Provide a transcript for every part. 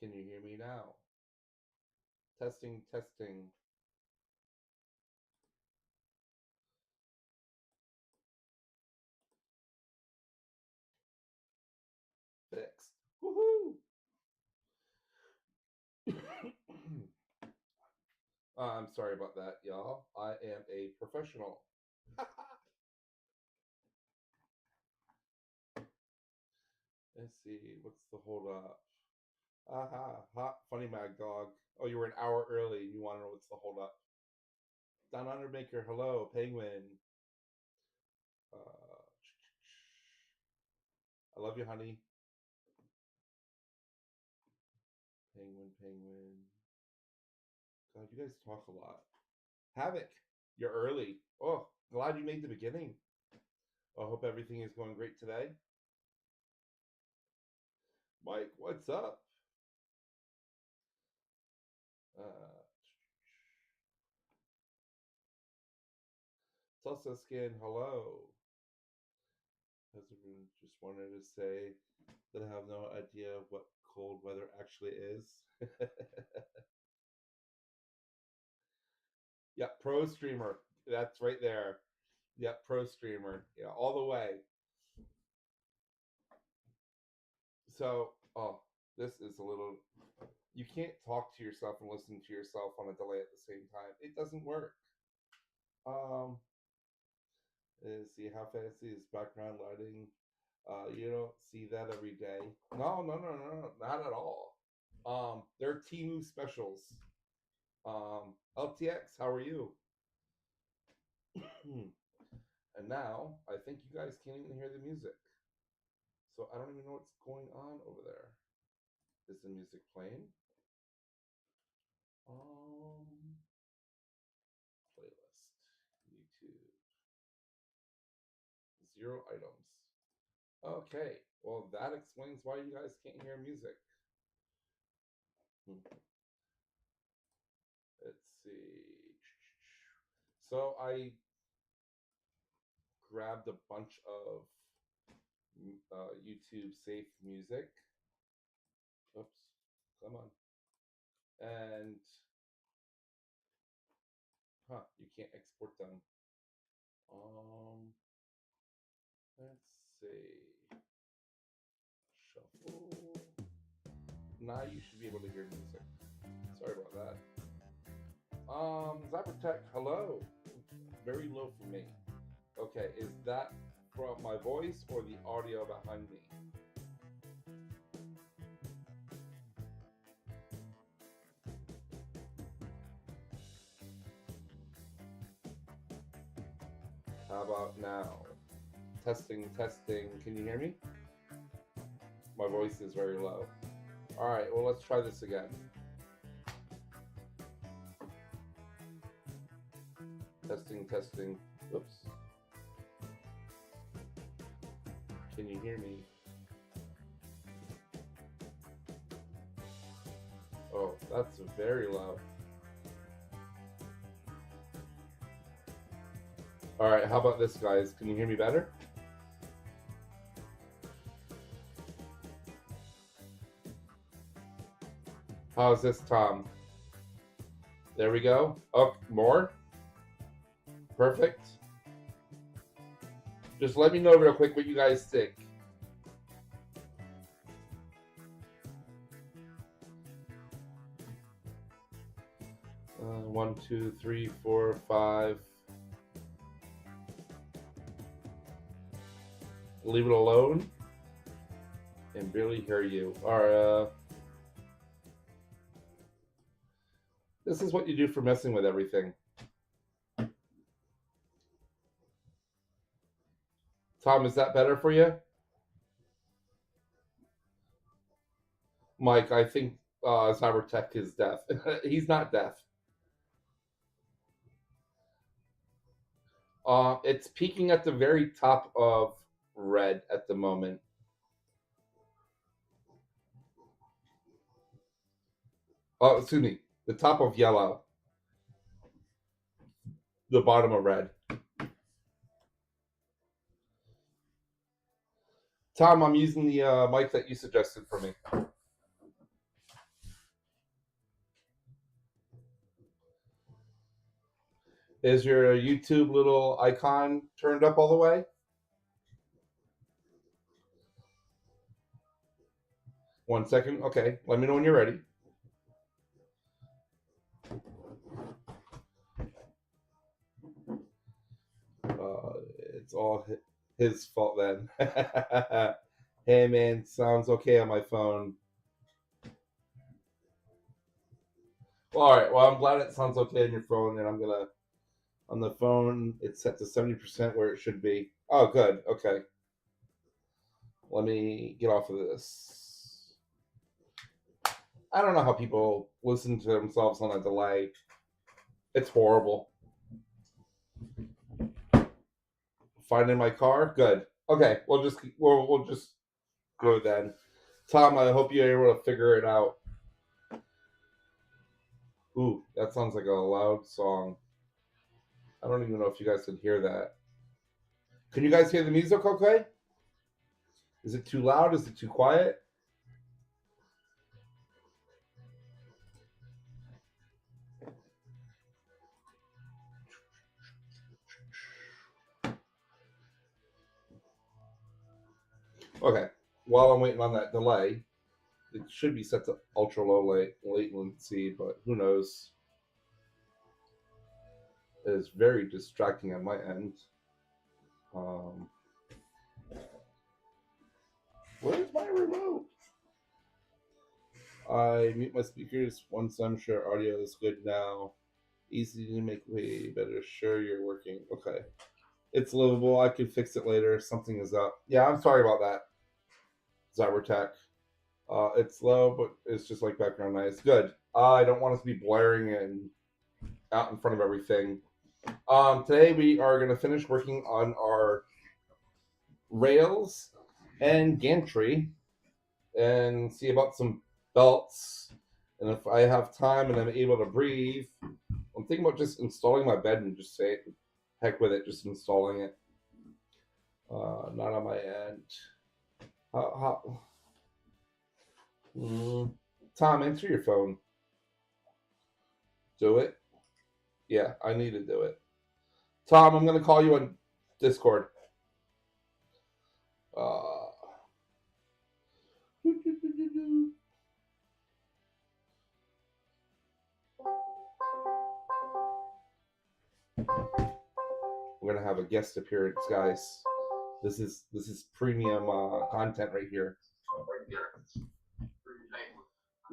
Can you hear me now? Testing, testing. Fixed. Woohoo! I'm sorry about that, y'all. I am a professional. Let's see, what's the hold up? Aha, hot funny mag dog. Oh, you were an hour early and you want to know what's the hold up. Don Undermaker, hello, Penguin. Uh, I love you, honey. Penguin, penguin. God, you guys talk a lot. Havoc, you're early. Oh, glad you made the beginning. I hope everything is going great today. Mike, what's up? Tulsa Skin, hello. Just wanted to say that I have no idea what cold weather actually is. Yeah, pro streamer. That's right there. Yeah, pro streamer. Yeah, all the way. So, oh, this is a little. You can't talk to yourself and listen to yourself on a delay at the same time. It doesn't work. Um, see how fancy is background lighting. You don't see that every day. No, no, no, no, no, not at all. They're Temu specials. LTX, how are you? And now I think you guys can't even hear the music. So I don't even know what's going on over there. Is the music playing? Playlist, YouTube, 0 items. Okay, well that explains why you guys can't hear music. Let's see. So I grabbed a bunch of YouTube safe music. Oops, come on. And you can't export them. Let's see. Shuffle. Now you should be able to hear music. Sorry about that. Zybertech, hello. Very low for me. Okay, is that from my voice or the audio behind me? How about now? Testing, testing. Can you hear me? My voice is very low. All right, well, let's try this again. Testing, testing. Oops. Can you hear me? Oh, that's very low. All right, how about this, guys? Can you hear me better? How's this, Tom? There we go. Oh, more? Perfect. Just let me know real quick what you guys think. One, two, three, four, five. Leave it alone and barely hear you. All right. This is what you do for messing with everything. Tom, is that better for you? Mike, I think Cybertech is deaf. He's not deaf. It's peaking at the very top of red at the moment. Oh, excuse me. The top of yellow. The bottom of red. Tom, I'm using the mic that you suggested for me. Is your YouTube little icon turned up all the way? One second. Okay. Let me know when you're ready. It's all his fault then. Hey man, sounds okay on my phone. Well, all right. Well, I'm glad it sounds okay on your phone, and I'm gonna on the phone. It's set to 70% where it should be. Oh, good. Okay. Let me get off of this. I don't know how people listen to themselves on a delay. It's horrible. Finding my car. Good. Okay. We'll just go then. Tom, I hope you're able to figure it out. Ooh, that sounds like a loud song. I don't even know if you guys can hear that. Can you guys hear the music okay? Is it too loud? Is it too quiet? Okay. While I'm waiting on that delay, it should be set to ultra low latency, but who knows? It is very distracting on my end. Um, where's my remote? I mute my speakers once I'm sure audio is good now. Easy to make way better. Sure you're working. Okay. It's livable. I can fix it later. Something is up. Yeah, I'm sorry about that. Cybertech. It's low, but it's just like background noise. Good. I don't want us to be blaring and out in front of everything. Today we are going to finish working on our rails and gantry and see about some belts. And if I have time and I'm able to breathe, I'm thinking about just installing my bed and just say, heck with it, just installing it. Not on my end. Tom, answer your phone. Do it. Yeah, I need to do it. Tom, I'm going to call you on Discord. Uh, we're going to have a guest appearance, guys. This is premium content right here.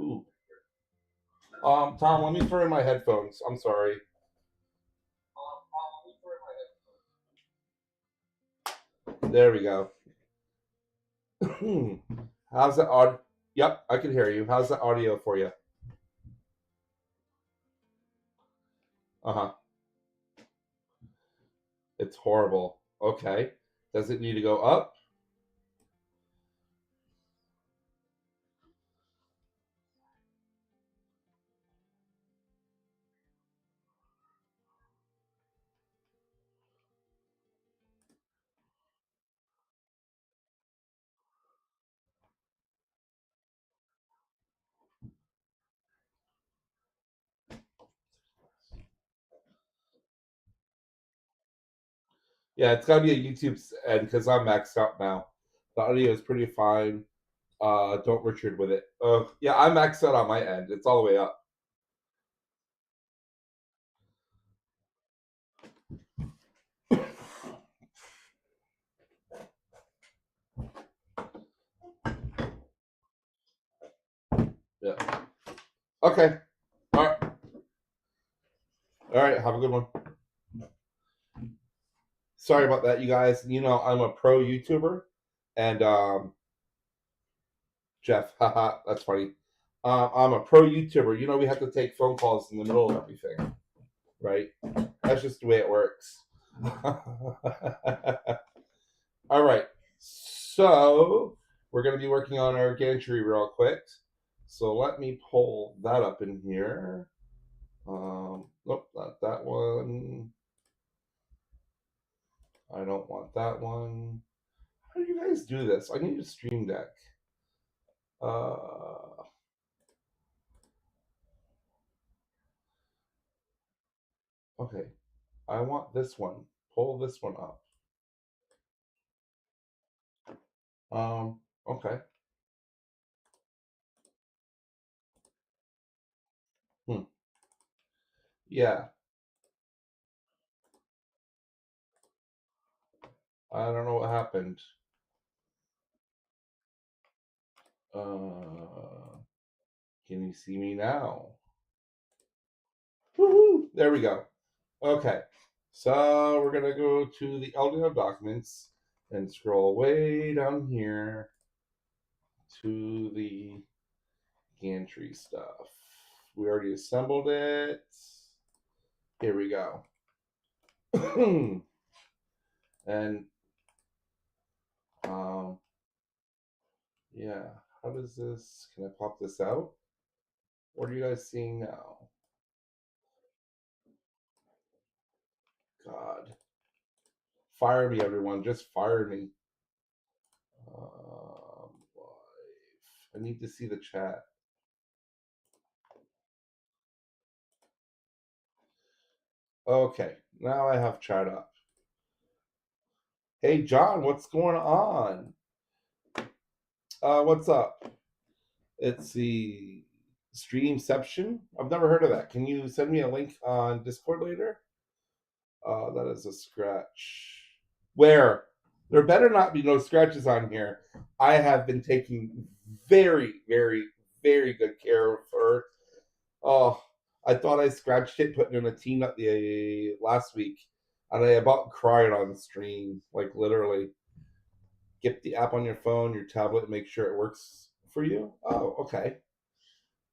Ooh. Tom, let me throw in my headphones. I'm sorry. There we go. How's the audio? Yep, I can hear you. How's the audio for you? Uh huh. It's horrible. Okay. Does it need to go up? Yeah, it's got to be a YouTube end because I'm maxed out now. The audio is pretty fine. Don't Richard with it. Yeah, I'm maxed out on my end. It's all the way up. Yeah. Okay. All right. All right. Have a good one. Sorry about that, you guys. You know, I'm a pro YouTuber, and Jeff, haha, that's funny. I'm a pro YouTuber. You know, we have to take phone calls in the middle of everything, right? That's just the way it works. All right. So we're going to be working on our gantry real quick. So let me pull that up in here. Nope, not that one. I don't want that one. How do you guys do this? I need a stream deck. Uh, okay. I want this one. Pull this one up. Okay. Hmm. Yeah. I don't know what happened. Can you see me now? Woohoo! There we go. Okay. So we're gonna go to the LDO documents and scroll way down here to the gantry stuff. We already assembled it. Here we go. And um, yeah. How does this? Can I pop this out? What are you guys seeing now? God, fire me, everyone! Just fire me. Life. I need to see the chat. Okay, now I have chat up. Hey, John, what's going on? What's up? It's the Streamception. I've never heard of that. Can you send me a link on Discord later? That is a scratch. Where? There better not be no scratches on here. I have been taking very, very, very good care of her. Oh, I thought I scratched it putting in a tea nut the last week, and I about cried on the stream. Like literally, get the app on your phone, your tablet, make sure it works for you. Oh, okay.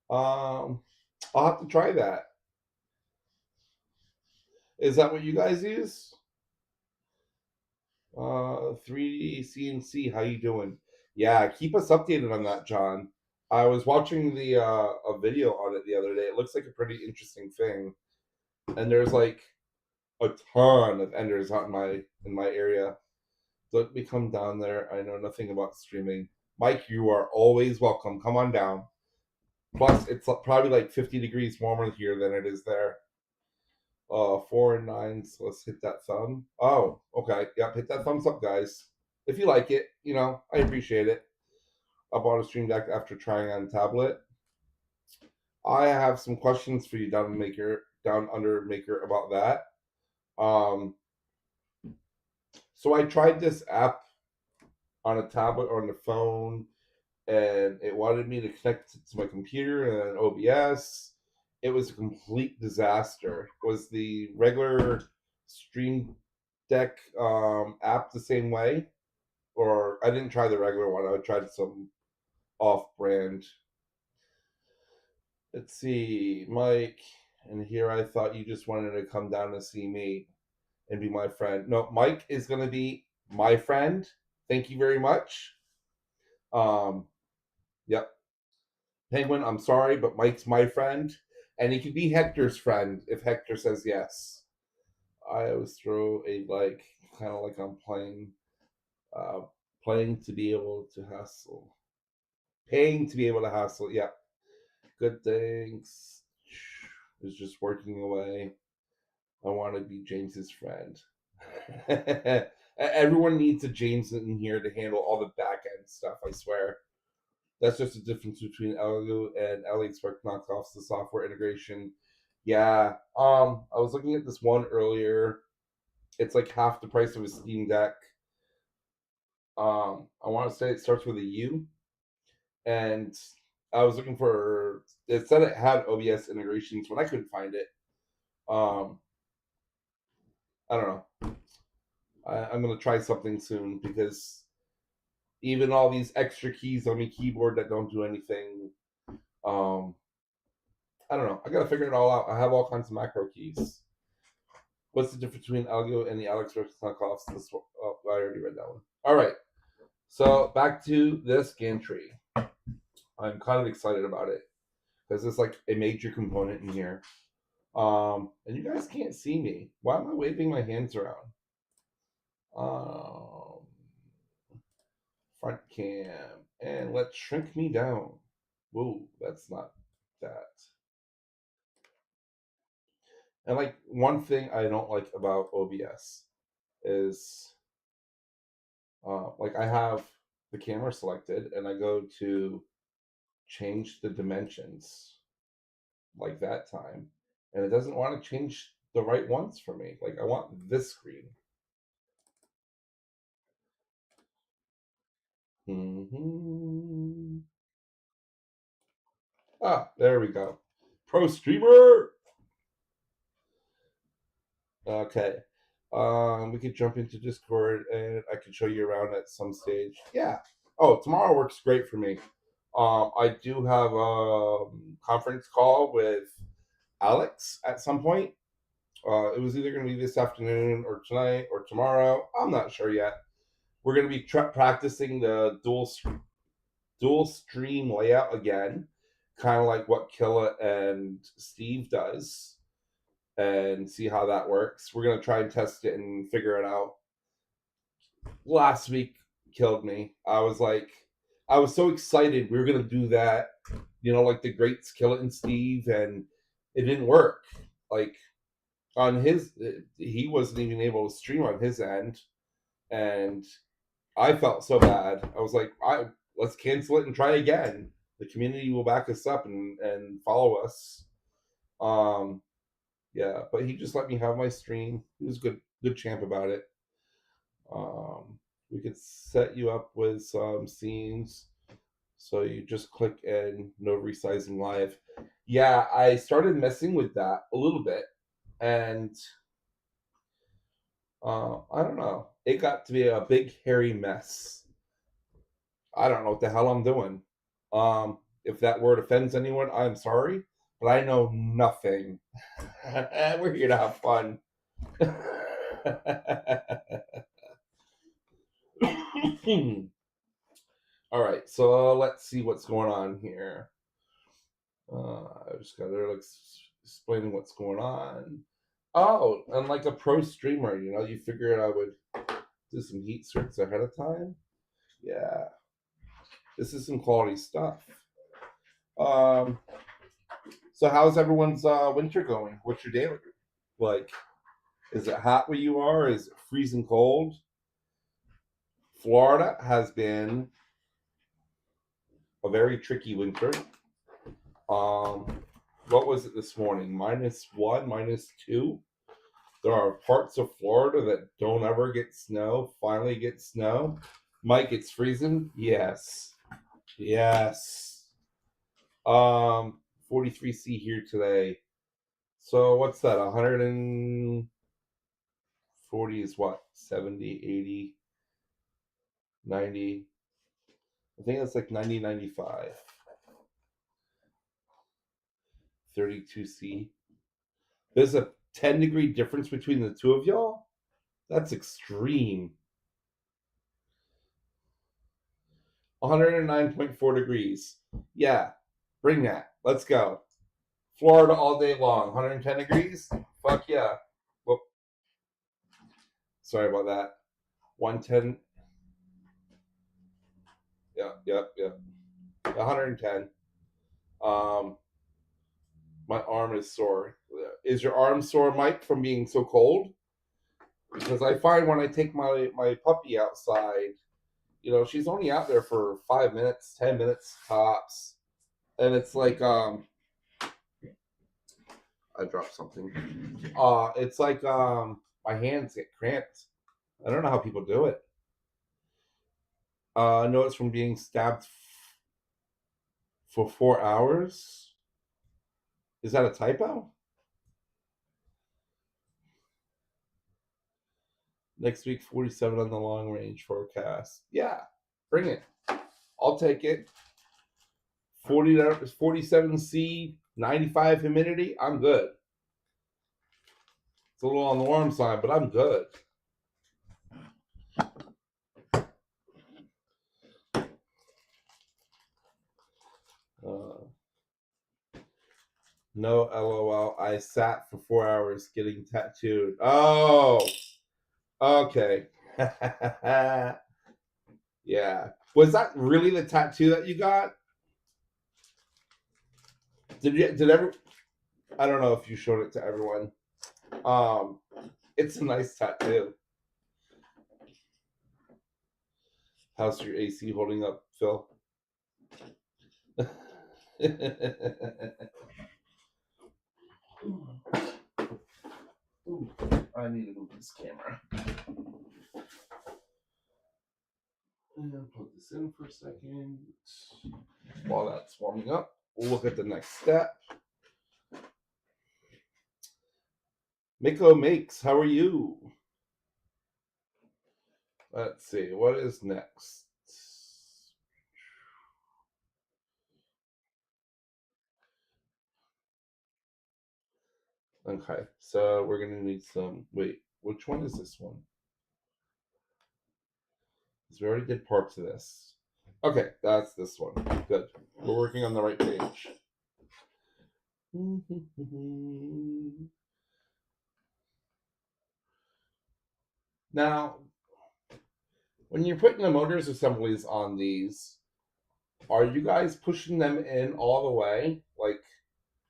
Um, I'll have to try that. Is that what you guys use? 3D CNC, how you doing? Yeah, keep us updated on that, John. I was watching the a video on it the other day. It looks like a pretty interesting thing, and there's like a ton of enders out in my area. Let me come down there. I know nothing about streaming. Mike, you are always welcome. Come on down. Plus, it's probably like 50 degrees warmer here than it is there. 4 and 9. So let's hit that thumb. Oh, okay. Yep, hit that thumbs up, guys. If you like it, I appreciate it. I bought a stream deck after trying on tablet. I have some questions for you, down under maker, about that. Um, so I tried this app on a tablet or on the phone, and it wanted me to connect it to my computer and OBS. It was a complete disaster. Was the regular Stream Deck app the same way? Or I didn't try the regular one. I tried some off-brand. Let's see, Mike. And here I thought you just wanted to come down to see me and be my friend. No, Mike is going to be my friend. Thank you very much. Um, yep. Penguin, I'm sorry, but Mike's my friend. And he could be Hector's friend if Hector says yes. I always throw a like, kind of like I'm uh, playing to be able to hustle. Paying to be able to hustle. Yeah. Good thanks. Is just working away. I want to be James's friend. Everyone needs a James in here to handle all the back end stuff, I swear. That's just the difference between LDO and AliExpress knockoffs, the software integration. Yeah. I was looking at this one earlier. It's like half the price of a Steam Deck. I want to say it starts with a U. And I was looking for, it said it had OBS integrations, but I couldn't find it. Um, I don't know. I'm gonna try something soon because even all these extra keys on my keyboard that don't do anything. Um, I don't know. I gotta figure it all out. I have all kinds of macro keys. What's the difference between Algo and the AliExpress knockoffs? Oh, I already read that one. All right. So back to this gantry. I'm kind of excited about it because it's like a major component in here. And you guys can't see me. Why am I waving my hands around? Um, Front cam, and let's shrink me down. Whoa, that's not that. And like one thing I don't like about OBS is like I have the camera selected and I go to change the dimensions like that time, and it doesn't want to change the right ones for me. Like I want this screen. Mm-hmm. Ah, there we go. Pro streamer. Okay. We could jump into Discord and I could show you around at some stage. Yeah. Oh, tomorrow works great for me. I do have a conference call with Alex at some point. It was either going to be this afternoon or tonight or tomorrow. I'm not sure yet. We're going to be practicing the dual stream layout again, kind of like what Killa and Steve does, and see how that works. We're going to try and test it and figure it out. Last week killed me. I was so excited we were going to do that, like the greats Killa and Steve, and it didn't work. Like on his, he wasn't even able to stream on his end, and I felt so bad. I was like, let's cancel it and try again. The community will back us up and follow us. Yeah, but he just let me have my stream. He was good champ about it. We could set you up with some scenes. So you just click and no resizing live. Yeah, I started messing with that a little bit, and I don't know. It got to be a big hairy mess. I don't know what the hell I'm doing. If that word offends anyone, I'm sorry, but I know nothing. We're here to have fun. All right, so let's see what's going on here. I just got there, like explaining what's going on. Oh, and like a pro streamer, you figured I would do some heat searches ahead of time. Yeah, this is some quality stuff. So how's everyone's winter going? What's your day like? Is it hot where you are? Is it freezing cold? Florida has been a very tricky winter. What was it this morning? -1, -2. There are parts of Florida that don't ever get snow. Finally get snow. Mike, it's freezing. Yes. 43C here today. So what's that? 140 is what? 70, 80, 90. I think that's like 90, 95. 32C. There's a 10-degree difference between the two of y'all? That's extreme. 109.4 degrees. Yeah, bring that. Let's go. Florida all day long. 110 degrees? Fuck yeah. Well, sorry about that. 110. Yeah. 110. My arm is sore. Is your arm sore, Mike, from being so cold? Because I find when I take my puppy outside, she's only out there for 5 minutes, 10 minutes tops. And it's like, I dropped something. It's like, my hands get cramped. I don't know how people do it. I know it's from being stabbed for 4 hours. Is that a typo? Next week, 47 on the long range forecast. Yeah, bring it. I'll take it. 47C, 95 humidity. I'm good. It's a little on the warm side, but I'm good. No, LOL. I sat for 4 hours getting tattooed. Oh, okay. Yeah. Was that really the tattoo that you got? Did I don't know if you showed it to everyone. It's a nice tattoo. How's your AC holding up, Phil? I need to move this camera. And put this in for a second. While that's warming up, we'll look at the next step. Miko Makes, how are you? Let's see, what is next? Okay, so we're gonna need some. Wait, which one is this one? Because we already did parts of this. Okay, that's this one. Good. We're working on the right page. Now, when you're putting the motors assemblies on these, are you guys pushing them in all the way? Like,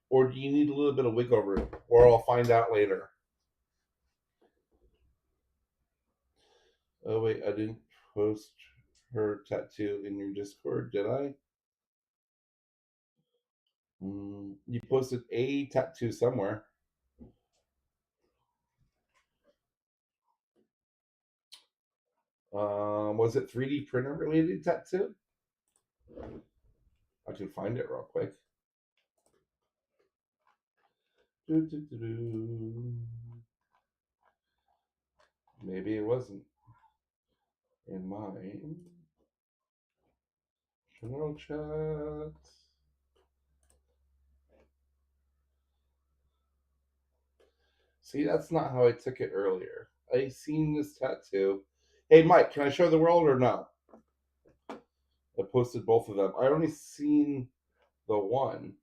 or do you need a little bit of wiggle room? Or I'll find out later. Oh, wait, I didn't post her tattoo in your Discord, did I? You posted a tattoo somewhere. Was it 3D printer related tattoo? I can find it real quick. Maybe it wasn't in mine. General chat. See, that's not how I took it earlier. I seen this tattoo. Hey, Mike, can I show the world or no? I posted both of them. I only seen the one.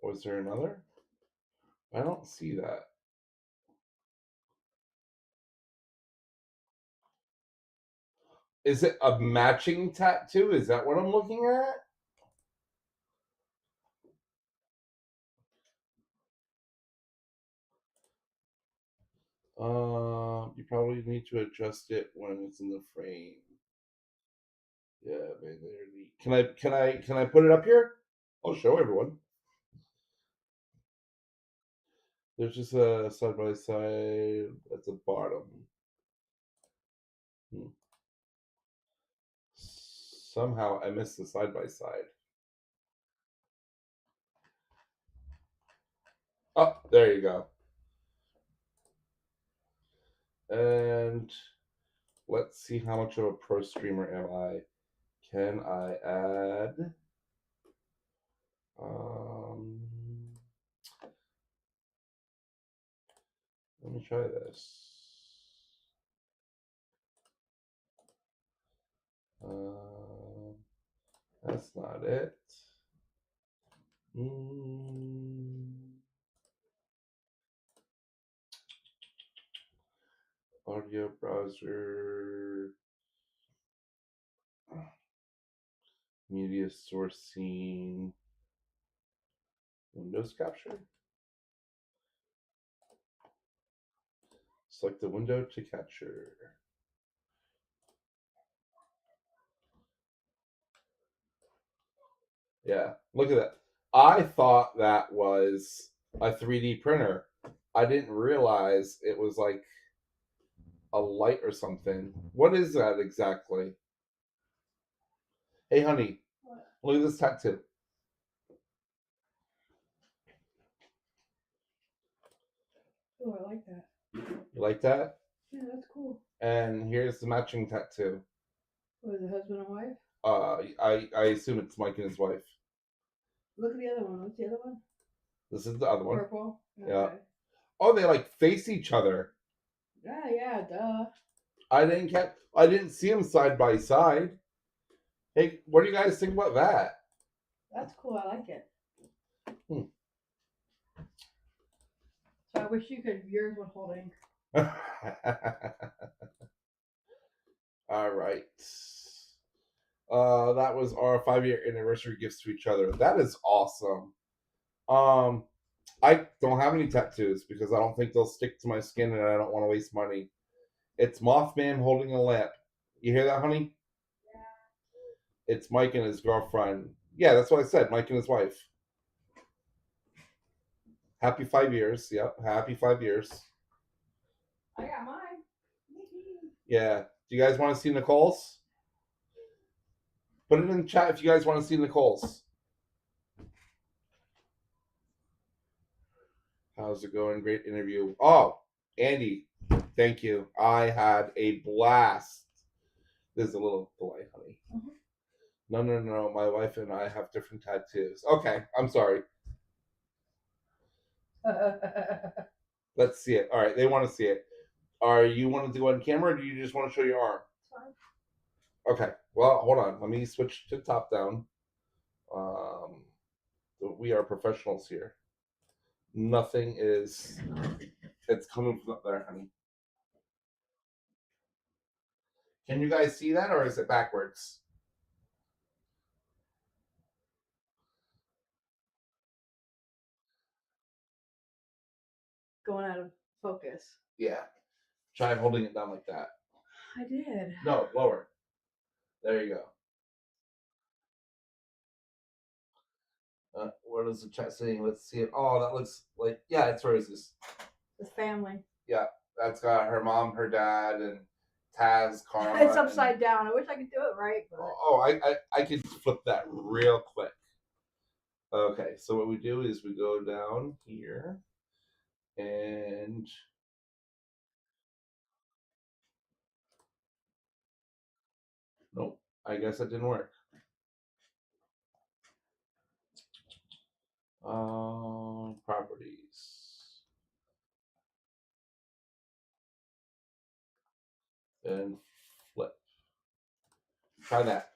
Was there another? I don't see that. Is it a matching tattoo? Is that what I'm looking at? You probably need to adjust it when it's in the frame. Yeah, man. Can I put it up here? I'll show everyone. There's just a side by side at the bottom. Somehow I missed the side by side. Oh, there you go. And let's see how much of a pro streamer am I. Can I add? Let me try this. That's not it. Audio browser. Media sourcing. Windows capture. Select the window to capture. Yeah, look at that. I thought that was a 3D printer. I didn't realize it was like a light or something. What is that exactly? Hey, honey, what? Look at this tattoo. Oh, I like that. You like that? Yeah, that's cool. And here's the matching tattoo. Was it husband and wife? I assume it's Mike and his wife. Look at the other one. What's the other one? This is the other one. Purple. Okay. Yeah. Oh, they like face each other. Yeah, duh. I didn't see them side by side. Hey, what do you guys think about that? That's cool. I like it. So I wish yours would hold ink. All right. That was our 5-year anniversary gifts to each other. That is awesome. I don't have any tattoos because I don't think they'll stick to my skin, and I don't want to waste money. It's Mothman holding a lamp. You hear that, honey? It's Mike and his girlfriend. Yeah, that's what I said. Mike and his wife. Happy 5 years. Yep, happy 5 years. I got mine. Yeah. Do you guys want to see Nicole's? Put it in the chat if you guys want to see Nicole's. How's it going? Great interview. Oh, Andy, thank you. I had a blast. There's a little delay, honey. Mm-hmm. No. My wife and I have different tattoos. Okay, I'm sorry. Let's see it. All right, they want to see it. Are you want to do it on camera, or do you just want to show your arm? Fine. Okay. Well, hold on. Let me switch to top down. We are professionals here. Nothing is. It's coming from up there, honey. Can you guys see that, or is it backwards? Going out of focus. Yeah. Try holding it down like that. I did. No, lower. There you go. What is the chat saying? Let's see it. Oh, that looks like, yeah, it's roses. The family. Yeah, that's got her mom, her dad, and Taz, Karma. It's upside down. I wish I could do it right. But... Oh, I could flip that real quick. Okay, so what we do is we go down here, and nope, I guess that didn't work. Properties. And flip. Try that.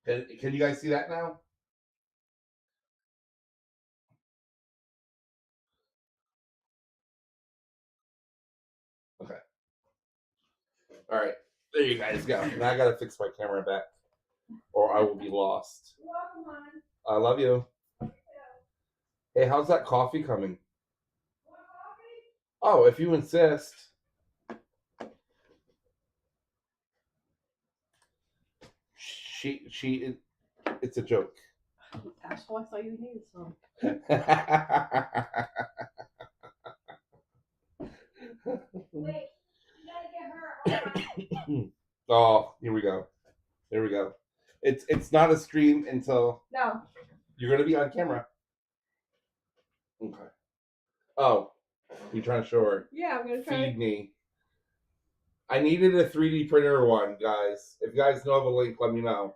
Can you guys see that now? Okay. All right. There you guys go. Now I gotta fix my camera back, or I will be lost. I love you. Hey, how's that coffee coming? Oh, if you insist. It's a joke. That's why I thought you needed some. Wait, you gotta get her. Oh, here we go. There we go. It's not a stream until no. You're gonna be on camera. Okay. Oh, you're trying to show her. Yeah, I'm gonna try. Feed me. I needed a 3D printer one, guys. If you guys know of a link, let me know.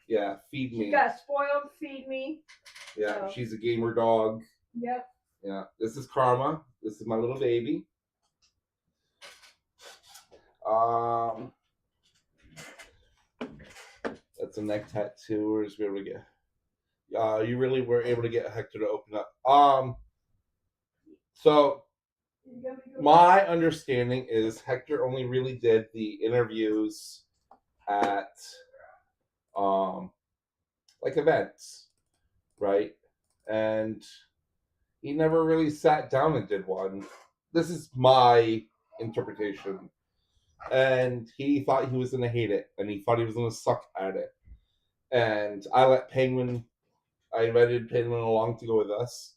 Yeah, feed me. She got spoiled. Feed me. Yeah, so. She's a gamer dog. Yep. Yeah, this is Karma. This is my little baby. That's a neck tattoo. Where's we able to get? You really were able to get Hector to open up. So my understanding is Hector only really did the interviews at like events, right? And he never really sat down and did one. This is my interpretation. And he thought he was going to hate it, and he thought he was going to suck at it. And I invited Penguin along to go with us.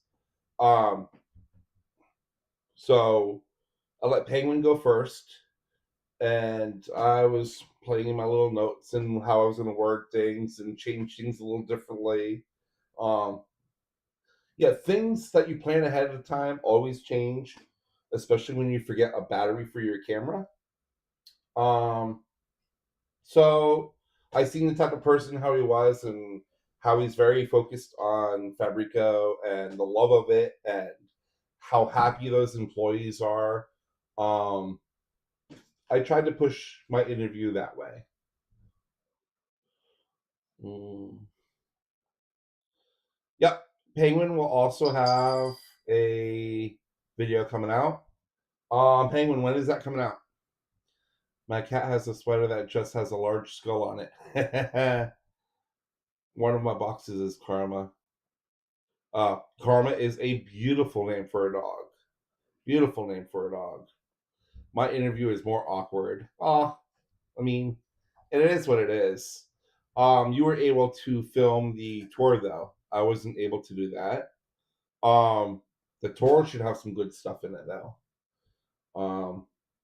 So I let Penguin go first, and I was playing in my little notes and how I was going to work things and change things a little differently. Yeah, things that you plan ahead of time always change, especially when you forget a battery for your camera. So I seen the type of person how he was and how he's very focused on Fabreeko and the love of it and how happy those employees are. I tried to push my interview that way. Yep. Penguin will also have a video coming out. Penguin, when is that coming out? My cat has a sweater that just has a large skull on it. One of my boxes is Karma. Karma is a beautiful name for a dog. Beautiful name for a dog. My interview is more awkward. I mean, and it is what it is. You were able to film the tour though. I wasn't able to do that. The tour should have some good stuff in it though.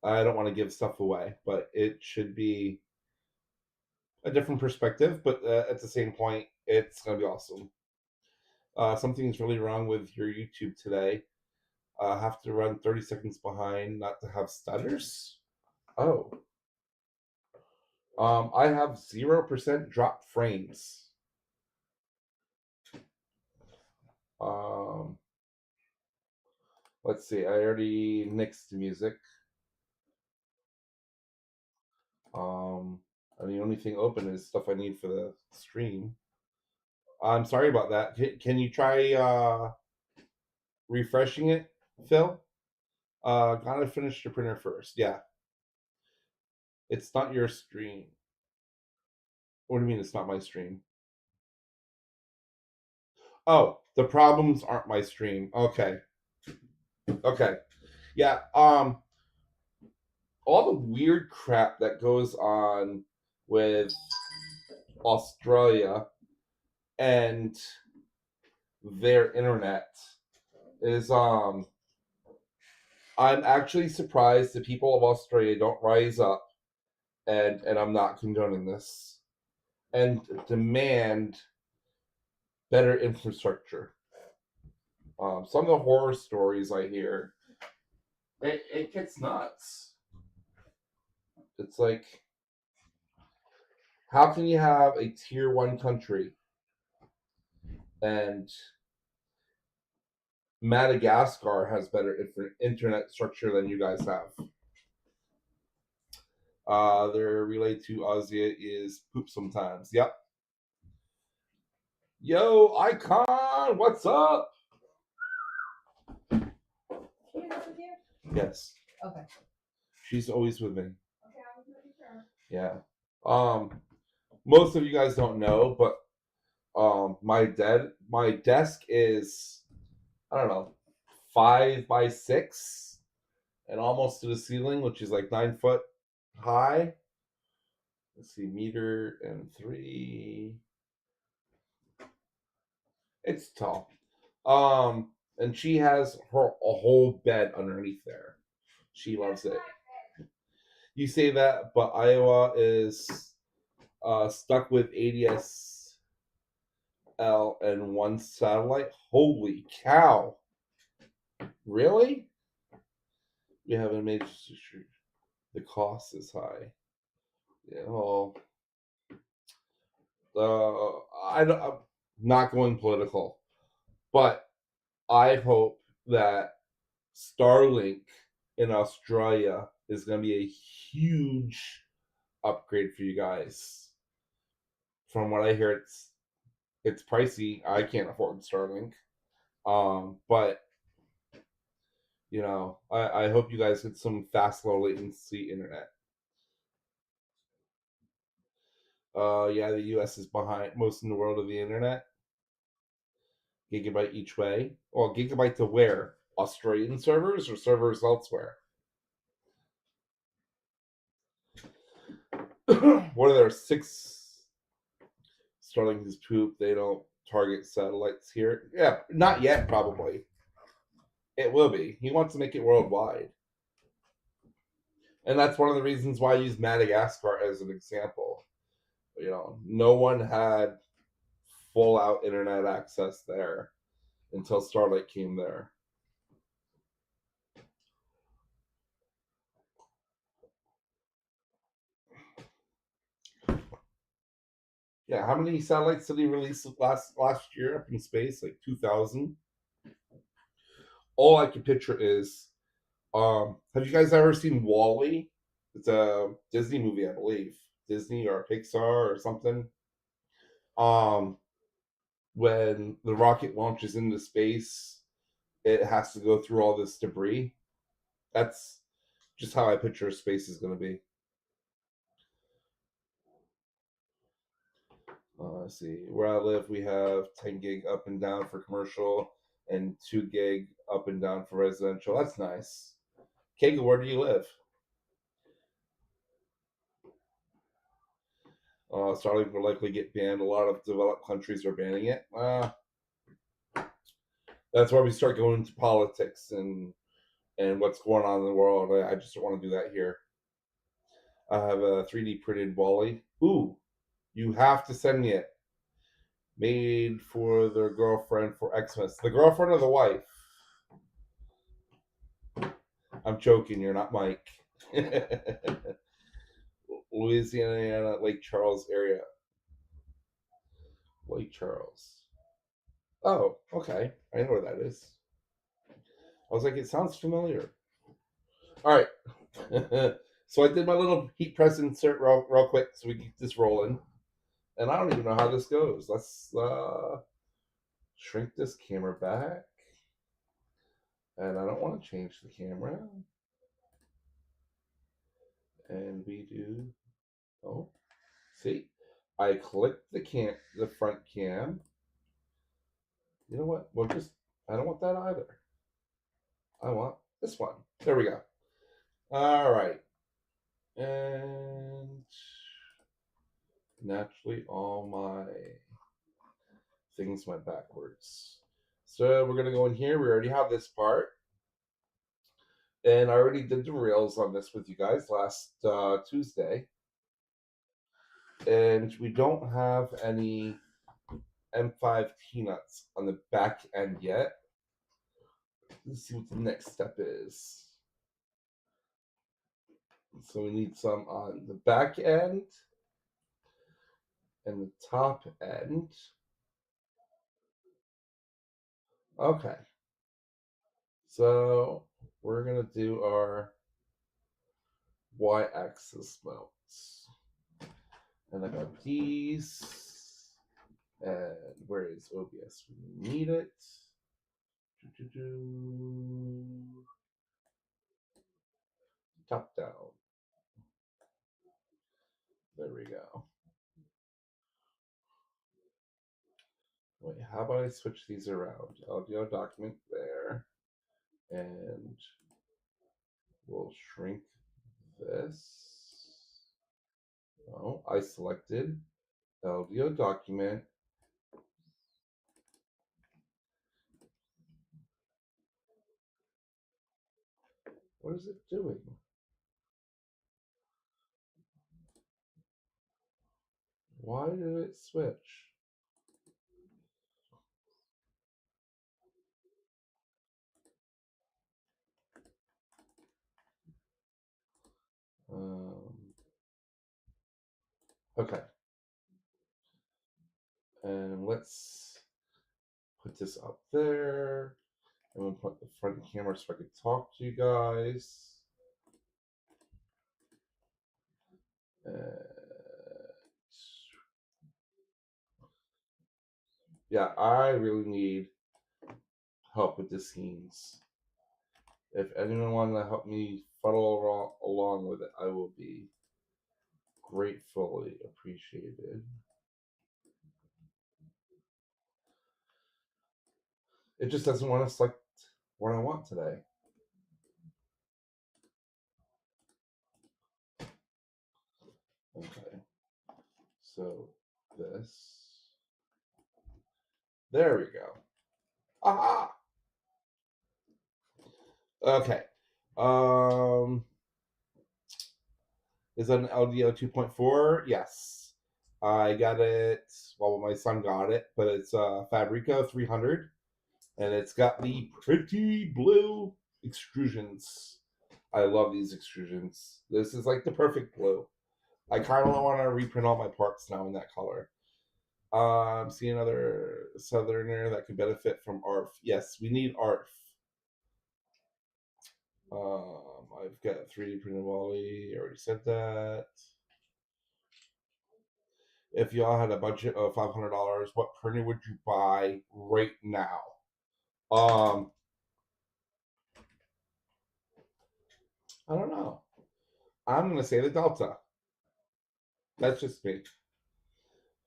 I don't want to give stuff away, but it should be a different perspective. But at the same point, it's gonna be awesome. Something's really wrong with your YouTube today. Have to run 30 seconds behind, not to have stutters. Oh, I have 0% drop frames. Um, let's see. I already nixed the music. And the only thing open is stuff I need for the stream. I'm sorry about that. Can you try refreshing it, Phil? Gotta finish the printer first. Yeah, it's not your stream. What do you mean it's not my stream? Oh, the problems aren't my stream. Okay. Okay. Yeah. All the weird crap that goes on with Australia and their internet is I'm actually surprised the people of Australia don't rise up and I'm not condoning this and demand better infrastructure. Some of the horror stories I hear, it gets nuts. It's like, how can you have a tier one country and Madagascar has better internet structure than you guys have? Their relay to Aussie is poop sometimes. Yep. Yo, Icon, what's up? She is with you? Yes. Okay. She's always with me. Okay, I was making sure. Yeah. Most of you guys don't know, but my desk is, I don't know, 5 by 6 and almost to the ceiling, which is like 9 foot high. Let's see, meter and 3. It's tall. And she has a whole bed underneath there. She loves it. You say that, but Iowa is stuck with ADSL and one satellite. Holy cow! Really? We have a major issue. The cost is high. Yeah. Well, I'm not going political, but I hope that Starlink in Australia is going to be a huge upgrade for you guys. From what I hear, it's pricey. I can't afford Starlink, but I hope you guys get some fast, low latency internet. Yeah, the U.S. is behind most in the world of the internet. Gigabyte each way. Well, gigabyte to where? Australian servers or servers elsewhere? What are there? 6 Starlink is poop. They don't target satellites here. Yeah, not yet, probably. It will be. He wants to make it worldwide. And that's one of the reasons why I use Madagascar as an example. No one had full out internet access there until Starlight came there. Yeah, how many satellites did he release last year up in space? Like 2,000. All I can picture is, have you guys ever seen Wall-E? It's a Disney movie, I believe, Disney or Pixar or something. When the rocket launches into space, it has to go through all this debris. That's just how I picture space is going to be. Let's see. Where I live, we have 10 gig up and down for commercial and 2 gig up and down for residential. That's nice. Kagan, where do you live? Starlink will likely get banned. A lot of developed countries are banning it. That's where we start going into politics and what's going on in the world. I just don't want to do that here. I have a 3D printed Wally. Ooh, you have to send me it. Made for their girlfriend for Xmas. The girlfriend or the wife? I'm joking. You're not Mike. Louisiana, Lake Charles area. Lake Charles. Oh, okay. I know where that is. I was like, it sounds familiar. All right. So I did my little heat press insert real quick so we keep this rolling. And I don't even know how this goes. Let's shrink this camera back. And I don't want to change the camera. And we do. Oh, see, I clicked the front cam. You know what? Well, just I don't want that either. I want this one. There we go. All right. And naturally, all my things went backwards. So we're gonna go in here. We already have this part, and I already did the reels on this with you guys last Tuesday. And we don't have any M5 T-nuts on the back end yet. Let's see what the next step is. So we need some on the back end and the top end. Okay. So we're going to do our y-axis mounts. And I got these. And where is OBS? We need it. Top down. There we go. Wait, how about I switch these around? LDO document there. And we'll shrink this. Oh, I selected LDO document. What is it doing? Why did it switch? Okay. And let's put this up there. And we'll put the front camera so I can talk to you guys. Yeah, I really need help with the scenes. If anyone wants to help me fuddle along with it, I will be gratefully appreciated. It just doesn't want to select what I want today. Okay. So this. There we go. Aha! Okay. Is that an LDO 2.4? Yes. I got it. Well, my son got it, but it's a Fabreeko 300, and it's got the pretty blue extrusions. I love these extrusions. This is like the perfect blue. I kind of want to reprint all my parts now in that color. See another southerner that could benefit from ARF. Yes, we need ARF. I've got 3D printed Wally. I already said that. If y'all had a budget of $500, what printer would you buy right now? I don't know. I'm gonna say the Delta. That's just me.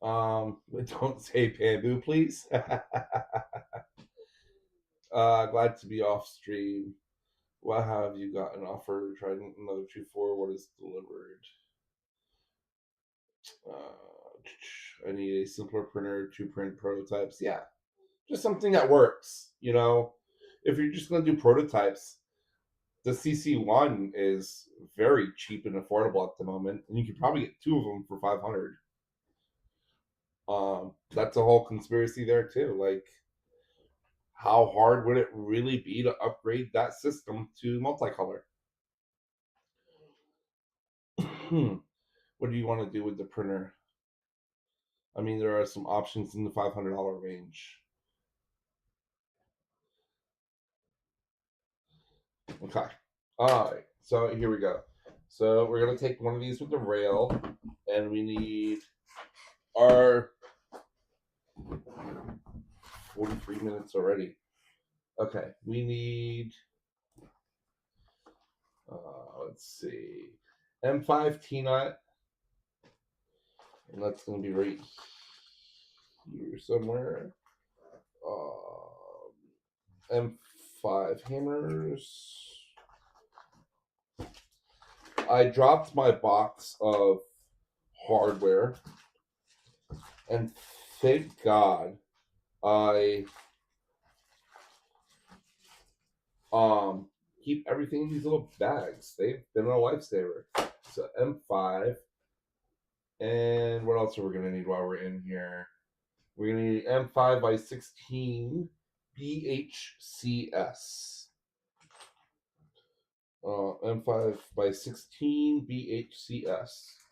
Don't say bamboo, please. Glad to be off stream. What have you got an offer? Try another 2-4. What is delivered? I need a simpler printer to print prototypes. Yeah, just something that works. If you're just going to do prototypes, the CC1 is very cheap and affordable at the moment, and you could probably get 2 of them for 500. That's a whole conspiracy there too. Like, how hard would it really be to upgrade that system to multicolor? What do you want to do with the printer? I mean, there are some options in the $500 range. Okay. All right. So here we go. So we're going to take one of these with the rail, and we need our 43 minutes already. Okay. We need, let's see, M5 T-Nut. And that's going to be right here somewhere. M5 hammers. I dropped my box of hardware, and thank God I keep everything in these little bags. They've been a lifesaver. So M5, and what else are we gonna need while we're in here? We're gonna need M5 by 16 BHCS. M5 by 16 BHCS.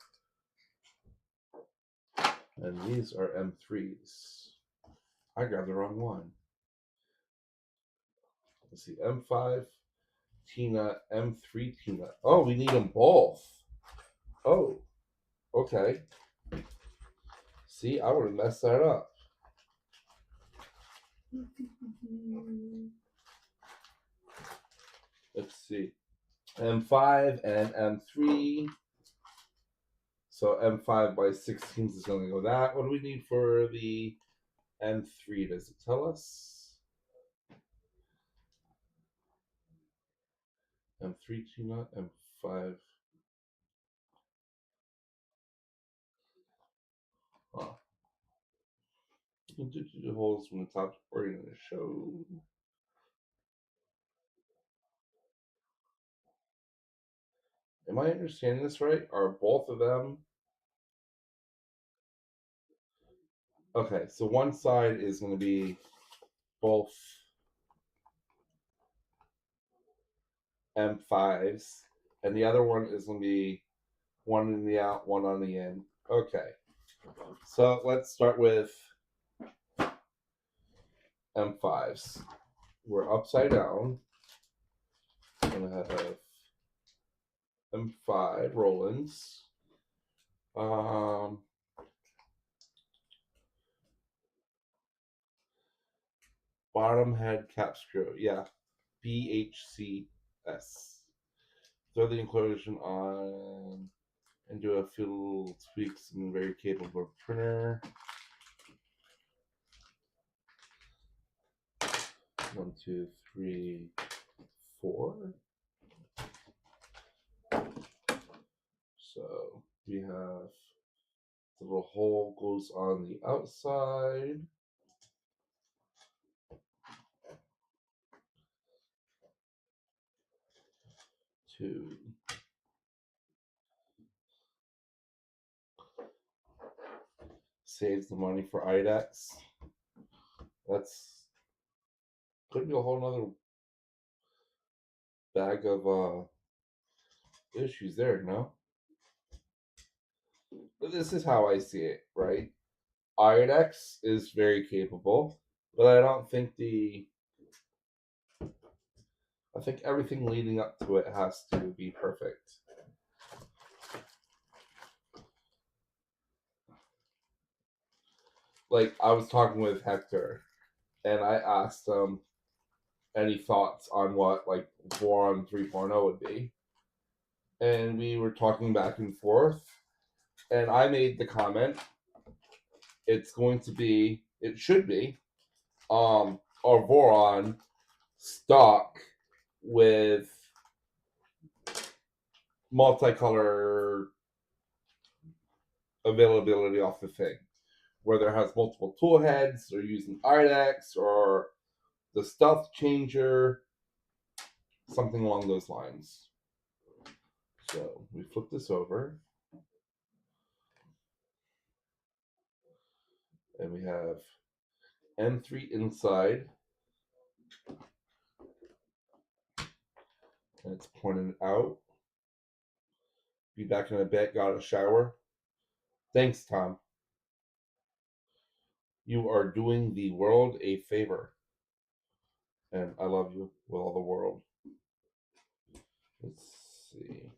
And these are M3s. I grabbed the wrong one. Let's see, M5 T-Nut, M3 T-Nut. Oh, we need them both. Oh, okay. See, I would have messed that up. Let's see. M5 and M3. So M5 by 16 is going to go that. What do we need for the M3? Does it tell us? M3 T-Nut, M5. Oh. The holes from the top or in the show. Am I understanding this right? Are both of them? Okay, so one side is going to be both M5s, and the other one is going to be one in the out, one on the in. Okay, so let's start with M5s. We're upside down. I'm going to have M5 Rollins. Bottom head cap screw. Yeah, BHCS. Throw the inclusion on and do a few little tweaks in a very capable printer. 1, 2, 3, 4. So we have the little hole goes on the outside. Two. Saves the money for IDEX. That's could be a whole nother bag of issues there, no? But this is how I see it, right? IDEX is very capable, but I don't think I think everything leading up to it has to be perfect. Like, I was talking with Hector, and I asked him any thoughts on what, like, Voron 3.0 would be. And we were talking back and forth, and I made the comment it's going to be, it should be, our Voron stock with multicolor availability off the thing, whether it has multiple tool heads or using IDEX or the stealth changer, something along those lines. So we flip this over, and we have M3 inside, and it's pointed out. Be back in a bit. Got a shower. Thanks, Tom. You are doing the world a favor, and I love you with all the world. Let's see.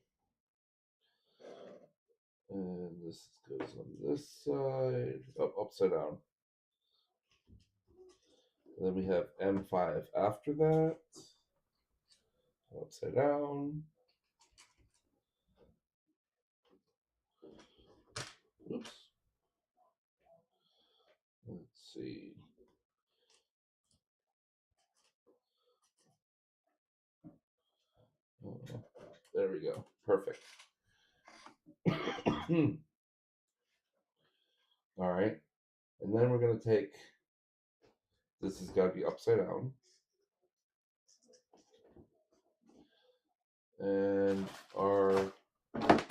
And this goes on this side, upside down. And then we have M5 after that, upside down. Oops. Let's see. There we go. Perfect. All right. And then we're going to take, this has got to be upside down. And our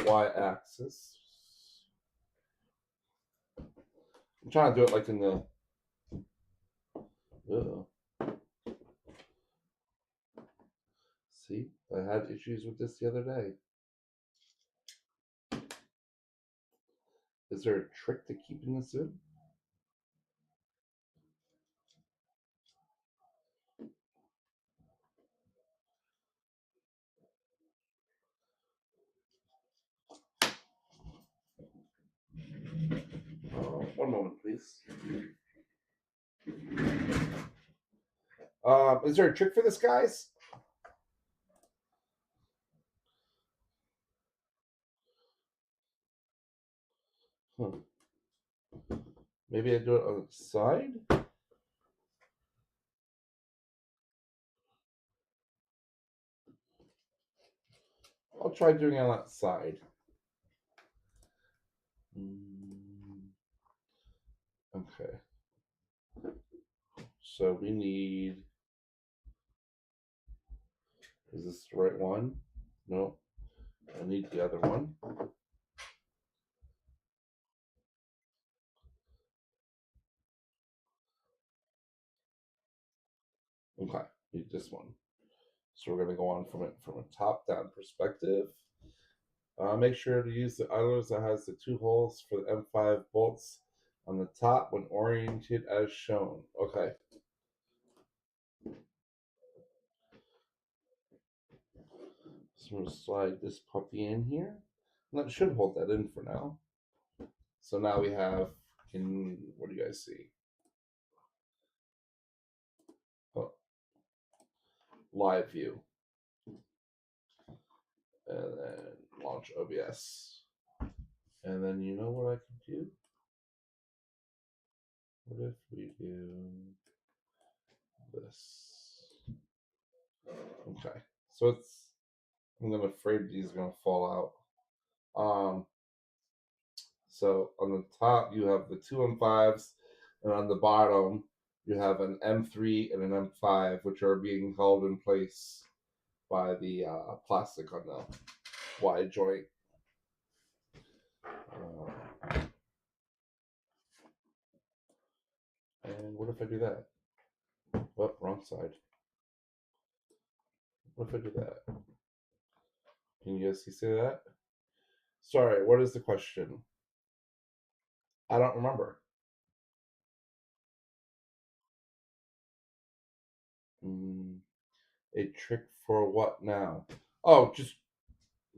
y-axis. I'm trying to do it like in the, see, I had issues with this the other day. Is there a trick to keeping this in? One moment, please. Is there a trick for this, guys? Huh. Maybe I do it on the side? I'll try doing it on that side. Okay. So we need, is this the right one? No. I need the other one. Okay, need this one. So we're going to go on from a top-down perspective. Make sure to use the idlers that has the two holes for the M5 bolts on the top when oriented as shown. Okay. So I'm going to slide this puppy in here. And that should hold that in for now. So now we have, what do you guys see? Oh, live view. And then launch OBS. And then you know what I can do? What if we do this? Okay. So it's, I'm afraid these are going to fall out. So on the top, you have the two M5s, and on the bottom, you have an M3 and an M5, which are being held in place by the plastic on the wide joint. And what if I do that? Oh, wrong side. What if I do that? Can you guys see that? Sorry, what is the question? I don't remember. A trick for what now? Oh, just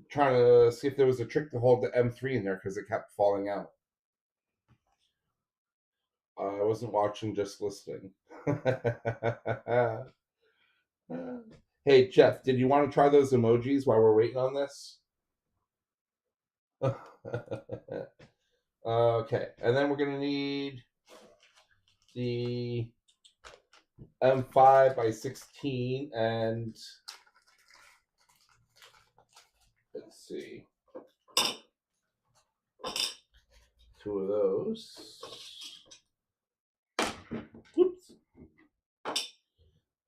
trying to see if there was a trick to hold the M3 in there because it kept falling out. I wasn't watching, just listening. Hey, Jeff, did you want to try those emojis while we're waiting on this? Okay, and then we're gonna need the M5 by 16, and let's see, 2 of those. Whoops.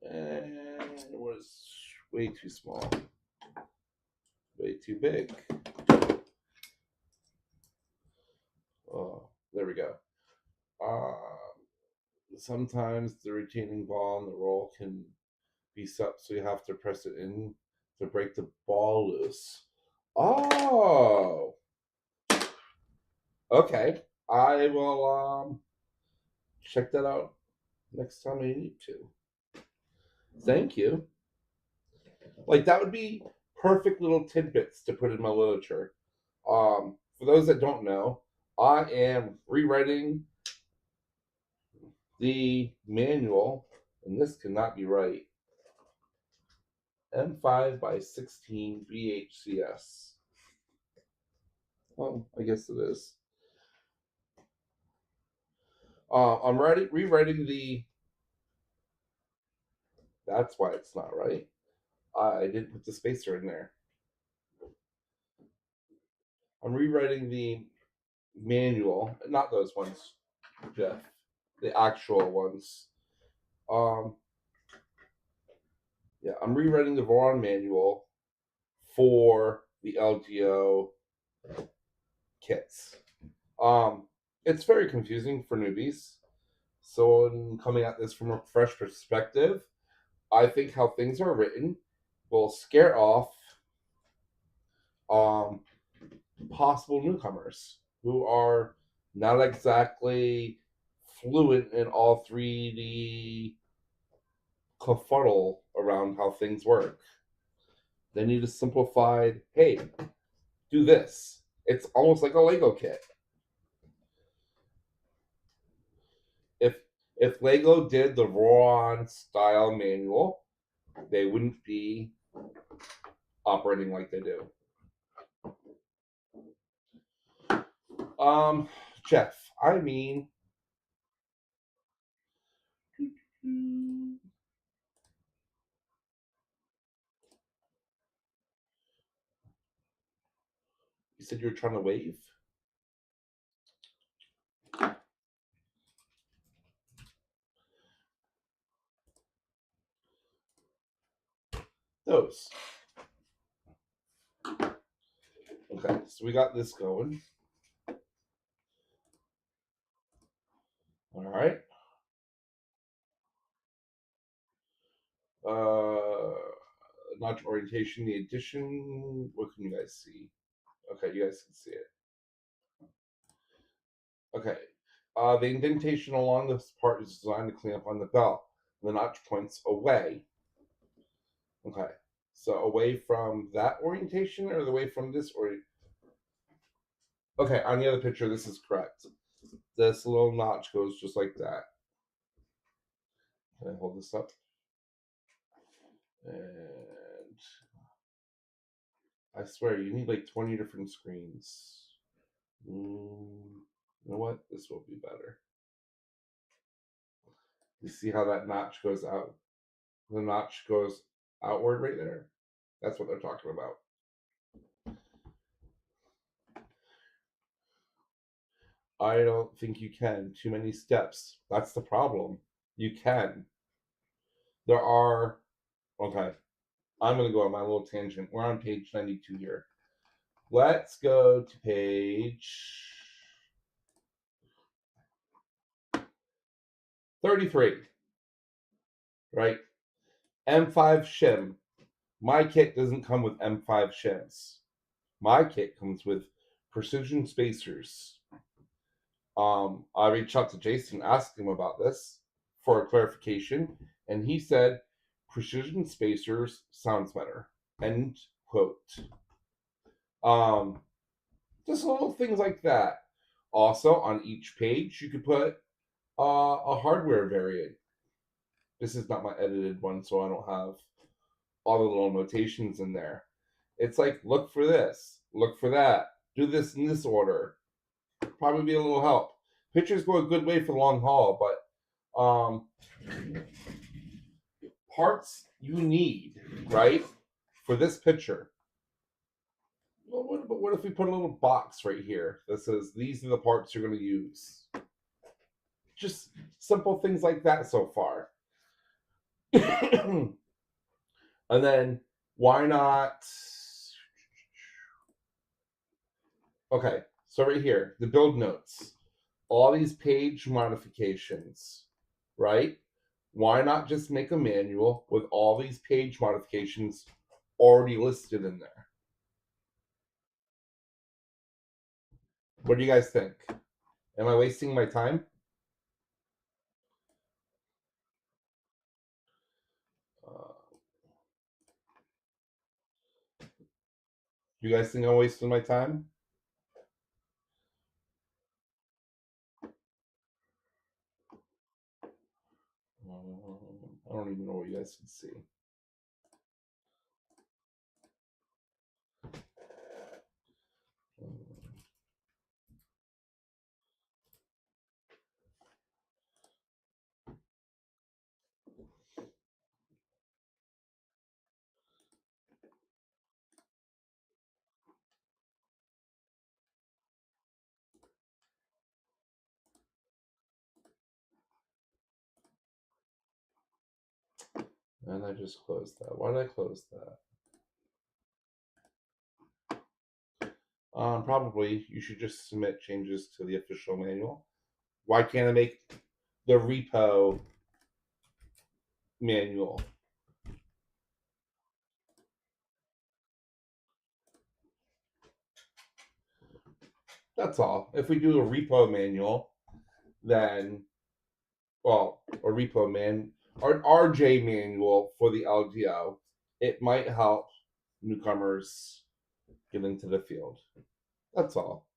And it was way too small, way too big. Oh, there we go. Sometimes the retaining ball and the roll can be set, so you have to press it in to break the ball loose. Oh, okay. I will check that out next time I need to. Thank you. Like that would be perfect little tidbits to put in my literature. For those that don't know, I am rewriting the manual, and this cannot be right. M5 by 16 BHCS. Oh, I guess it is. I'm rewriting the. That's why it's not right. I didn't put the spacer in there. I'm rewriting the manual, not those ones, Jeff. The actual ones. Um, yeah, I'm rewriting the Voron manual for the LDO kits. Um, it's very confusing for newbies. So, in coming at this from a fresh perspective, I think how things are written will scare off um, possible newcomers who are not exactly fluent in all 3D kerfuddle around how things work. They need a simplified, hey, do this. It's almost like a Lego kit. If if Lego did the Voron style manual, they wouldn't be operating like they do. Jeff, I mean, you said you were trying to wave. Those. Okay, so we got this going. All right. Notch orientation, the addition. What can you guys see? Okay, you guys can see it. Okay. The indentation along this part is designed to clean up on the belt. The notch points away. Okay. So away from that orientation or away from this orientation? Okay, on the other picture, this is correct. This little notch goes just like that. Can I hold this up? And I swear, you need like 20 different screens. You know what? This will be better. You see how that notch goes out? The notch goes outward right there. That's what they're talking about. I don't think you can. Too many steps. That's the problem. You can. There are. Okay. I'm going to go on my little tangent. We're on page 92 here. Let's go to page 33. Right? M5 shim. My kit doesn't come with M5 shims. My kit comes with precision spacers. I reached out to Jason, asked him about this for a clarification, and he said precision spacers sounds better. End quote. Just little things like that. Also, on each page, you could put a hardware variant. This is not my edited one, so I don't have all the little notations in there. It's like, look for this, look for that, do this in this order. probably be a little help. Pictures go a good way for the long haul, but parts you need, right, for this picture. Well, what if we put a little box right here that says these are the parts you're going to use? Just simple things like that so far. And then why not? Okay, so right here, the build notes, all these page modifications, right? Why not just make a manual with all these page modifications already listed in there? What do you guys think? Am I wasting my time? Uh, do you guys think I'm wasting my time? I don't even know what you guys can see. And I just closed that. Why did I close that? Probably you should just submit changes to the official manual. Why can't I make the repo manual? That's all. If we do a repo manual, then, well, a repo man, or an RJ manual for the LDO, it might help newcomers get into the field. That's all.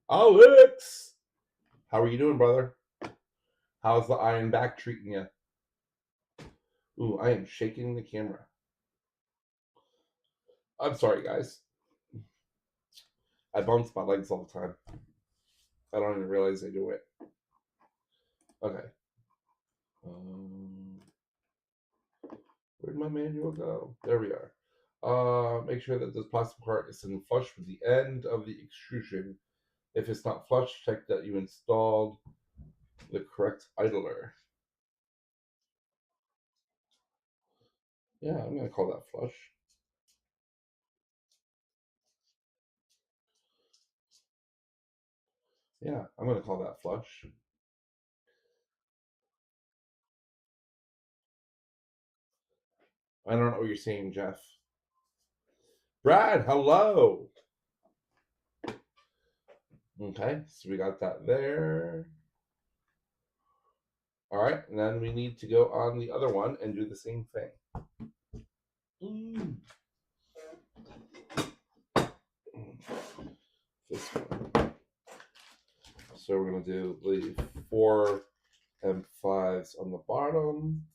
Alex, how are you doing, brother? How's the iron back treating you? Ooh, I am shaking the camera. I'm sorry, guys. I bounce my legs all the time. I don't even realize I do it. Okay. Where'd my manual go? There we are. Make sure that this plastic part is in flush with the end of the extrusion. If it's not flush, check that you installed the correct idler. Yeah, I'm gonna call that flush. Yeah, I'm gonna call that flush. I don't know what you're saying, Jeff. Brad, hello. Okay, so we got that there. All right, and then we need to go on the other one and do the same thing. This one. So we're gonna do the 4 M5s on the bottom.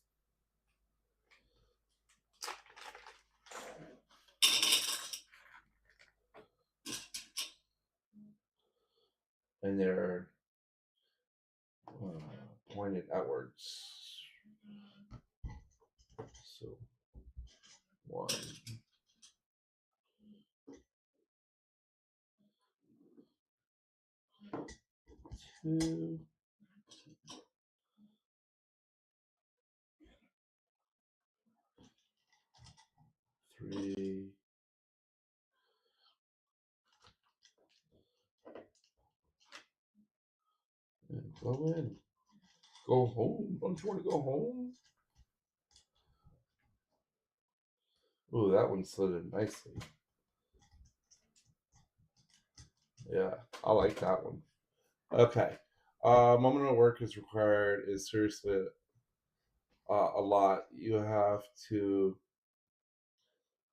And they're pointed outwards. So 1, 2, 3, and go in. Go home. Don't you want to go home? Ooh, that one slid in nicely. Yeah, I like that one. Okay. Moment of work is required is seriously a lot. You have to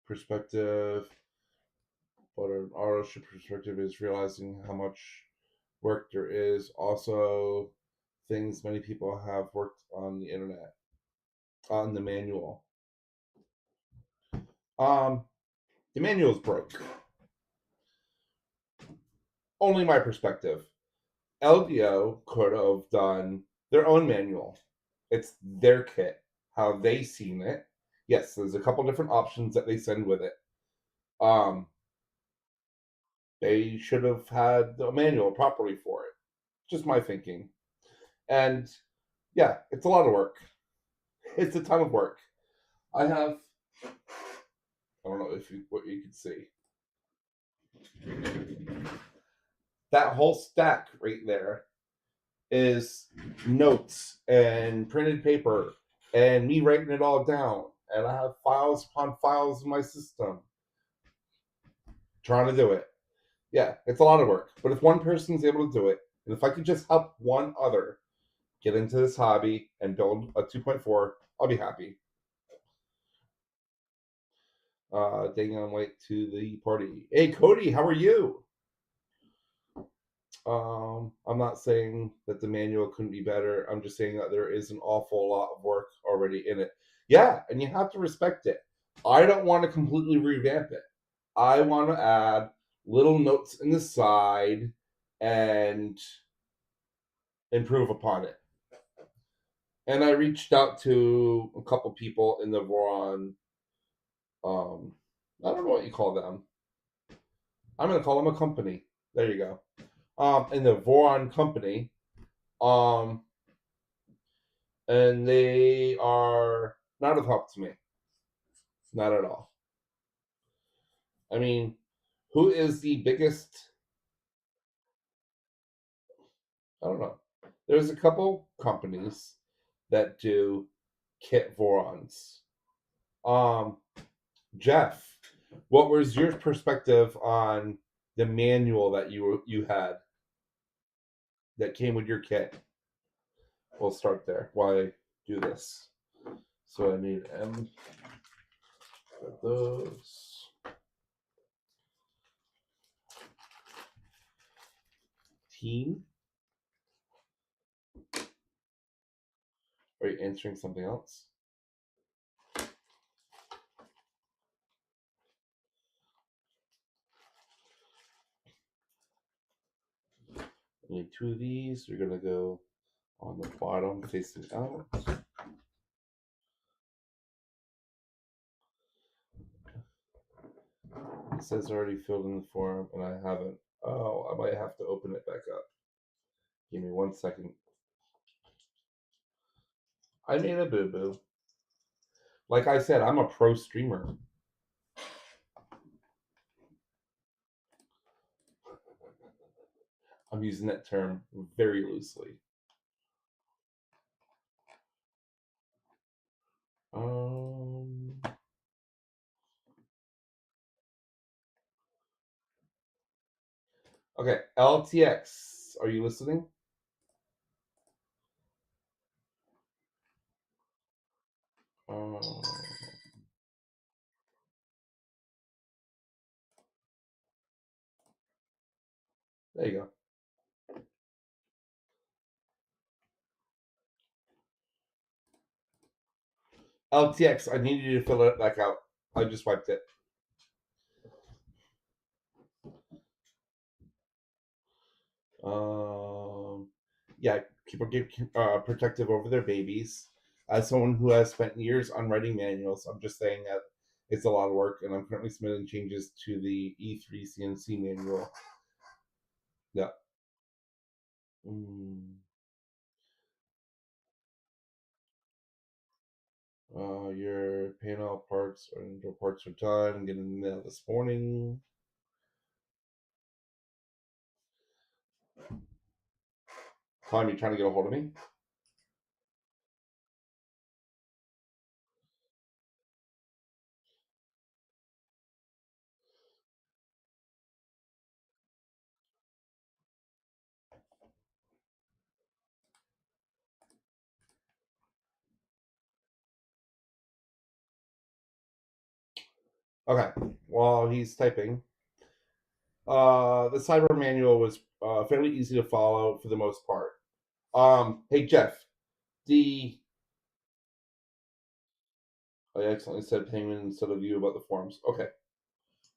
perspective, but an authorship perspective is realizing how much work there is. Also, things many people have worked on the internet, on the manual. The manual's broke. only my perspective. LDO could have done their own manual. It's their kit, how they seen it. Yes, there's a couple different options that they send with it. Um, they should have had the manual properly for it. Just my thinking. And yeah, it's a lot of work. It's a ton of work. I have, I don't know if you, what you can see. That whole stack right there is notes and printed paper and me writing it all down. And I have files upon files in my system trying to do it. Yeah, it's a lot of work. But if one person's able to do it, and if I could just help one other get into this hobby and build a 2.4, I'll be happy. Dang on late to the party. Hey, Cody, how are you? I'm not saying that the manual couldn't be better. I'm just saying that there is an awful lot of work already in it. Yeah, and you have to respect it. I don't want to completely revamp it. I want to add little notes in the side and improve upon it. And I reached out to a couple people in the Voron. Um, I don't know what you call them. I'm going to call them a company. There you go. In the Voron company. Um, and they are not of help to me. Not at all. I mean, who is the biggest? I don't know. There's a couple companies that do kit Vorons. Um, Jeff, what was your perspective on the manual that you had that came with your kit? We'll start there. Why do this? So I need M for those. Team. Are you answering something else? I need two of these. We're gonna go on the bottom facing out. It says already filled in the form and I haven't. Oh, I might have to open it back up. Give me 1 second. I made a boo boo. Like I said, I'm a pro streamer. I'm using that term very loosely. Um, okay, LTX. Are you listening? Um, there you go. LTX. I need you to fill it back out. I just wiped it. Yeah, people get protective over their babies. As someone who has spent years on writing manuals, I'm just saying that it's a lot of work, and I'm currently submitting changes to the E3 CNC manual. Yeah. Your panel parts and your parts are done. Getting them mail this morning. Tom, you trying to get a hold of me? Okay. While he's typing, the cyber manual was fairly easy to follow for the most part. Hey Jeff, the I accidentally said Penguin instead of you about the forums. Okay.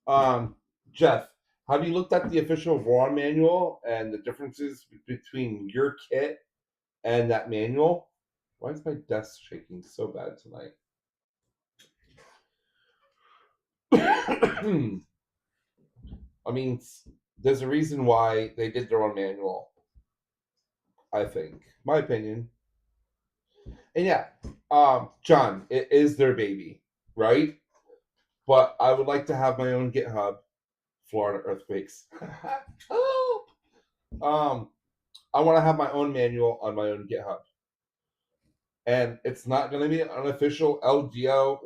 Um, Jeff, Have you looked at the official Voron manual and the differences between your kit and that manual? Why is my desk shaking so bad tonight? I mean, there's a reason why they did their own manual, I think. My opinion. And yeah, John, it is their baby, right? But I would like to have my own GitHub. Florida earthquakes. um, I want to have my own manual on my own GitHub, and it's not going to be an official LDO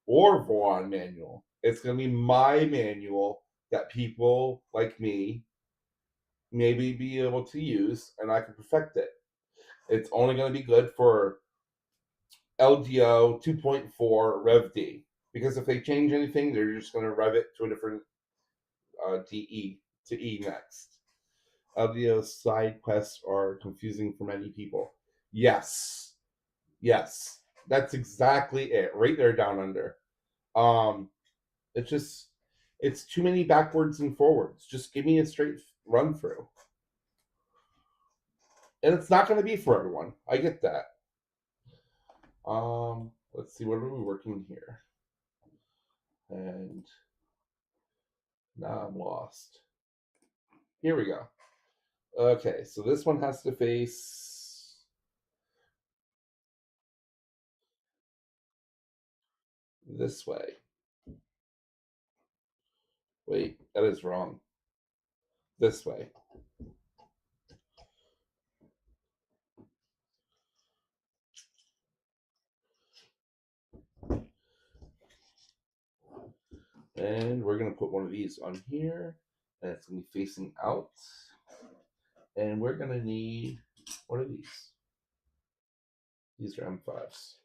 or Voron manual. It's going to be my manual that people like me maybe be able to use, and I can perfect it. It's only going to be good for LDO 2.4 Rev D, because if they change anything, they're just going to rev it to a different DE to E next. LDO side quests are confusing for many people. Yes, yes, that's exactly it. Right there, down under. Um, it's just it's too many backwards and forwards. Just give me a straight run through, and it's not going to be for everyone. I get that. Let's see, what are we working here? And now I'm lost. Here we go. Okay, so this one has to face this way. Wait, that is wrong. This way. And we're going to put one of these on here. And it's going to be facing out. And we're going to need one of these. These are M5s.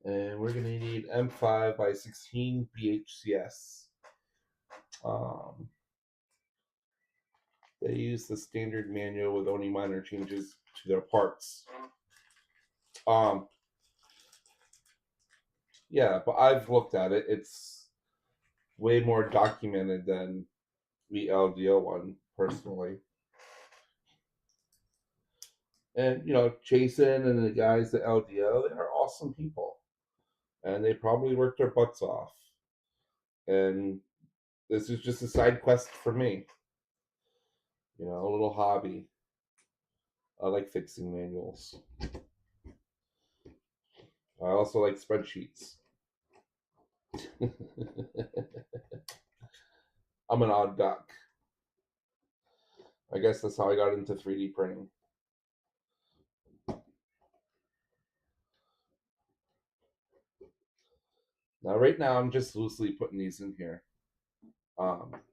And we're going to need M5 by 16 BHCS. They use the standard manual with only minor changes to their parts. Yeah, but I've looked at it. It's way more documented than the LDO one, personally. And Jason and the guys at LDO, they are awesome people, and they probably worked their butts off. And this is just a side quest for me, a little hobby. I like fixing manuals. I also like spreadsheets. I'm an odd duck. I guess that's how I got into 3D printing. Now, right now, I'm just loosely putting these in here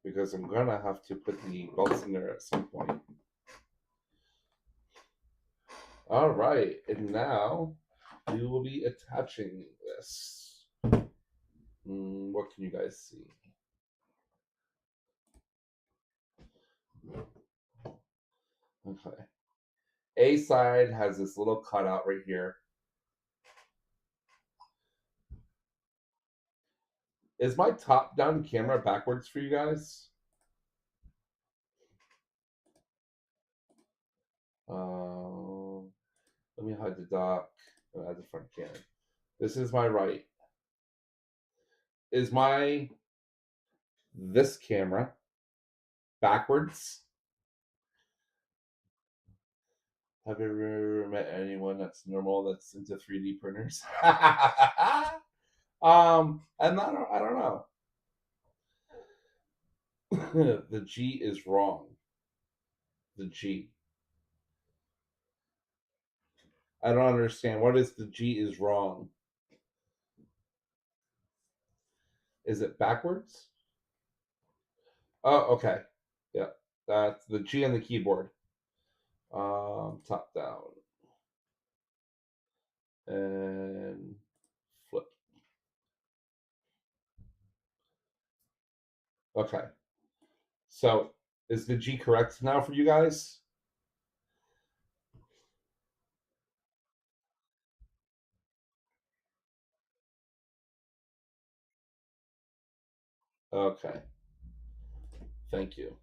because I'm going to have to put the bolts in there at some point. All right, and now we will be attaching this. What can you guys see? Okay. A side has this little cutout right here. Is my top-down camera backwards for you guys? Let me hide the dock and add the front cam. This is my right. Is this camera backwards? Have you ever met anyone that's normal that's into 3D printers? And I don't know. The G is wrong. The G. I don't understand. What is the G is wrong? Is it backwards? Oh, okay. Yeah, that's the G on the keyboard. Top down and flip. Okay. So is the G correct now for you guys? Okay. Thank you.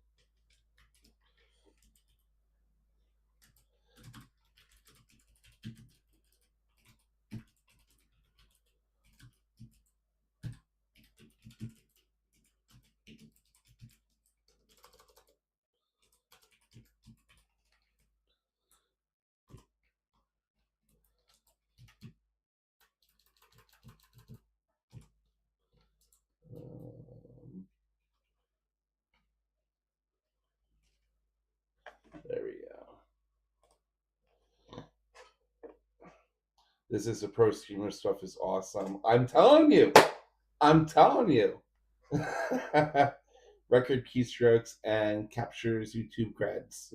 There we go. This is the pro schemer stuff is awesome. I'm telling you. I'm telling you. Record keystrokes and captures YouTube creds.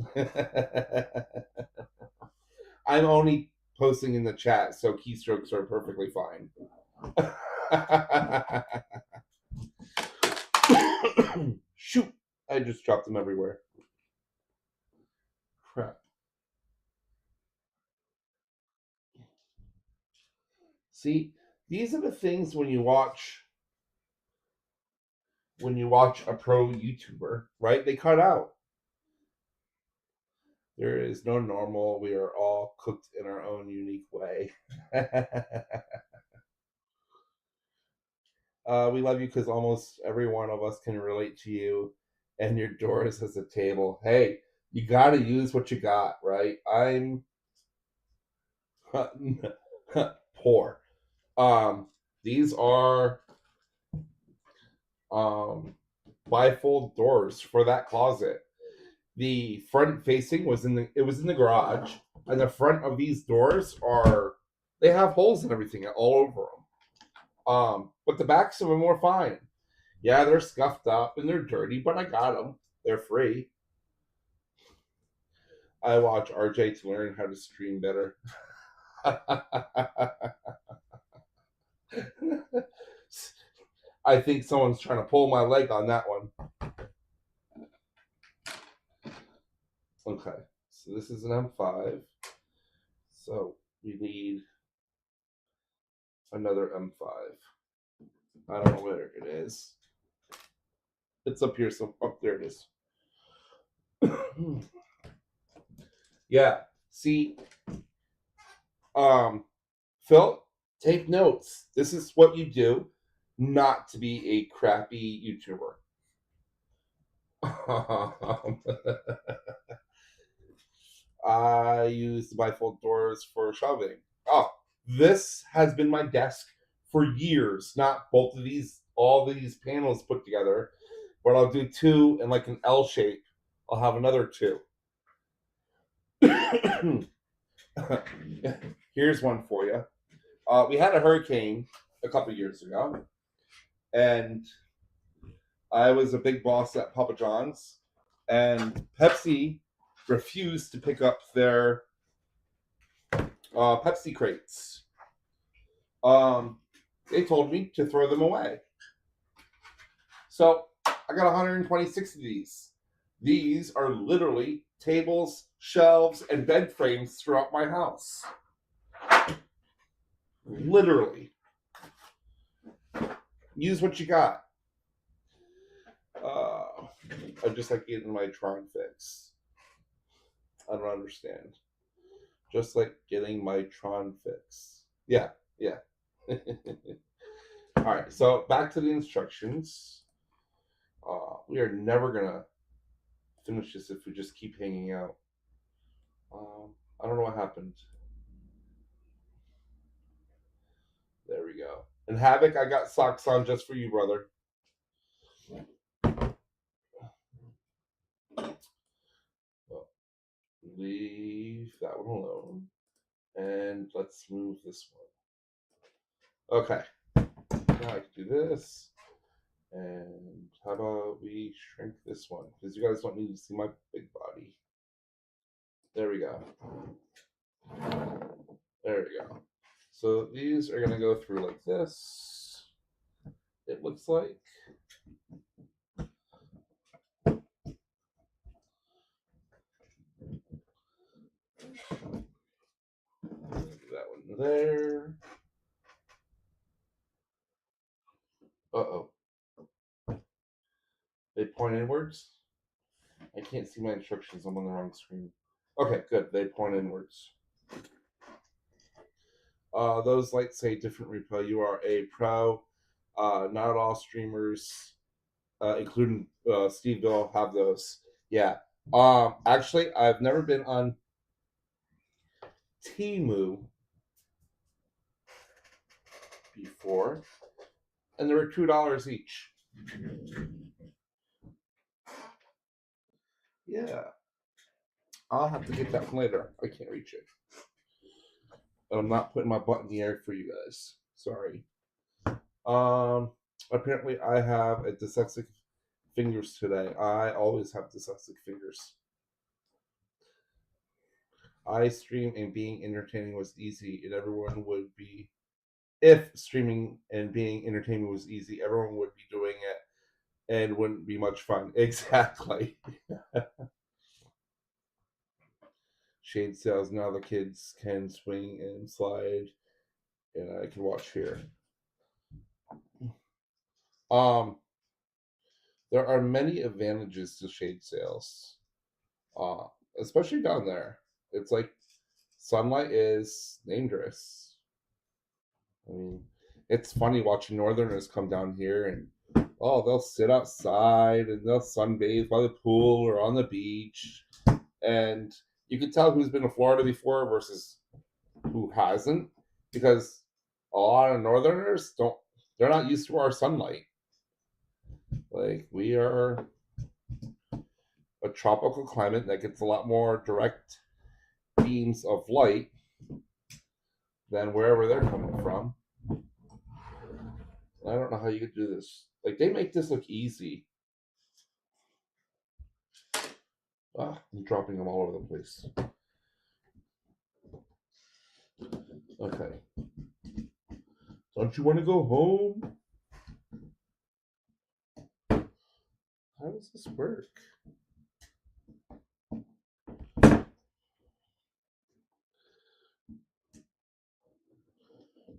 I'm only posting in the chat, so keystrokes are perfectly fine. Shoot! I just dropped them everywhere. Crap. See, these are the things when you watch a pro YouTuber, right? They cut out. There is no normal. We are all cooked in our own unique way. We love you because almost every one of us can relate to you and your doors as a table. Hey, you got to use what you got, right? I'm poor. These are bifold doors for that closet. The front facing was in the garage, and the front of these doors they have holes and everything all over them. But the backs of them were fine. Yeah, they're scuffed up and they're dirty, but I got them. They're free. I watch RJ to learn how to stream better. I think someone's trying to pull my leg on that one. Okay, so this is an M5. So we need another M5. I don't know where it is. It's up here. So there it is. Yeah. See, Phil, take notes. This is what you do not to be a crappy YouTuber. I use the bifold doors for shelving. Oh, this has been my desk for years. Not both of these, all these panels put together, but I'll do two in like an L shape. I'll have another two. Here's one for you. We had a hurricane a couple years ago, and I was a big boss at Papa John's, and Pepsi refused to pick up their Pepsi crates. They told me to throw them away. So I got 126 of these. These are literally tables, shelves, and bed frames throughout my house. Literally. Use what you got. I just like getting my Tron fix. I don't understand. Just like getting my Tron fix. Yeah. All right, so back to the instructions. We are never gonna finish this if we just keep hanging out. I don't know what happened. There we go. And Havoc, I got socks on just for you, brother. Well, leave that one alone. And let's move this one. Okay. Now I can do this. And how about we shrink this one? Because you guys don't need to see my big body. There we go. There we go. So these are going to go through like this. It looks like. That one there. Uh-oh. point inwards? I can't see my instructions. I'm on the wrong screen. Okay, good. They point inwards. Those lights say different repo. You are a pro. Not all streamers, including Steve Bill, have those. Yeah. Actually, I've never been on Temu before, and they were $2 each. Yeah. I'll have to get that one later. I can't reach it. But I'm not putting my butt in the air for you guys. Sorry. Apparently I have a dyslexic fingers today. I always have dyslexic fingers. I stream and being entertaining was easy, and everyone would be. If streaming and being entertaining was easy, everyone would be doing it, and wouldn't be much fun. Exactly. Shade sales. Now the kids can swing and slide, and I can watch here. There are many advantages to shade sales, especially down there. It's like sunlight is dangerous. I mean, it's funny watching Northerners come down here and they'll sit outside and they'll sunbathe by the pool or on the beach, and you can tell who's been to Florida before versus who hasn't, because a lot of Northerners they're not used to our sunlight. Like, we are a tropical climate that gets a lot more direct beams of light than wherever they're coming from. I don't know how you could do this. Like, they make this look easy. I'm dropping them all over the place. Okay. Don't you want to go home? How does this work?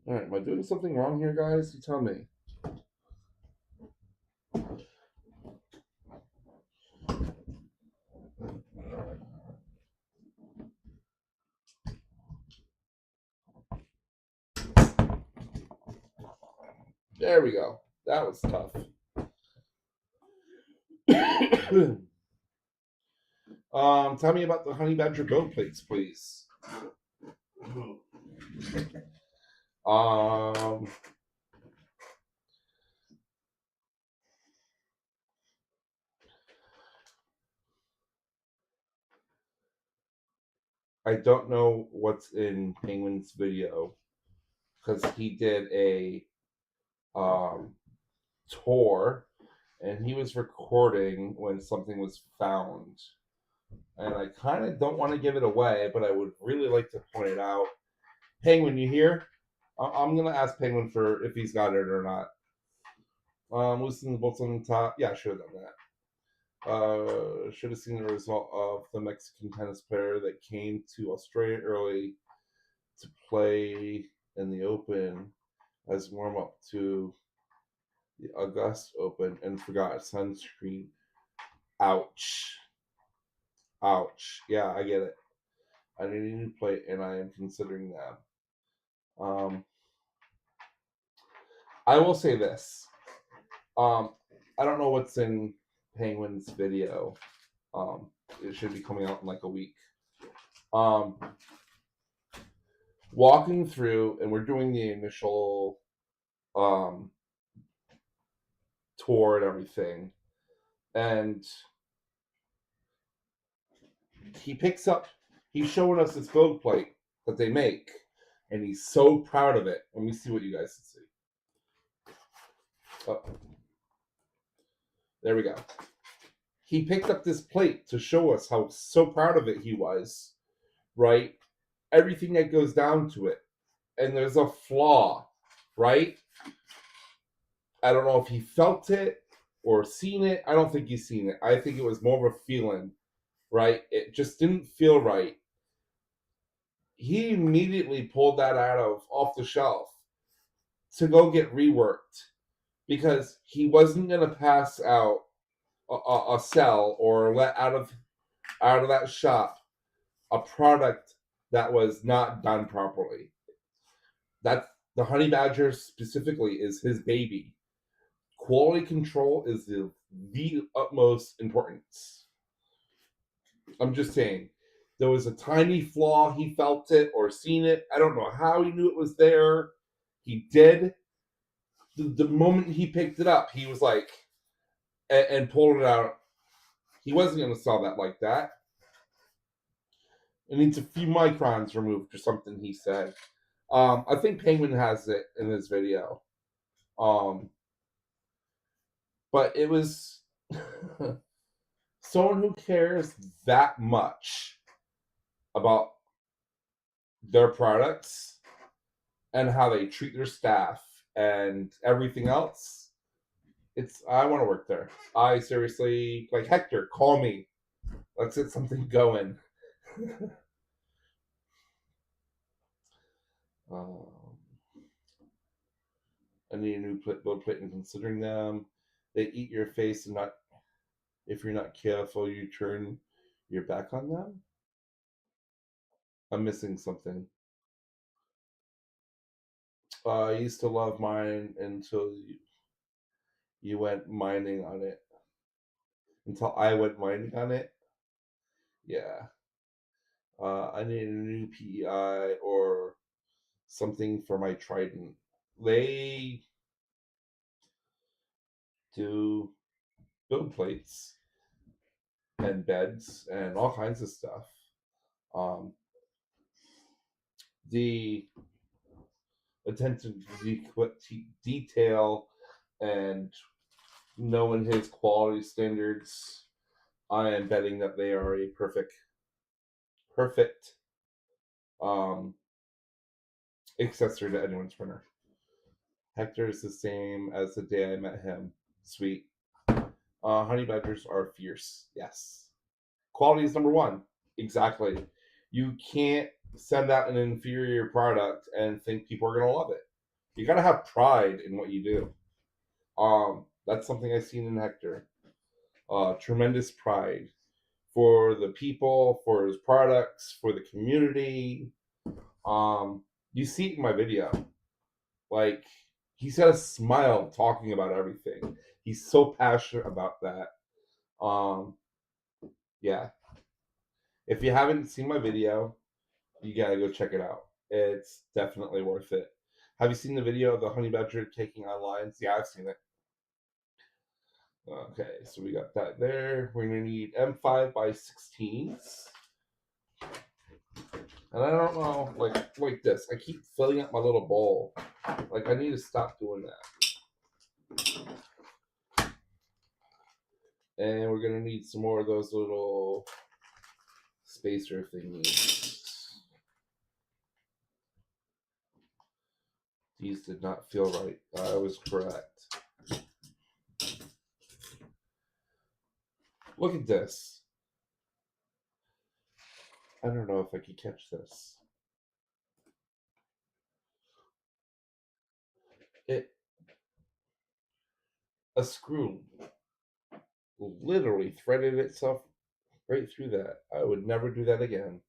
All right, am I doing something wrong here, guys? You tell me. There we go. That was tough. Tell me about the Honey Badger boat plates, please. I don't know what's in Penguin's video, because he did a tour and he was recording when something was found. And I kind of don't want to give it away, but I would really like to point it out. Penguin, you here? I'm going to ask Penguin for if he's got it or not. Loosen the bolts on the top. Yeah, I should have done that. Should have seen the result of the Mexican tennis player that came to Australia early to play in the Open as warm up to the Augusta Open and forgot sunscreen. Ouch. Ouch. Yeah, I get it. I need a new plate, and I am considering that. I will say this. I don't know what's in Penguin's video. It should be coming out in like a week. Walking through, and we're doing the initial tour and everything, and he's showing us this build plate that they make, and he's so proud of it. Let me see what you guys can see. Oh, there we go. He picked up this plate to show us how so proud of it he was, right? Everything that goes down to it. And there's a flaw, right? I don't know if he felt it or seen it. I don't think he's seen it. I think it was more of a feeling, right? It just didn't feel right. He immediately pulled that off the shelf to go get reworked, because he wasn't going to pass out sell or let out of that shop a product that was not done properly. That's the honey badger specifically is his baby. Quality control is the utmost importance. I'm just saying, there was a tiny flaw. He felt it or seen it. I don't know how he knew it was there. He did. The moment he picked it up, he was like, and pulled it out. He wasn't going to sell that like that. It needs a few microns removed or something, he said. I think Penguin has it in his video. But it was someone who cares that much about their products and how they treat their staff and everything else. I want to work there. I seriously, like, Hector, call me. Let's get something going. I need a new build plate and considering them. They eat your face and not, if you're not careful, you turn your back on them. I'm missing something. I used to love mine until you went mining on it. Until I went mining on it. Yeah. I need a new PEI or something for my Trident. They do build plates and beds and all kinds of stuff. The attention to detail and knowing his quality standards, I am betting that they are a perfect accessory to anyone's printer. Hector is the same as the day I met him. Sweet. Honey badgers are fierce. Yes. Quality is number one. Exactly. You can't send out an inferior product and think people are going to love it. You got to have pride in what you do. That's something I've seen in Hector. Tremendous pride for the people, for his products, for the community. You see it in my video. Like, he's got a smile talking about everything. He's so passionate about that. Yeah. If you haven't seen my video, you gotta go check it out. It's definitely worth it. Have you seen the video of the honey badger taking on lions? Yeah, I've seen it. Okay, so we got that there. We're gonna need M5 by 16s. And I don't know, like this. I keep filling up my little bowl. Like, I need to stop doing that. And we're gonna need some more of those little spacer thingies. These did not feel right. I was correct. Look at this. I don't know if I could catch this. A screw literally threaded itself right through that. I would never do that again.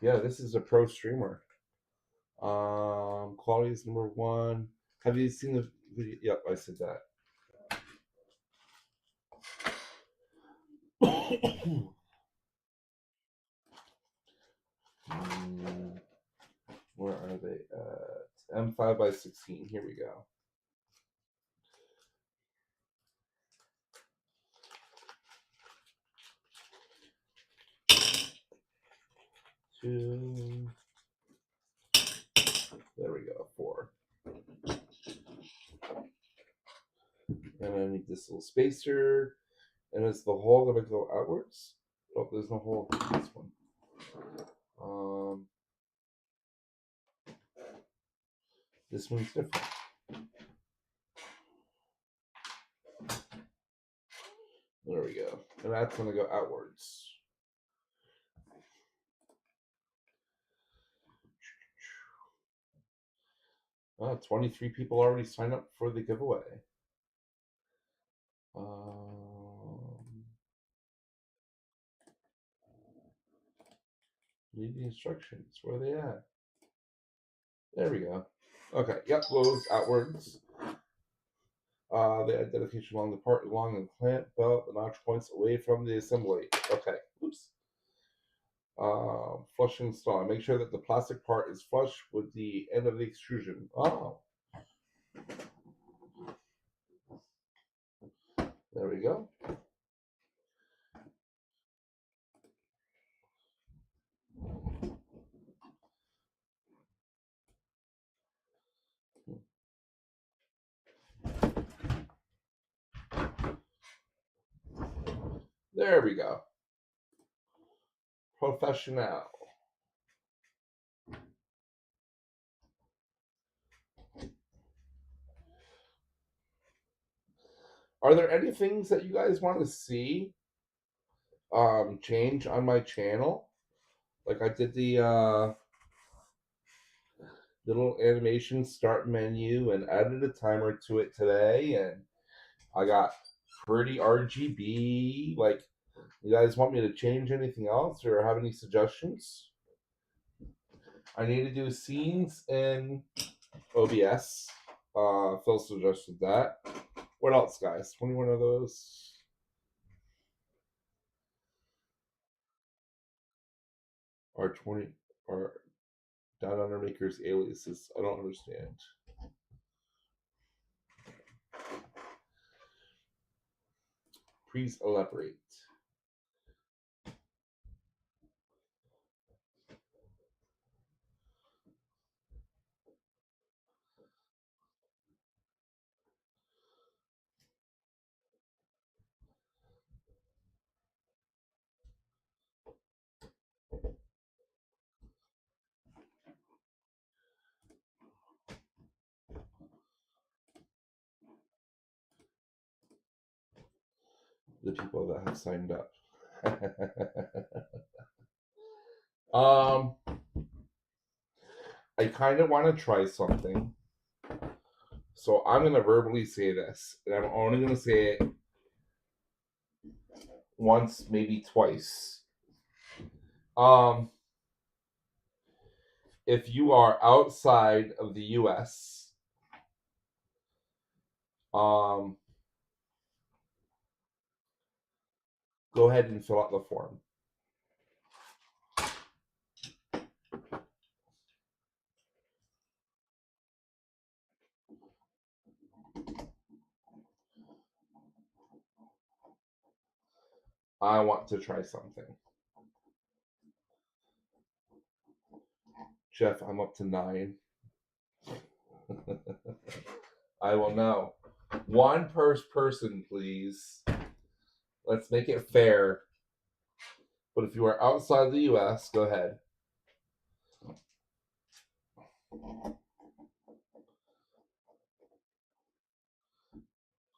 Yeah, this is a pro streamer. Quality is number one. Have you seen the video? Yep, I said that. Where are they at? M5 by 16. Here we go. Two. There we go. 4. And I need this little spacer. And is the hole going to go outwards? Oh, there's no hole in this one. This one's different. There we go. And that's going to go outwards. 23 people already signed up for the giveaway. Need the instructions. Where are they at? There we go. Okay. Yep. Goes outwards. The identification along the part along the clamp belt, the notch points away from the assembly. Okay. Oops. Flush and install. Make sure that the plastic part is flush with the end of the extrusion. Oh. There we go. There we go. Professional. Are there any things that you guys want to see change on my channel? Like I did the little animation start menu and added a timer to it today, and I got pretty RGB. Like, you guys want me to change anything else or have any suggestions? I need to do scenes in OBS. Phil suggested that. What else, guys? 21 of those. Are 20 are Down Under Makers aliases? I don't understand. Please elaborate. The people that have signed up. I kind of want to try something. So I'm going to verbally say this, and I'm only going to say it once, maybe twice. If you are outside of the US, go ahead and fill out the form. I want to try something. Jeff, I'm up to 9. I will know. One per person, please. Let's make it fair. But if you are outside the US, go ahead.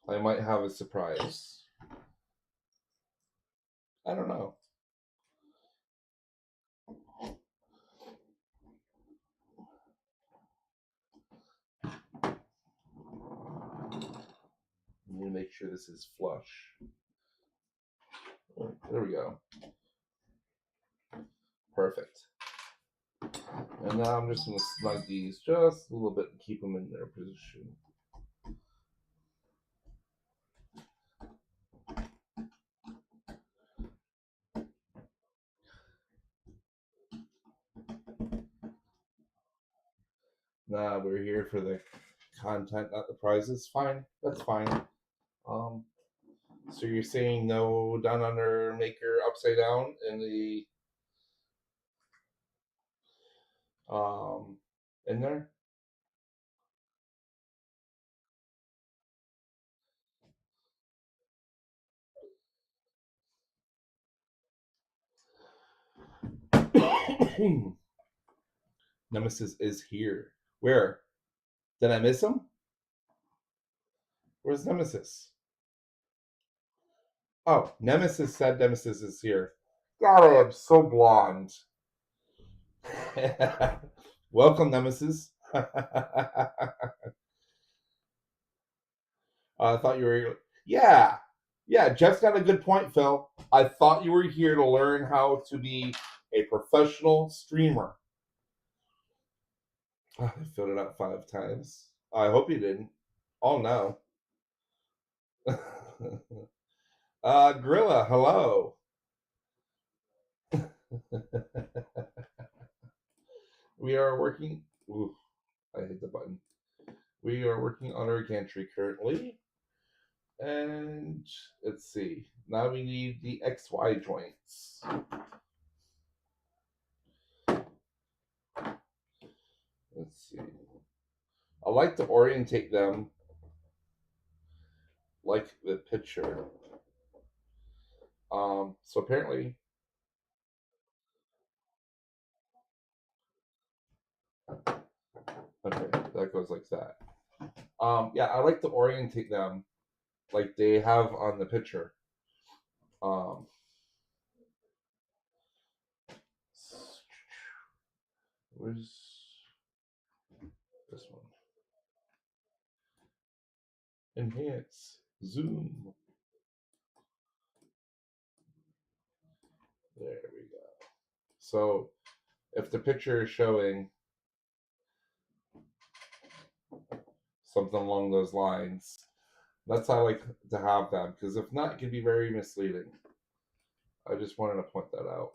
I might have a surprise. I don't know. I'm going to make sure this is flush. There we go. Perfect. And now I'm just going to snug these just a little bit and keep them in their position. Nah, we're here for the content, not the prizes. Fine, that's fine. So you're saying no Down Under Maker upside down in the in there? Nemesis is here. Where? Did I miss him? Where's Nemesis? Oh, Nemesis said Nemesis is here. God, I am so blonde. Welcome, Nemesis. I thought you were. Yeah, yeah. Jeff's got a good point, Phil. I thought you were here to learn how to be a professional streamer. I filled it out 5 times. I hope you didn't. Oh no. Grilla, hello. We are working. Ooh, I hit the button. We are working on our gantry currently. And let's see. Now we need the XY joints. Let's see. I like to orientate them like the picture. So apparently, okay, that goes like that. Yeah, I like to orientate them like they have on the picture. Um, where's this one? Enhance, zoom. There we go. So if the picture is showing something along those lines, that's how I like to have them, because if not, it can be very misleading. I just wanted to point that out.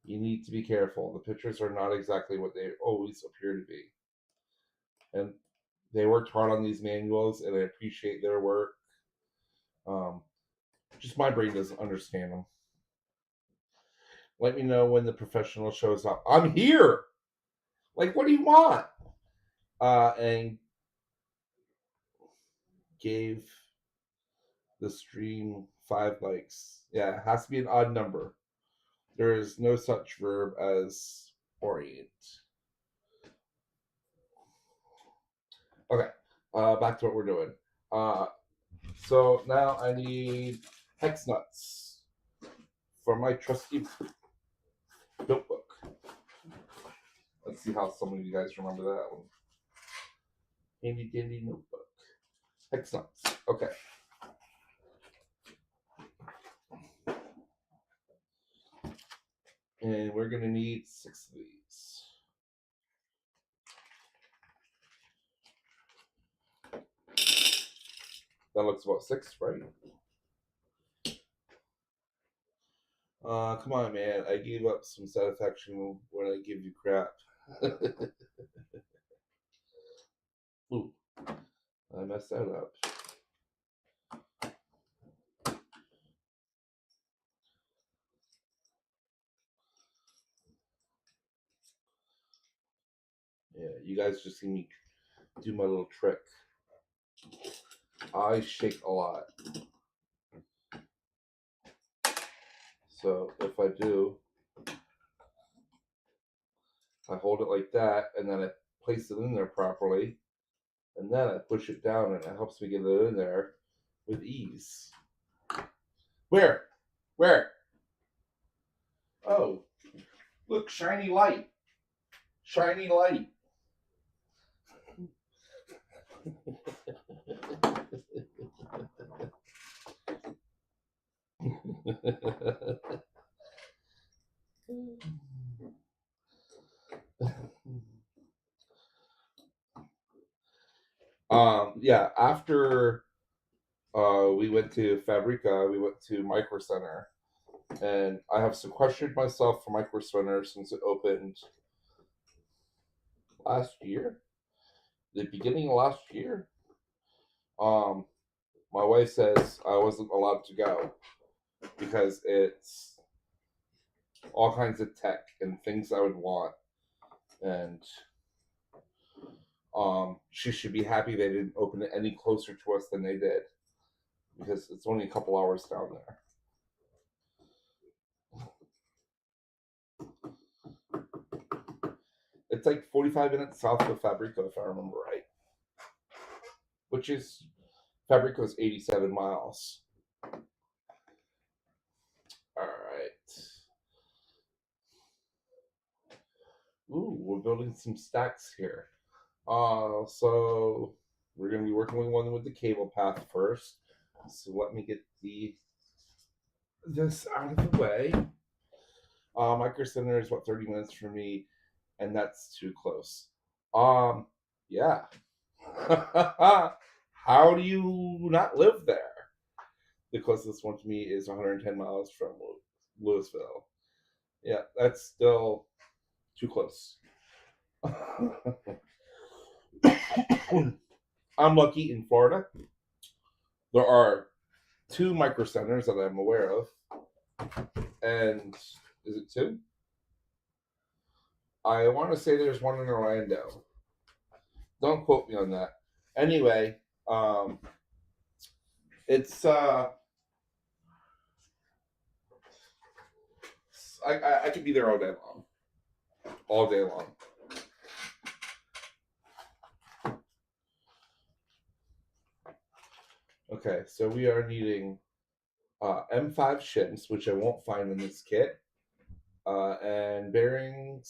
You need to be careful. The pictures are not exactly what they always appear to be. And they worked hard on these manuals, and I appreciate their work. Um, just my brain doesn't understand them. Let me know when the professional shows up. I'm here. Like, what do you want? And gave the stream 5 likes. Yeah, it has to be an odd number. There is no such verb as orient. Okay, back to what we're doing. So now I need hex nuts for my trusty notebook. Let's see how some of you guys remember that one. Handy dandy notebook. Hex nuts. Okay. And we're going to need 6 of these. That looks about 6, right? Come on, man. I gave up some satisfaction when I give you crap. Ooh, I messed that up. Yeah, you guys just see me do my little trick. I shake a lot. So if I do, I hold it like that, and then I place it in there properly, and then I push it down, and it helps me get it in there with ease. Where? Where? Oh, look, shiny light. Shiny light. Yeah, after we went to Fabreeko, we went to Micro Center, and I have sequestered myself from Micro Center since it opened last year, the beginning of last year. Um, my wife says I wasn't allowed to go because it's all kinds of tech and things I would want, and she should be happy they didn't open it any closer to us than they did, because it's only a couple hours down there. It's like 45 minutes south of Fabreeko, if I remember right, which is Fabreeko's 87 miles. All right. Ooh, we're building some stacks here. So we're going to be working with one with the cable path first. So let me get this out of the way. Micro Center is 30 minutes for me, and that's too close. Yeah. How do you not live there? The closest one to me is 110 miles from Louisville. Yeah, that's still too close. I'm lucky in Florida. There are 2 micro centers that I'm aware of. And is it 2? I want to say there's one in Orlando. Don't quote me on that. Anyway, it's I could be there all day long. All day long. Okay, so we are needing M5 shims, which I won't find in this kit, and bearings,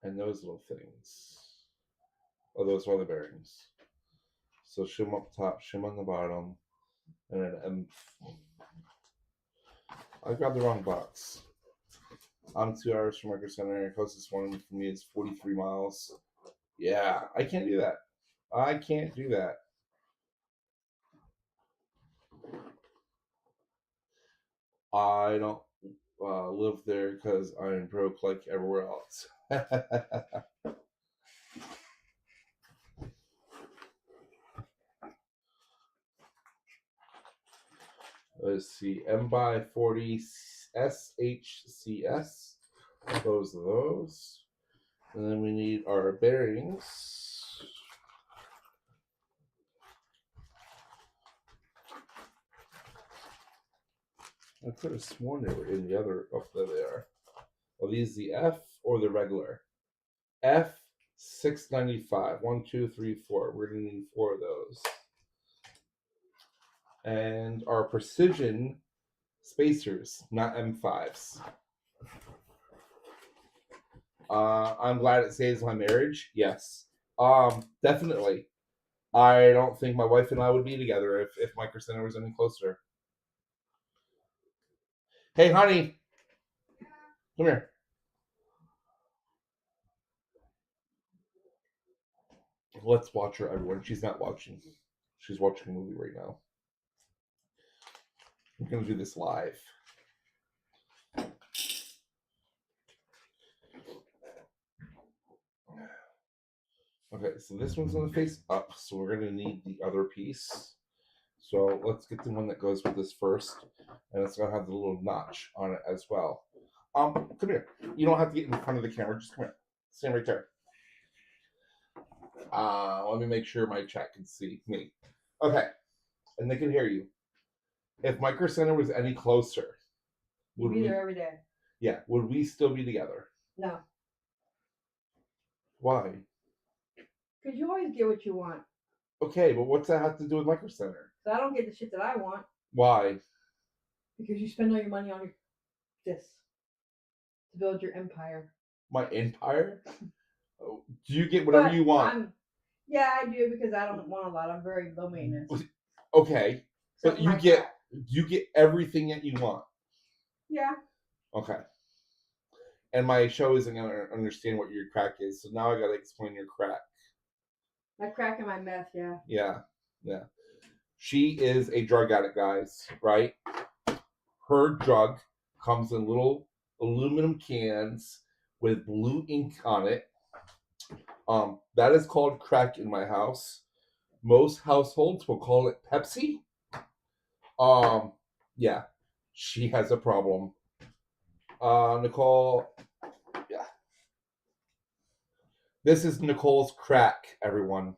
and those little things. Oh, those are the bearings. So shim up top, shim on the bottom, and an M. I got the wrong box. I'm 2 hours from Micro Center. Closest one for me is 43 miles. Yeah, I can't do that. I can't do that. I don't live there because I'm broke like everywhere else. Let's see, M by 40 SHCS. Close those. And then we need our bearings. I could have sworn they were in the other. Oh, there they are. Are these the F or the regular? F695. 1, 2, 3, 4. We're going to need 4 of those. And our precision spacers, not M5s. I'm glad it saves my marriage. Yes. Definitely. I don't think my wife and I would be together if Micro Center was any closer. Hey, honey. Come here. Let's watch her, everyone. She's not watching. She's watching a movie right now. I'm going to do this live. Okay, so this one's going to face up, so we're going to need the other piece. So let's get the one that goes with this first, and it's going to have the little notch on it as well. Come here. You don't have to get in front of the camera. Just come here. Stand right there. Let me make sure my chat can see me. Okay, and they can hear you. If Micro Center was any closer, You'd be there every day. Yeah, would we still be together? No. Why? Because you always get what you want. Okay, but what's that have to do with Micro Center? So I don't get the shit that I want. Why? Because you spend all your money on this to build your empire. My empire? Do you get whatever you want? Yeah, I do because I don't want a lot. I'm very low maintenance. Okay, but you get everything that you want. Yeah. Okay. And my show isn't gonna understand what your crack is, so now I gotta explain your crack. My crack and my meth, yeah. Yeah. She is a drug addict, guys, right? Her drug comes in little aluminum cans with blue ink on it. That is called crack in my house. Most households will call it Pepsi. Yeah, she has a problem. Nicole, yeah. This is Nicole's crack, everyone.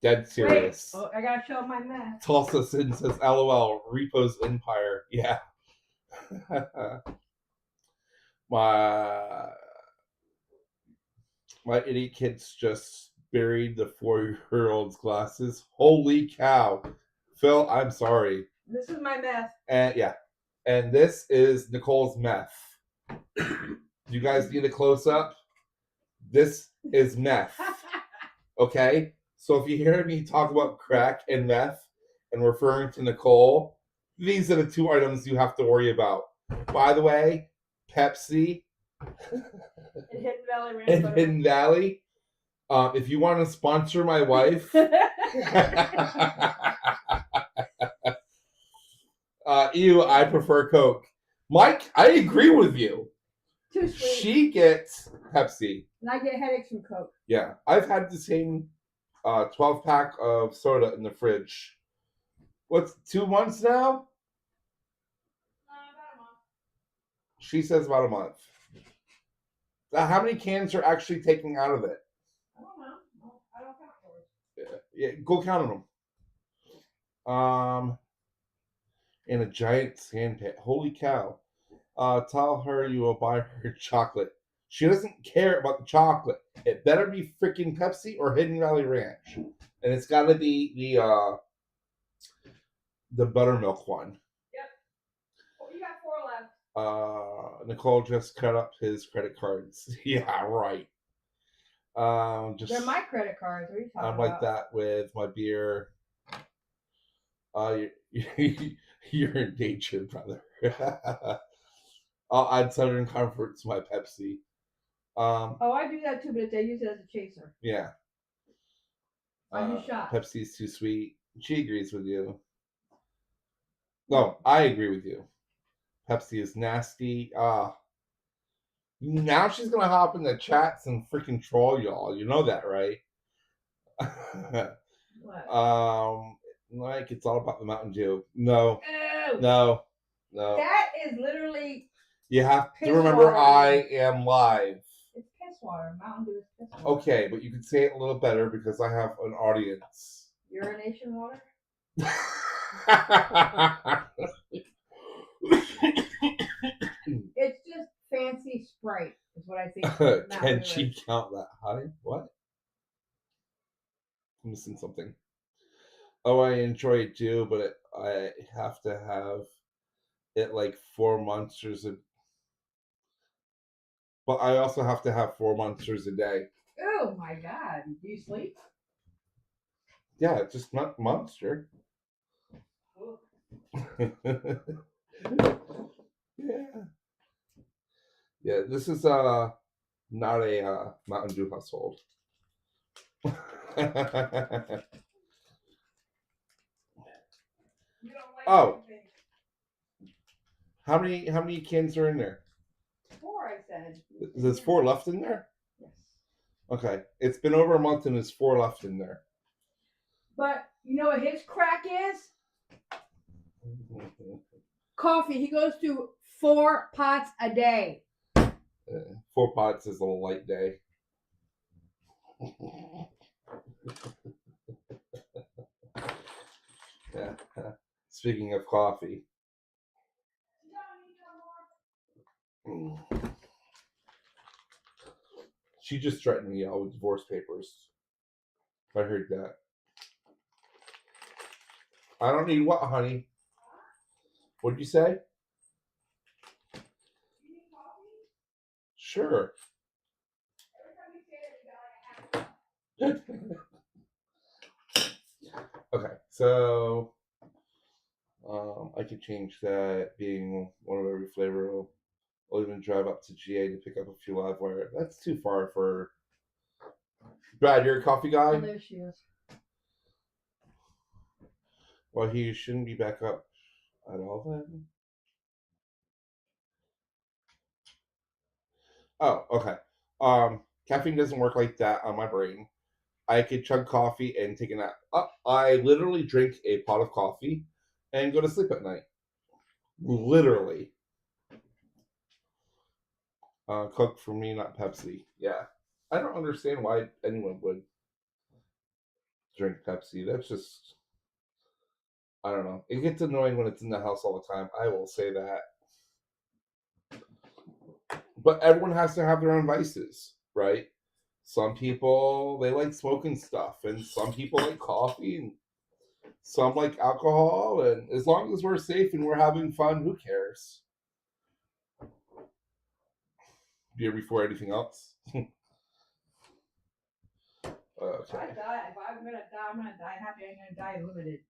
Dead serious. Wait, I gotta show my meth. Tulsa Sin says, LOL, Repo's Empire. Yeah. my idiot kids just buried the 4-year-old's glasses. Holy cow. Phil, I'm sorry. This is my meth. And yeah. And this is Nicole's meth. You guys need a close up? This is meth. Okay? So if you hear me talk about crack and meth and referring to Nicole, these are the two items you have to worry about. By the way, Pepsi And Hidden Valley Ranch and Buttermilk. Hidden Valley. If you want to sponsor my wife, I prefer Coke. Mike, I agree with you. Too sweet. She gets Pepsi. And I get headaches from Coke. Yeah, I've had the same 12-pack of soda in the fridge. What's 2 months now? About a month. She says about a month. How many cans are actually taking out of it? I don't know. I don't count for it. Yeah, go count them. In a giant sandpit. Holy cow. Tell her you will buy her chocolate. She doesn't care about the chocolate. It better be freaking Pepsi or Hidden Valley Ranch. And it's got to be the buttermilk one. Yep. Oh, you got 4 left. Nicole just cut up his credit cards. Yeah, right. They're my credit cards. What are you talking I'm about? like that with my beer. You're in danger, brother. I'll add Southern Comfort to my Pepsi. I do that too, but I use it as a chaser. Yeah. I use shots. Pepsi's too sweet. She agrees with you. No, I agree with you. Pepsi is nasty. Now she's gonna hop in the chats and freaking troll y'all. You know that, right? What? Like it's all about the Mountain Dew. No. Ew. No. That is literally. You have to remember water. I am live. It's piss water. Mountain Dew is piss water. Okay, but you can say it a little better because I have an audience. Urination water? It's just fancy Sprite, is what I think. Can she count that high? What? I'm missing something. Oh, I enjoy it too, but I have to have it like 4 monsters. But I also have to have 4 monsters a day. Oh my God! Do you sleep? Yeah, just not monster. Yeah. Yeah, this is not a Mountain Dew household. Oh. How many cans are in there? 4, I said. There's 4 left in there? Yes. Okay. It's been over a month and there's 4 left in there. But you know what his crack is? Coffee. He goes to 4 pots a day. 4 pots is a light day. Yeah. Speaking of coffee. She just threatened me with divorce papers. I heard that. I don't need what, honey? What did you say? Sure. Okay, so I could change that being one of every flavor. I'll even drive up to GA to pick up a few live wire. That's too far for. Brad, you're a coffee guy? Oh, there she is. Well, he shouldn't be back up at all then. Oh, okay. Caffeine doesn't work like that on my brain. I could chug coffee and take a nap. I literally drink a pot of coffee and go to sleep at night. Literally. Coke for me, not Pepsi. Yeah. I don't understand why anyone would drink Pepsi. That's just, I don't know. It gets annoying when it's in the house all the time. I will say that. But everyone has to have their own vices, right? Some people, they like smoking stuff, and some people like coffee, and some like alcohol. And as long as we're safe and we're having fun, who cares? beer before anything else. Okay. I thought if I'm gonna die happy. I'm gonna die limited.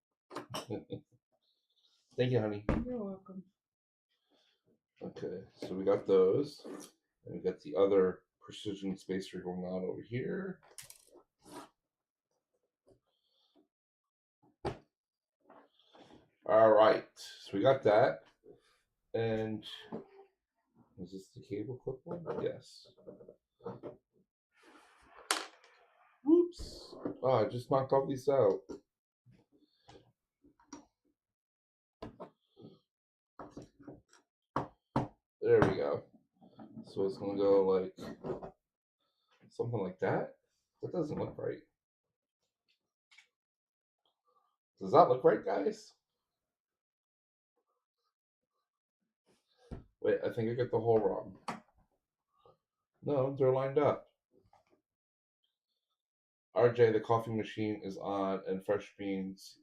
Thank you, honey. You're welcome. Okay, so we got those, and we got the other precision spacer going on over here. All right, so we got that, and is this the cable clip one? Yes. Whoops! Oh, I just knocked all these out. There we go. So it's gonna go like something like that. That doesn't look right. Does that look right, guys? Wait, I think I got the hole wrong. No, they're lined up. RJ, the coffee machine is on, and fresh beans.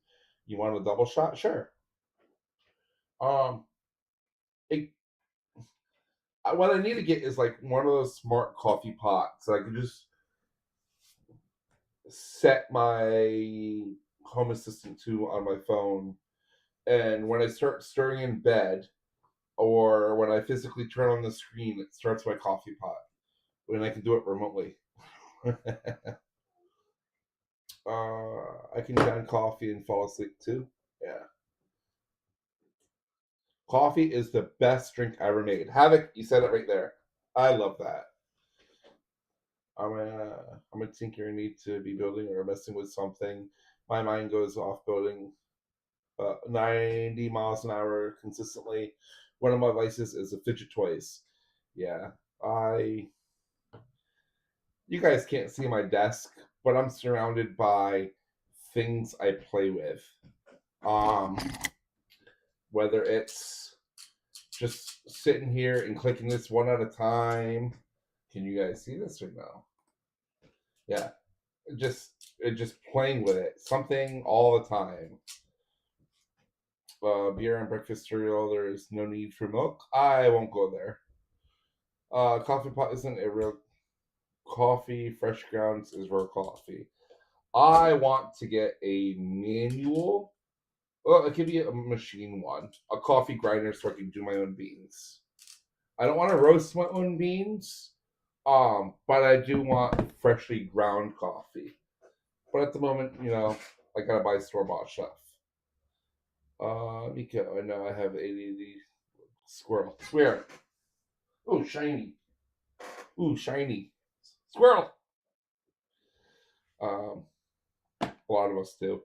You want a double shot? Sure. It, what I need to get is like one of those smart coffee pots. So I can just set my home assistant to on my phone, and when I start stirring in bed, or when I physically turn on the screen, it starts my coffee pot. When I can do it remotely. I can down coffee and fall asleep too. Yeah. Coffee is the best drink ever made. Havoc, you said it right there. I love that. I'm a tinker. I need to be building or messing with something. My mind goes off building 90 miles an hour consistently. One of my vices is the fidget toys. Yeah, I. You guys can't see my desk, but I'm surrounded by things I play with. Um, whether it's just sitting here and clicking this one at a time. Can you guys see this right now? Yeah, just playing with it. Something all the time. Beer and breakfast cereal. There is no need for milk. I won't go there. Coffee pot isn't a real coffee. Fresh grounds is real coffee. I want to get a manual. Well, it could be a machine one, a coffee grinder, so I can do my own beans. I don't want to roast my own beans, but I do want freshly ground coffee. But at the moment, I gotta buy store bought stuff. Miko, I know I have ADD. Squirrel. Swear. Oh, shiny. Ooh, shiny. Squirrel. Um, a lot of us do.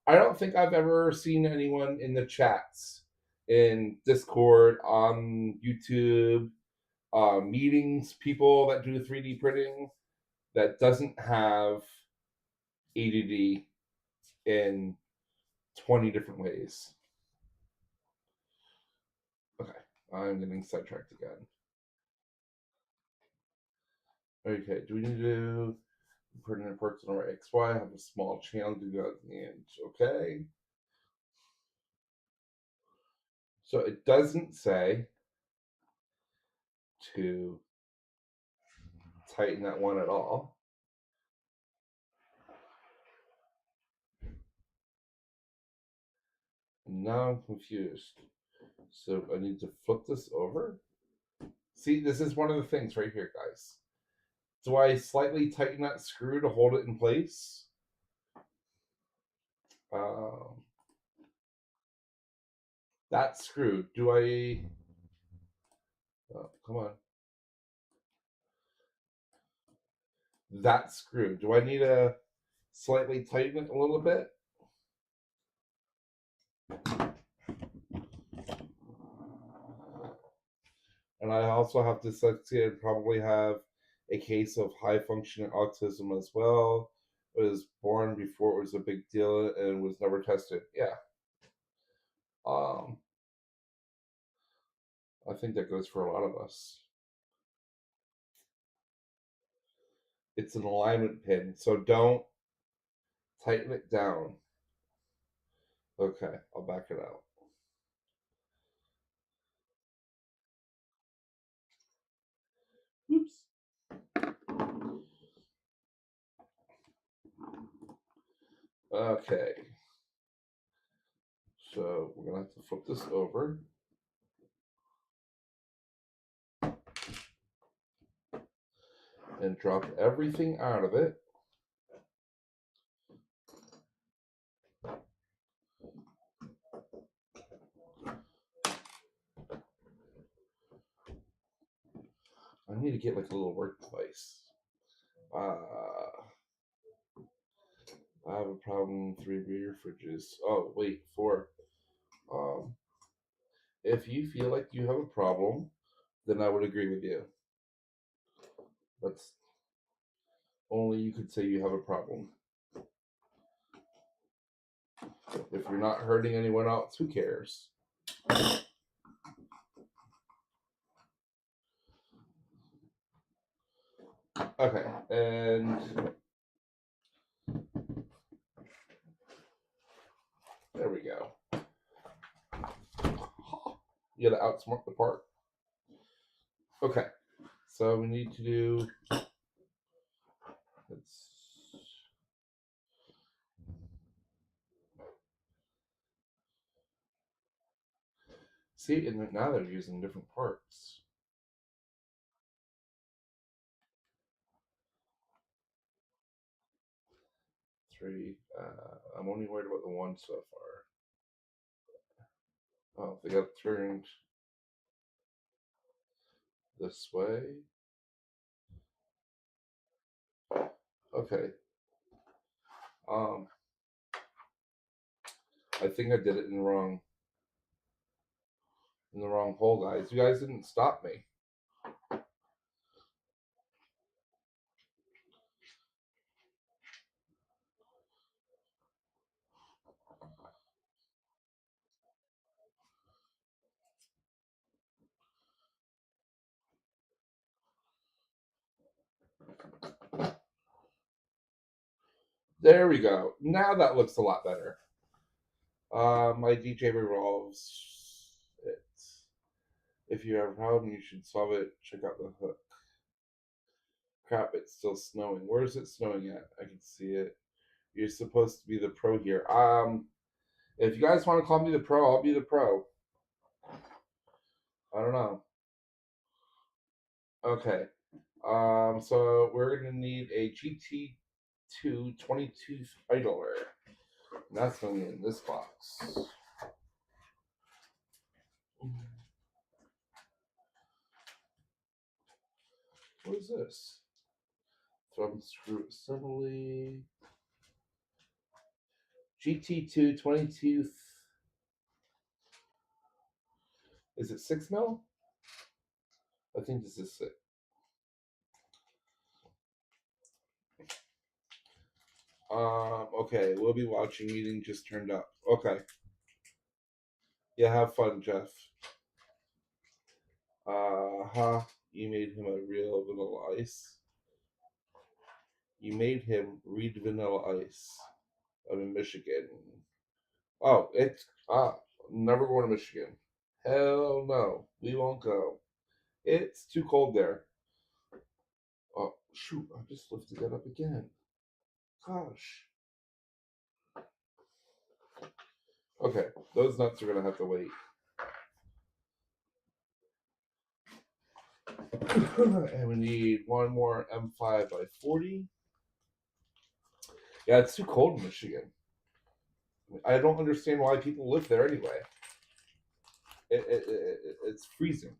I don't think I've ever seen anyone in the chats, in Discord, on YouTube, meetings, people that do 3D printing that doesn't have ADD in 20 different ways. Okay, I'm getting sidetracked again. Okay, do we need to print in parts on our XY? I have a small channel to go at the end. Okay. So it doesn't say to tighten that one at all. Now I'm confused. So I need to flip this over. See, this is one of the things right here, guys. Do I slightly tighten that screw to hold it in place? That screw, do I... Oh, come on. That screw, do I need to slightly tighten it a little bit? And I also have dyslexia and probably have a case of high functioning autism as well. I was born before it was a big deal and was never tested. Yeah. I think that goes for a lot of us. It's an alignment pin, so don't tighten it down. Okay, I'll back it out. Okay. So we're gonna have to flip this over. And drop everything out of it. I need to get like a little work device. I have a problem. 3 beer fridges. Oh wait, 4. Um, if you feel like you have a problem, then I would agree with you. That's only you could say you have a problem. If you're not hurting anyone else, who cares? Okay, and there we go. You gotta outsmart the part. Okay, so we need to do. Let's. See, and now they're using different parts. Three. I'm only worried about the one so far. Oh, they got turned this way. Okay. I think I did it in the wrong hole, guys. You guys didn't stop me. There we go. Now that looks a lot better. My DJ revolves it. If you have a problem, you should solve it. Check out the hook. Crap, it's still snowing. Where is it snowing at? I can see it. You're supposed to be the pro here. If you guys want to call me the pro, I'll be the pro. I don't know. Okay. So we're gonna need a GT2 22 idler. And that's going in this box. What is this? Thumb screw assembly. GT2 22. Is it 6 mil? I think this is 6. Okay, we'll be watching. Meeting just turned up. Okay. Yeah, have fun, Jeff. You made him a real vanilla ice. You made him read vanilla ice. I'm in Michigan. Oh, it's never going to Michigan. Hell no, we won't go. It's too cold there. Oh shoot! I just lifted that up again. Gosh. Okay, those nuts are gonna have to wait. And we need one more M5 by 40. Yeah, it's too cold in Michigan. I don't understand why people live there anyway. It's freezing.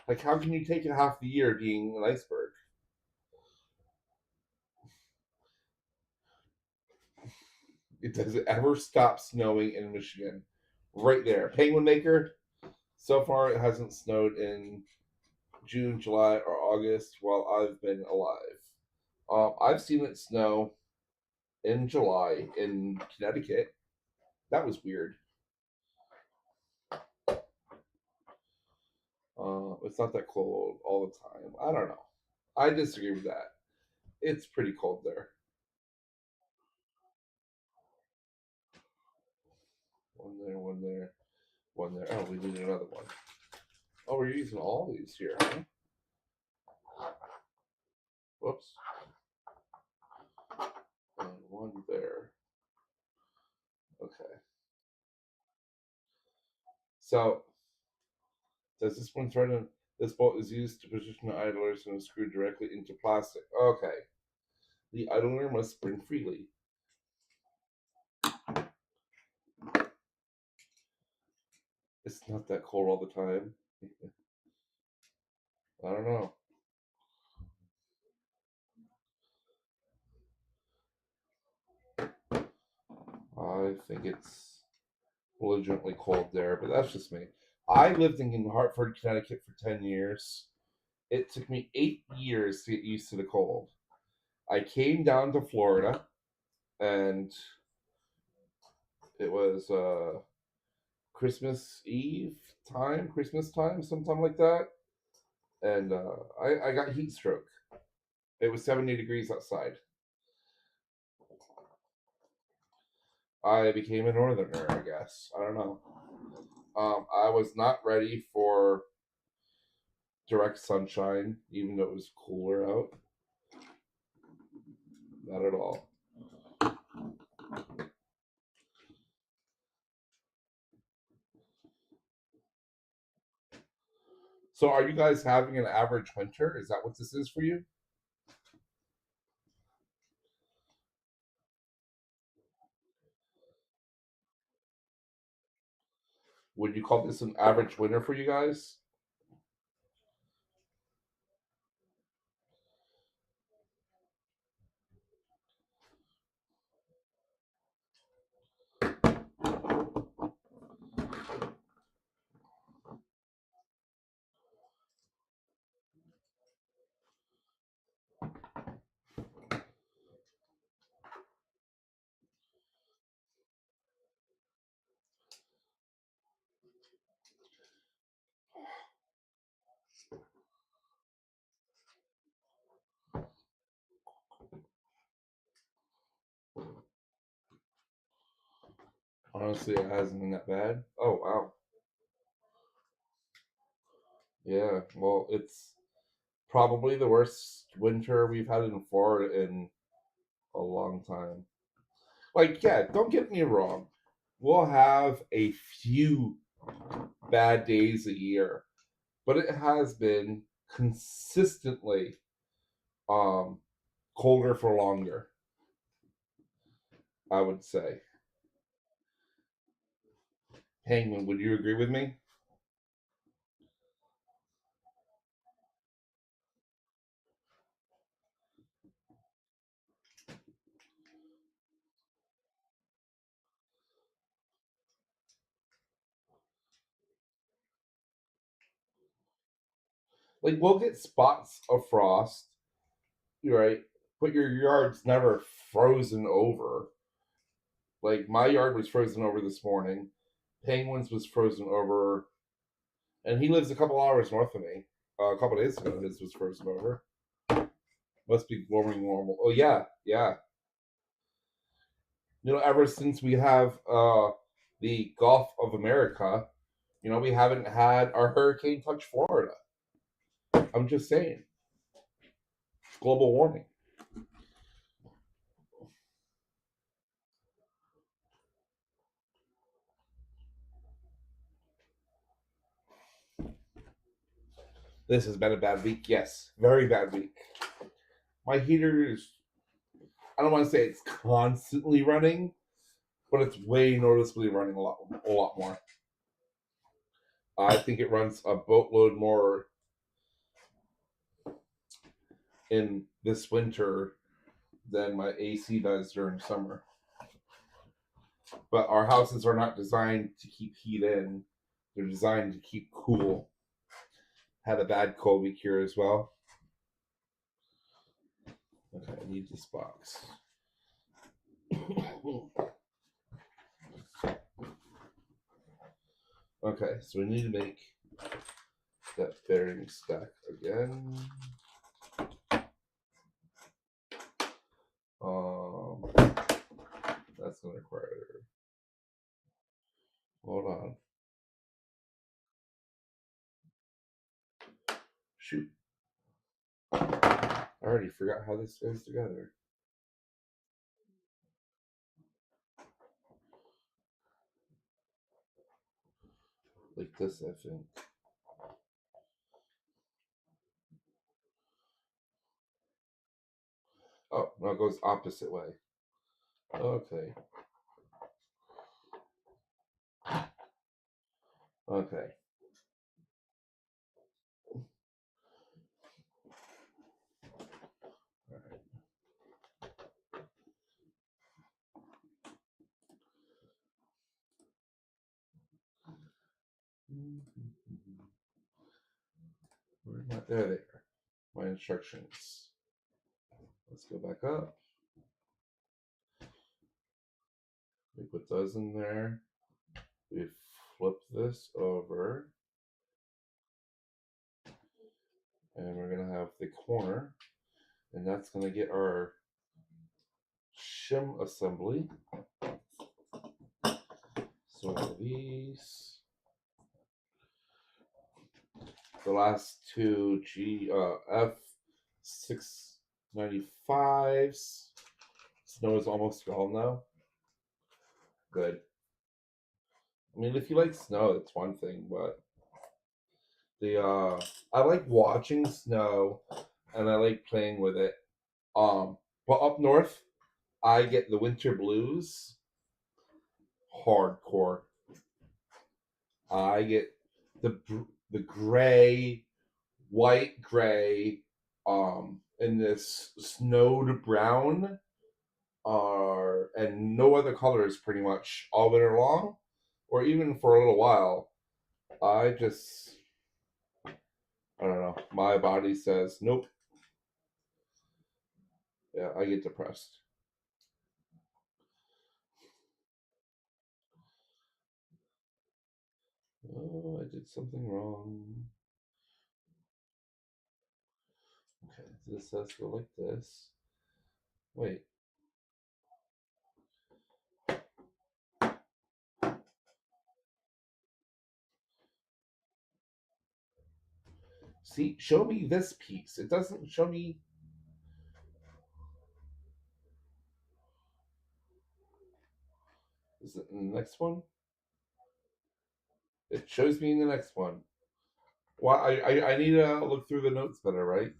Like, how can you take it half the year being an iceberg? It doesn't ever stop snowing in Michigan. Right there. Penguin Maker, so far it hasn't snowed in June, July, or August while I've been alive. I've seen it snow in July in Connecticut. That was weird. It's not that cold all the time. I don't know. I disagree with that. It's pretty cold there. One there, one there, one there. Oh, we need another one. Oh, we're using all these here, huh? Whoops. And one there. Okay. So does this one turn in? This bolt is used to position the idlers and is screwed directly into plastic. Okay. The idler must spin freely. It's not that cold all the time. I don't know. I think it's belligerently cold there, but that's just me. I lived in Hartford, Connecticut for 10 years. It took me 8 years to get used to the cold. I came down to Florida, and it was Christmas time, sometime like that. And I got heat stroke. It was 70 degrees outside. I became a northerner, I guess. I don't know. I was not ready for direct sunshine, even though it was cooler out. Not at all. So, are you guys having an average winter? Is that what this is for you? Would you call this an average winter for you guys? Honestly, it hasn't been that bad. Oh wow. Yeah. Well, it's probably the worst winter we've had in Florida in a long time. Like, yeah, don't get me wrong. We'll have a few bad days a year, but it has been consistently um colder for longer, I would say. Hangman, would you agree with me? Like, we'll get spots of frost, right? But your yard's never frozen over. Like, my yard was frozen over this morning. Penguins was frozen over, and he lives a couple hours north of me. A couple days ago, his was frozen over. Must be warming normal. Oh yeah, yeah. Ever since we have the Gulf of America, we haven't had our hurricane touch Florida. I'm just saying, global warming. This has been a bad week. Yes, very bad week. My heater is, I don't want to say it's constantly running, but it's way noticeably running a lot more. I think it runs a boatload more in this winter than my AC does during summer. But our houses are not designed to keep heat in; they're designed to keep cool. Had a bad cold week here as well. Okay, I need this box. Okay, so we need to make that bearing stack again. That's gonna require. Hold on. Shoot. I already forgot how this goes together. like this, I think. Oh, no, it goes opposite way. Okay. Okay. All right. Where am I? There they are. My instructions. Let's go back up. We put those in there. We flip this over. And we're going to have the corner. And that's going to get our shim assembly. So these. The last two F695s. Snow is almost gone now. Good. I mean, if you like snow, it's one thing, but I like watching snow and I like playing with it. But up north, I get the winter blues hardcore. I get the gray, white gray, and this snowed brown, and no other colors pretty much all winter long, or even for a little while. I don't know. My body says nope. Yeah, I get depressed. Oh, I did something wrong. Okay, this has to go like this. Wait. See, show me this piece. It doesn't show me. Is it in the next one? It shows me in the next one. Well, I need to look through the notes better, right?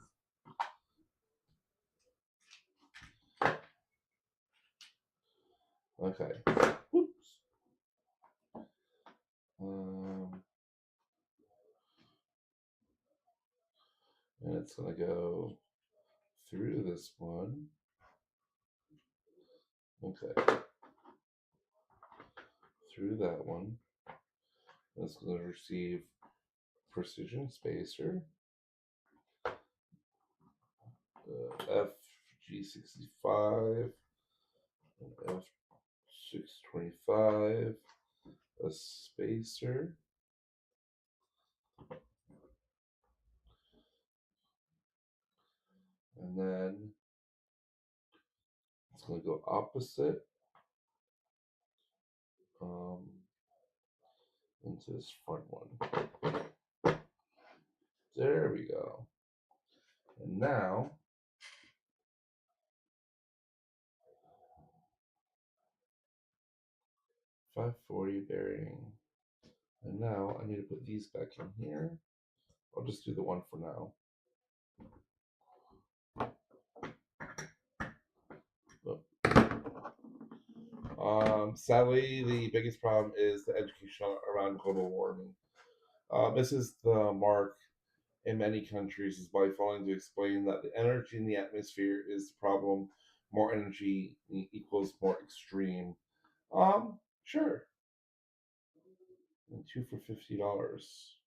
Okay. Whoops. And it's gonna go through this one. Okay. Through that one. It's gonna receive precision spacer. FG65 and F625, a spacer. And then it's going to go opposite into this front one. There we go. And now 540 bearing. And now I need to put these back in here. I'll just do the one for now. Sadly, the biggest problem is the education around global warming. This is the mark in many countries is by failing to explain that the energy in the atmosphere is the problem. More energy equals more extreme. Sure. And 2 for $50.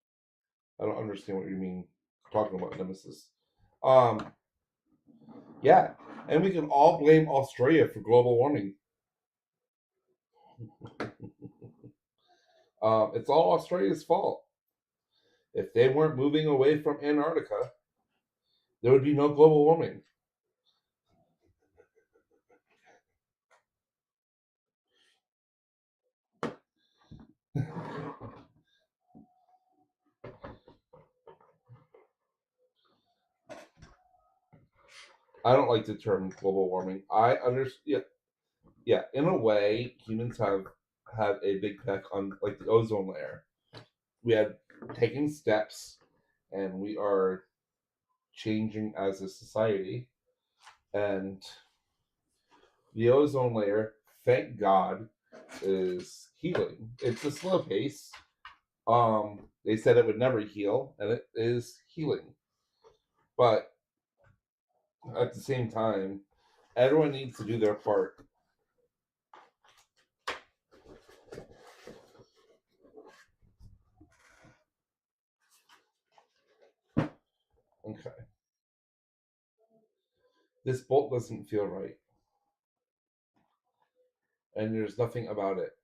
I don't understand what you mean talking about Nemesis. Yeah, and we can all blame Australia for global warming. It's all Australia's fault. If they weren't moving away from Antarctica, there would be no global warming. I don't like the term global warming. I understand. Yeah, in a way, humans have a big peck on like the ozone layer. we had taken steps, and we are changing as a society. And the ozone layer, thank God, is healing. It's a slow pace. They said it would never heal, and it is healing. But at the same time, everyone needs to do their part. Okay. This bolt doesn't feel right, and there's nothing about it.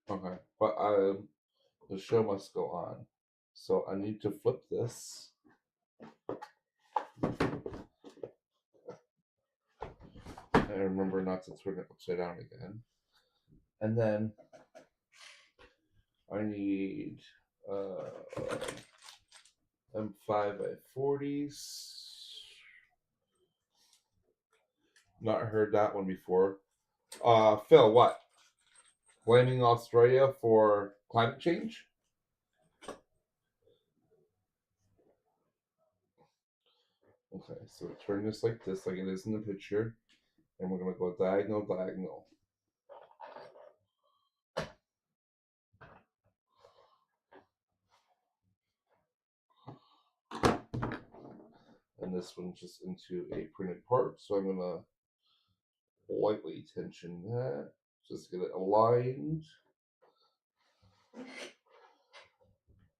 Okay, but the show must go on. So I need to flip this. I remember not to turn it upside down again. And then I need M5 by 40s. Not heard that one before. Phil, what? Blaming Australia for climate change? Okay, so turn this like it is in the picture, and we're gonna go diagonal, diagonal. And this one's just into a printed part, so I'm gonna lightly tension that, just get it aligned.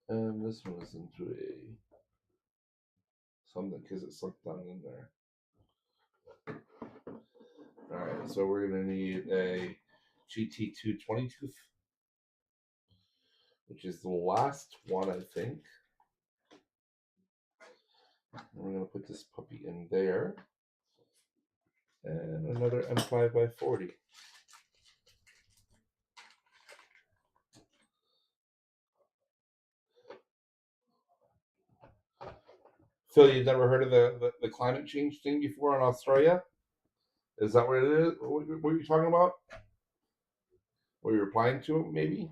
And this one is into a something because it's slipped down in there. Alright, so we're gonna need a GT220 tooth, which is the last one, I think. And we're gonna put this puppy in there. And another M5 by 40. Phil, you've never heard of the climate change thing before in Australia? Is that what it is? What are you talking about? Were you replying to it, maybe?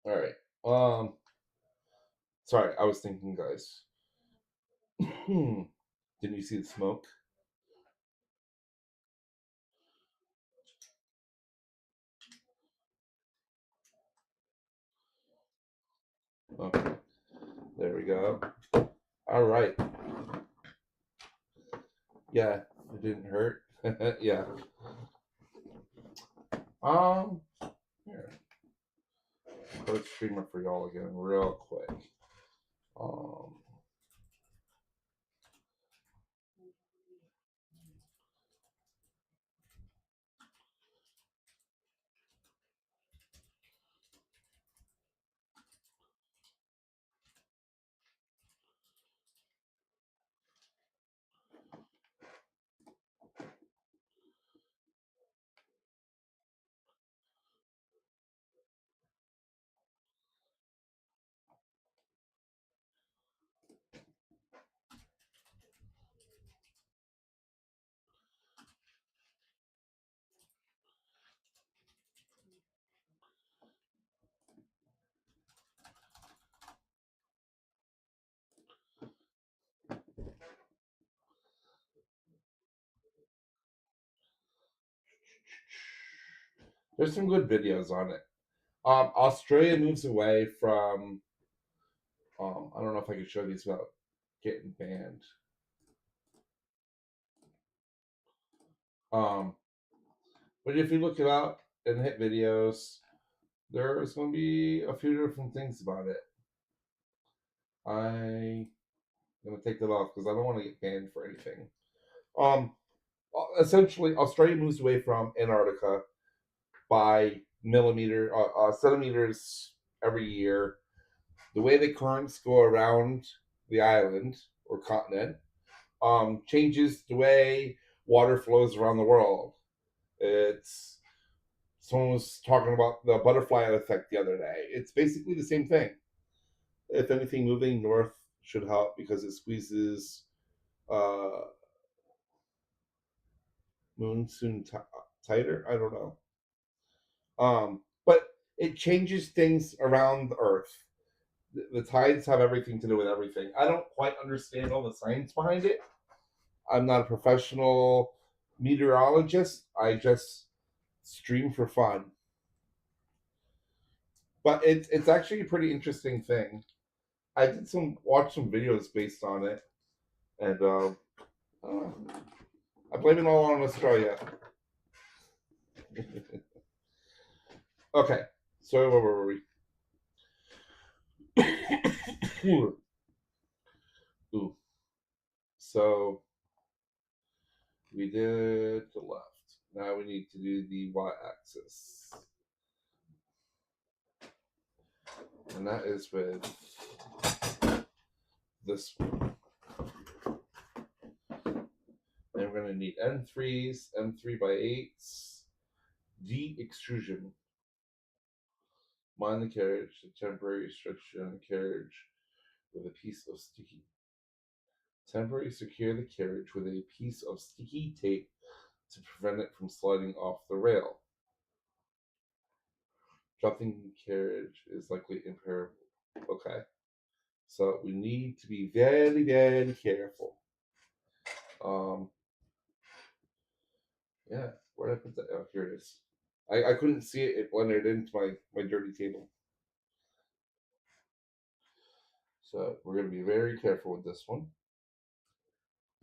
All right. Sorry, I was thinking, guys. Didn't you see the smoke? Okay, there we go. All right. Yeah, it didn't hurt. Yeah. Um. Here. Let's stream it for y'all again, real quick. Um. There's some good videos on it. Australia moves away from. I don't know if I can show these without getting banned. But if you look it up and hit videos, there's going to be a few different things about it. I'm going to take that off because I don't want to get banned for anything. Essentially, Australia moves away from Antarctica by centimeters every year. The way the currents go around the island or continent changes the way water flows around the world. Someone was talking about the butterfly effect the other day. It's basically the same thing. If anything, moving north should help because it squeezes uh, monsoon tighter. I don't know. But it changes things around the Earth. The tides have everything to do with everything. I don't quite understand all the science behind it. I'm not a professional meteorologist. I just stream for fun. But it's actually a pretty interesting thing. I did watch some videos based on it, and I blame it all on Australia. Okay, so where were we? Ooh. So we did the left. Now we need to do the y-axis, and that is with this one. And we're going to need M3s, M3 by 8s, D extrusion. Mind the carriage, a temporary restriction on the carriage with a piece of sticky. Temporarily secure the carriage with a piece of sticky tape to prevent it from sliding off the rail. Dropping the carriage is likely imperable. Okay. So we need to be very, very careful. Yeah, where did I put that? Oh, here it is. I couldn't see it. It blended into my dirty table. So we're going to be very careful with this one.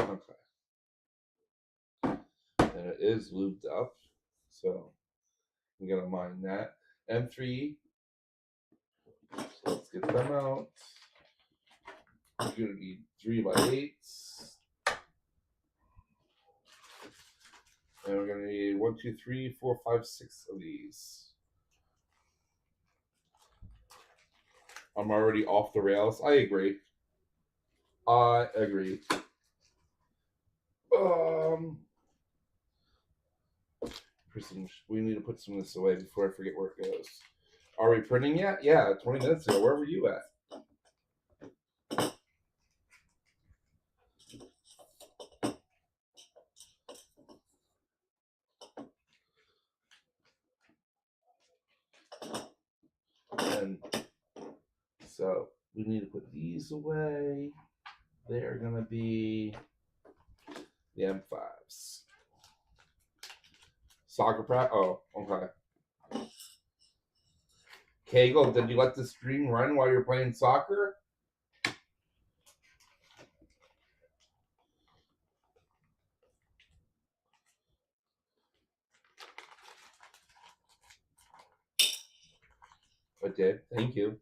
Okay. And it is lubed up. So I'm going to mine that. M3. So let's get them out. We're going to need 3x8s. And we're going to need 1, 2, 3, 4, 5, 6 of these. I'm already off the rails. I agree. We need to put some of this away before I forget where it goes. Are we printing yet? Yeah, 20 minutes ago. Where were you at? And so we need to put these away. They are going to be the M5s. Soccer practice. Oh, okay. Kegel, did you let the stream run while you're playing soccer? I did. Thank you.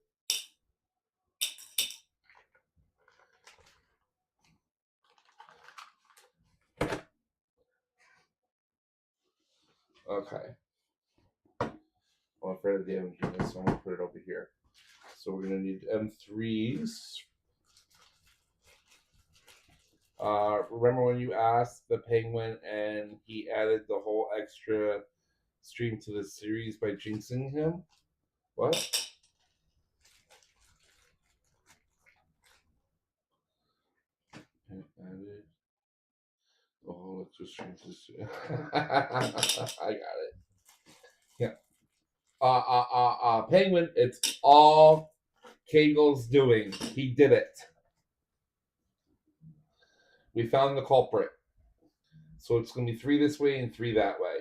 Okay. I'm afraid of damaging this, so I'm going to put it over here. So we're going to need M3s. Remember when you asked the Penguin and he added the whole extra stream to the series by jinxing him? What? Added the whole extra stream to the series. I got it. Yeah. Penguin, it's all Kegel's doing. He did it. We found the culprit. So it's going to be 3 this way and 3 that way.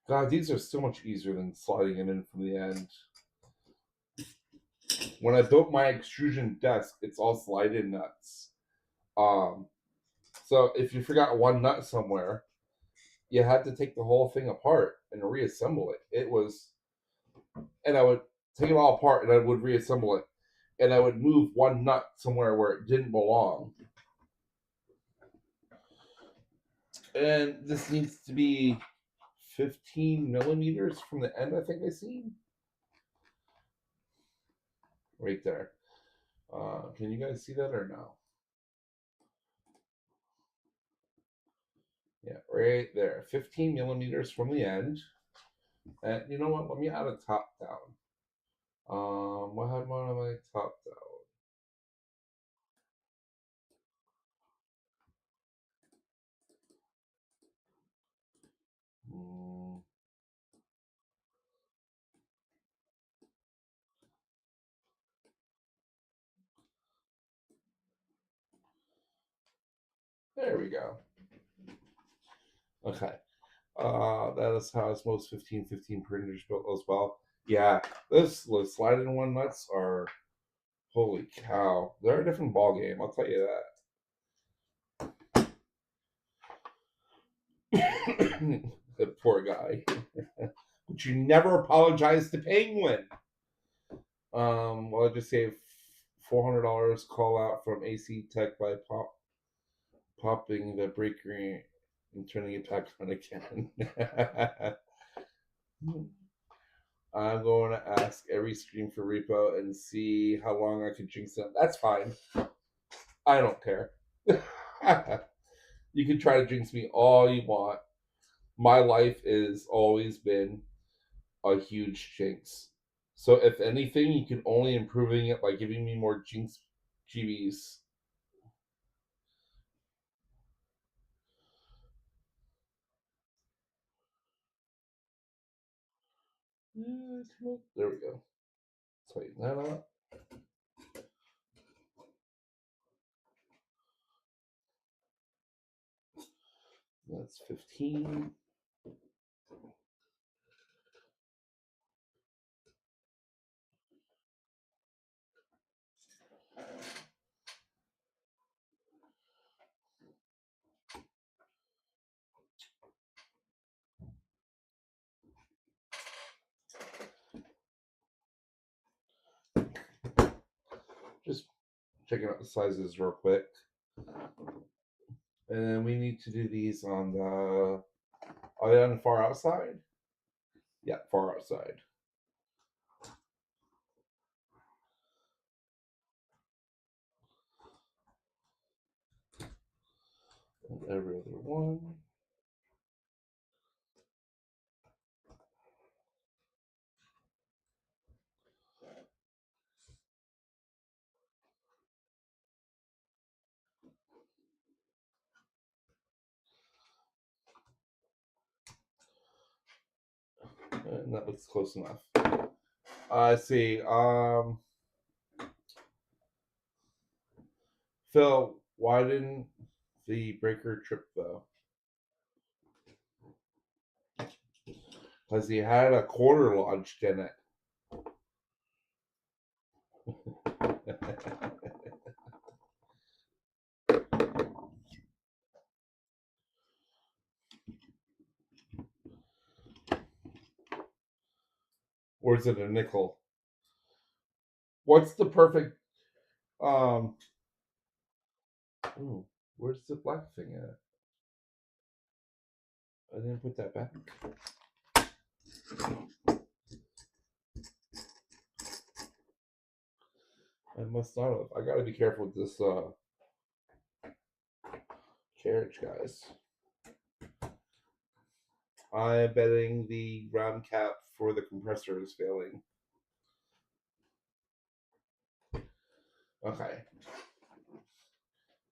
God, these are so much easier than sliding it in from the end. When I built my extrusion desk, it's all slide-in nuts. So if you forgot one nut somewhere, you had to take the whole thing apart and reassemble it. And I would take it all apart and I would reassemble it, and I would move one nut somewhere where it didn't belong. And this needs to be 15 millimeters from the end, I think I see. Right there. Can you guys see that or no? Yeah, right there. 15 millimeters from the end. And you know what? Let me add a top down. What had one of my top down? There we go. Okay. That is how it's most 1515 printers built as well. Yeah, those slide in one nuts are, holy cow. They're a different ball game, I'll tell you that. The poor guy. But you never apologize to Penguin. Well, I just saved $400 call out from AC Tech by popping the breaker and turning it back on again. I'm going to ask every stream for repo and see how long I can jinx them. That's fine. I don't care. You can try to jinx me all you want. My life has always been a huge jinx. So if anything, you can only improving it by giving me more jinx GBs. There we go. Tighten that up. That's 15. Just checking out the sizes real quick. And then we need to do these on the. Are they on the far outside? Yeah, far outside. And every other one. And that looks close enough. I see. Phil, why didn't the breaker trip though? Because he had a quarter lodged in it. Or is it a nickel? What's the perfect ooh, where's the black thing at? I didn't put that back. I must not have. I gotta be careful with this carriage, guys. I'm betting the round cap for the compressor is failing. Okay.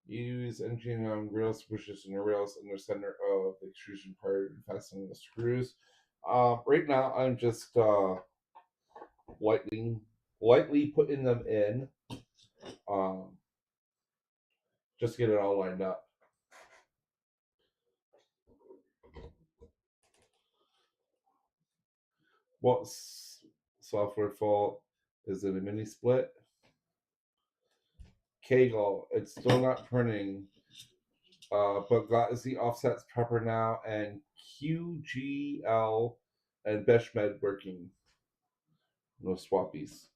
Use engine on rails to push this in the rails in the center of the extrusion part and fasten the screws. Right now, I'm just lightly putting them in, just to get it all lined up. What software fault? Is it a mini split? Kaggle, it's still not printing, but got the offsets proper now, and QGL and Beshmed working. No swappies.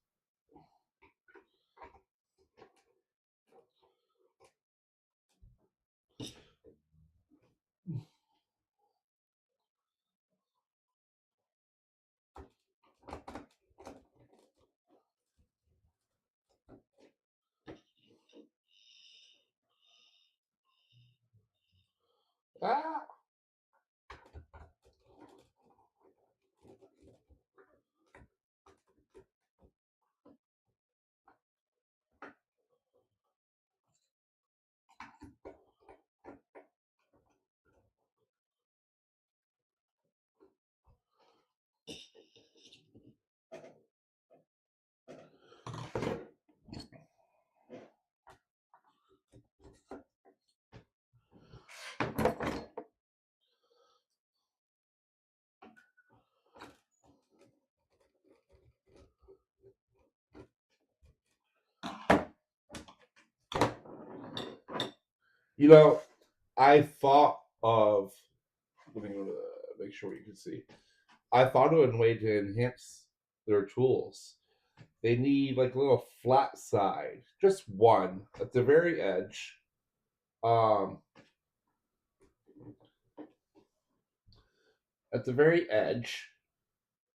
Ah! You know, I thought of. Let me go to make sure you can see. I thought of a way to enhance their tools. They need like a little flat side, just one at the very edge. Um, at the very edge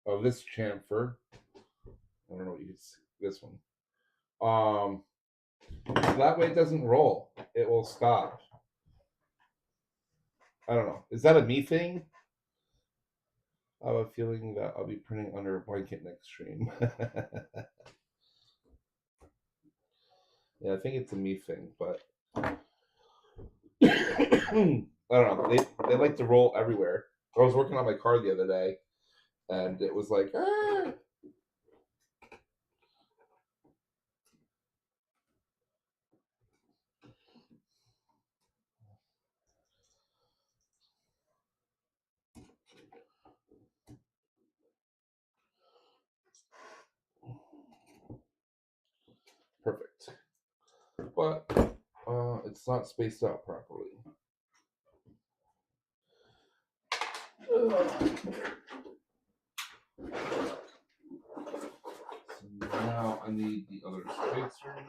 of this chamfer. I don't know what you can see. This one. That way it doesn't roll. It will stop. I don't know. Is that a me thing? I have a feeling that I'll be printing under a blanket next stream. Yeah, I think it's a me thing, but I don't know. They like to roll everywhere. I was working on my car the other day, and it was like, ah! Perfect. But it's not spaced out properly. So now I need the other spacers.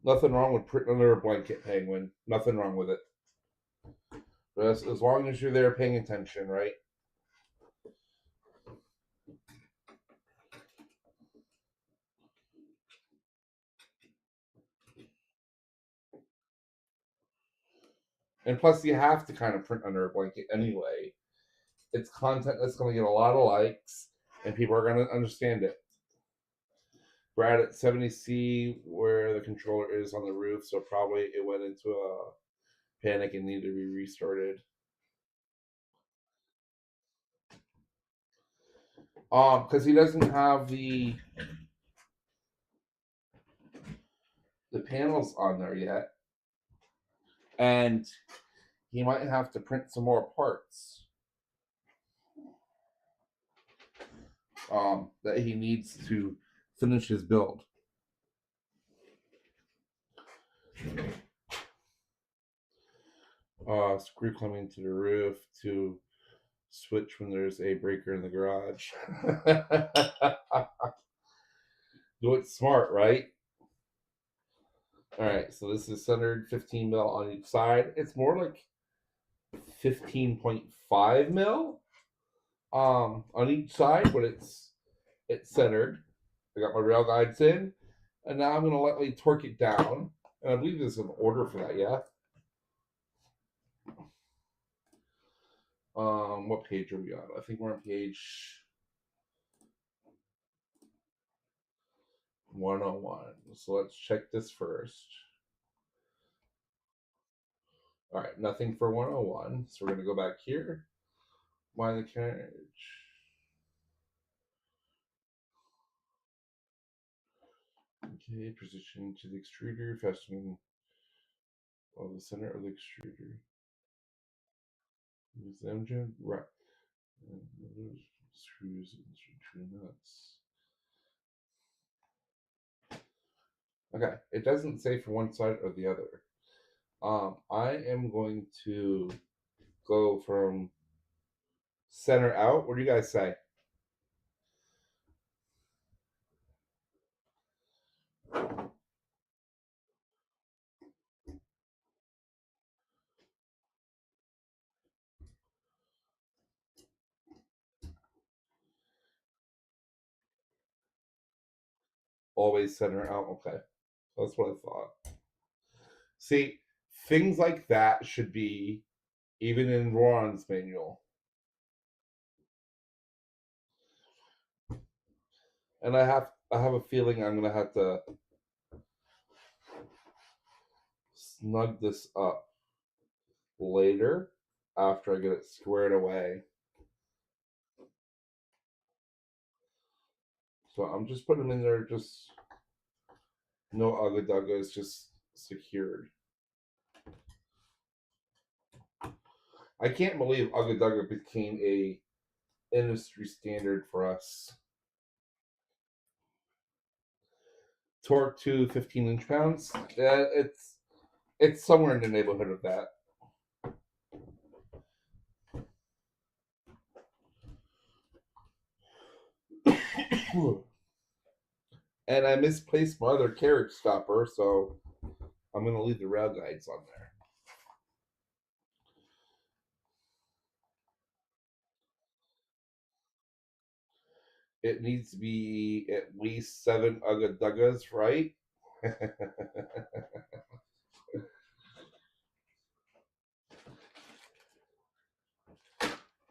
Nothing wrong with printing under a blanket, Penguin. Nothing wrong with it. But as long as you're there paying attention, right? And plus, you have to kind of print under a blanket anyway. It's content that's going to get a lot of likes, and people are going to understand it. We're at 70C where the controller is on the roof, so probably it went into a panic and needed to be restarted. Because he doesn't have the panels on there yet, and he might have to print some more parts that he needs to finish his build. Screw climbing to the roof to switch when there's a breaker in the garage. Do it smart, right? All right, so this is centered 15 mil on each side. It's more like 15.5 mil on each side, but it's centered. I got my rail guides in, and now I'm gonna lightly torque it down. And I believe there's an order for that, yeah. What page are we on? I think we're on page 101. So let's check this first. All right, nothing for 101. So we're gonna go back here. Why the carriage? Okay, position to the extruder, fastening of the center of the extruder. Use the engine, right. And screws into two nuts. Okay, it doesn't say for one side or the other. I am going to go from center out. What do you guys say? Always center out. Okay, that's what I thought. See, things like that should be even in Voron's manual. And I have a feeling I'm gonna have to snug this up later after I get it squared away. So I'm just putting them in there, just no ugga dugga, it's just secured. I can't believe ugga dugga became a industry standard for us. Torque to 15 inch-pounds. Yeah, it's somewhere in the neighborhood of that. And I misplaced my other carriage stopper, so I'm going to leave the rail guides on there. It needs to be at least 7 ugga duggas, right?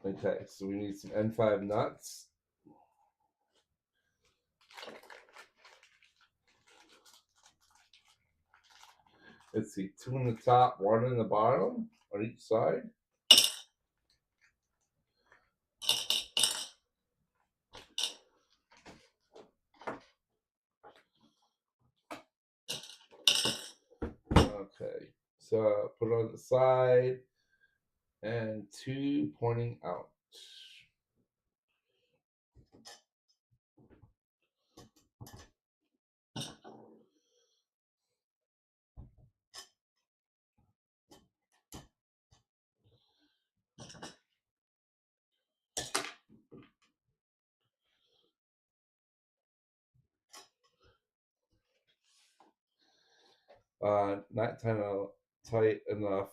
Okay, so we need some N5 nuts. Let's see, 2 on the top, 1 on the bottom on each side. Okay, so put it on the side and 2 pointing out. Not tight enough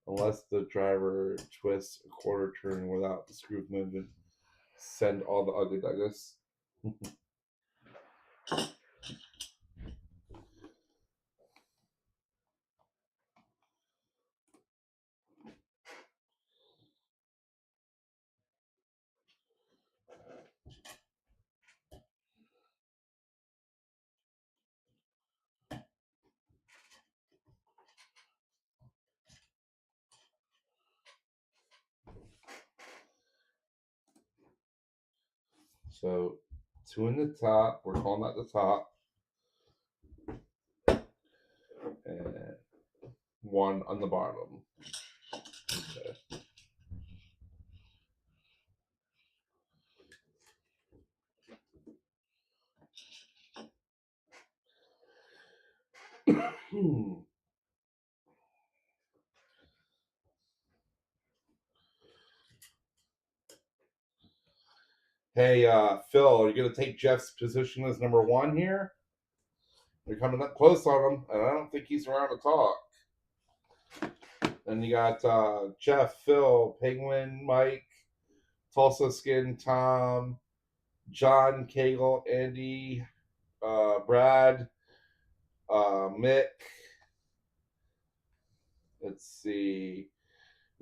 unless the driver twists a quarter turn without the screw movement. Send all the ugga duggas. So 2 in the top, we're calling that the top, and 1 on the bottom. Okay. Hey, Phil, are you going to take Jeff's position as number 1 here? You're coming up close on him, and I don't think he's around to talk. Then you got Jeff, Phil, Penguin, Mike, Tulsa Skin, Tom, John, Cagle, Andy, Brad, Mick. Let's see.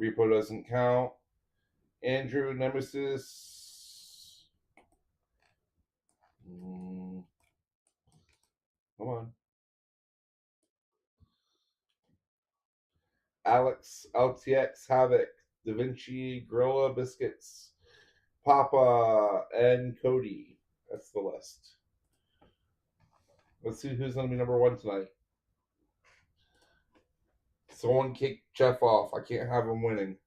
Repo doesn't count. Andrew, Nemesis. Come on. Alex, LTX, Havoc, Da Vinci, Gorilla Biscuits, Papa, and Cody. That's the list. Let's see who's going to be number 1 tonight. Someone kick Jeff off. I can't have him winning.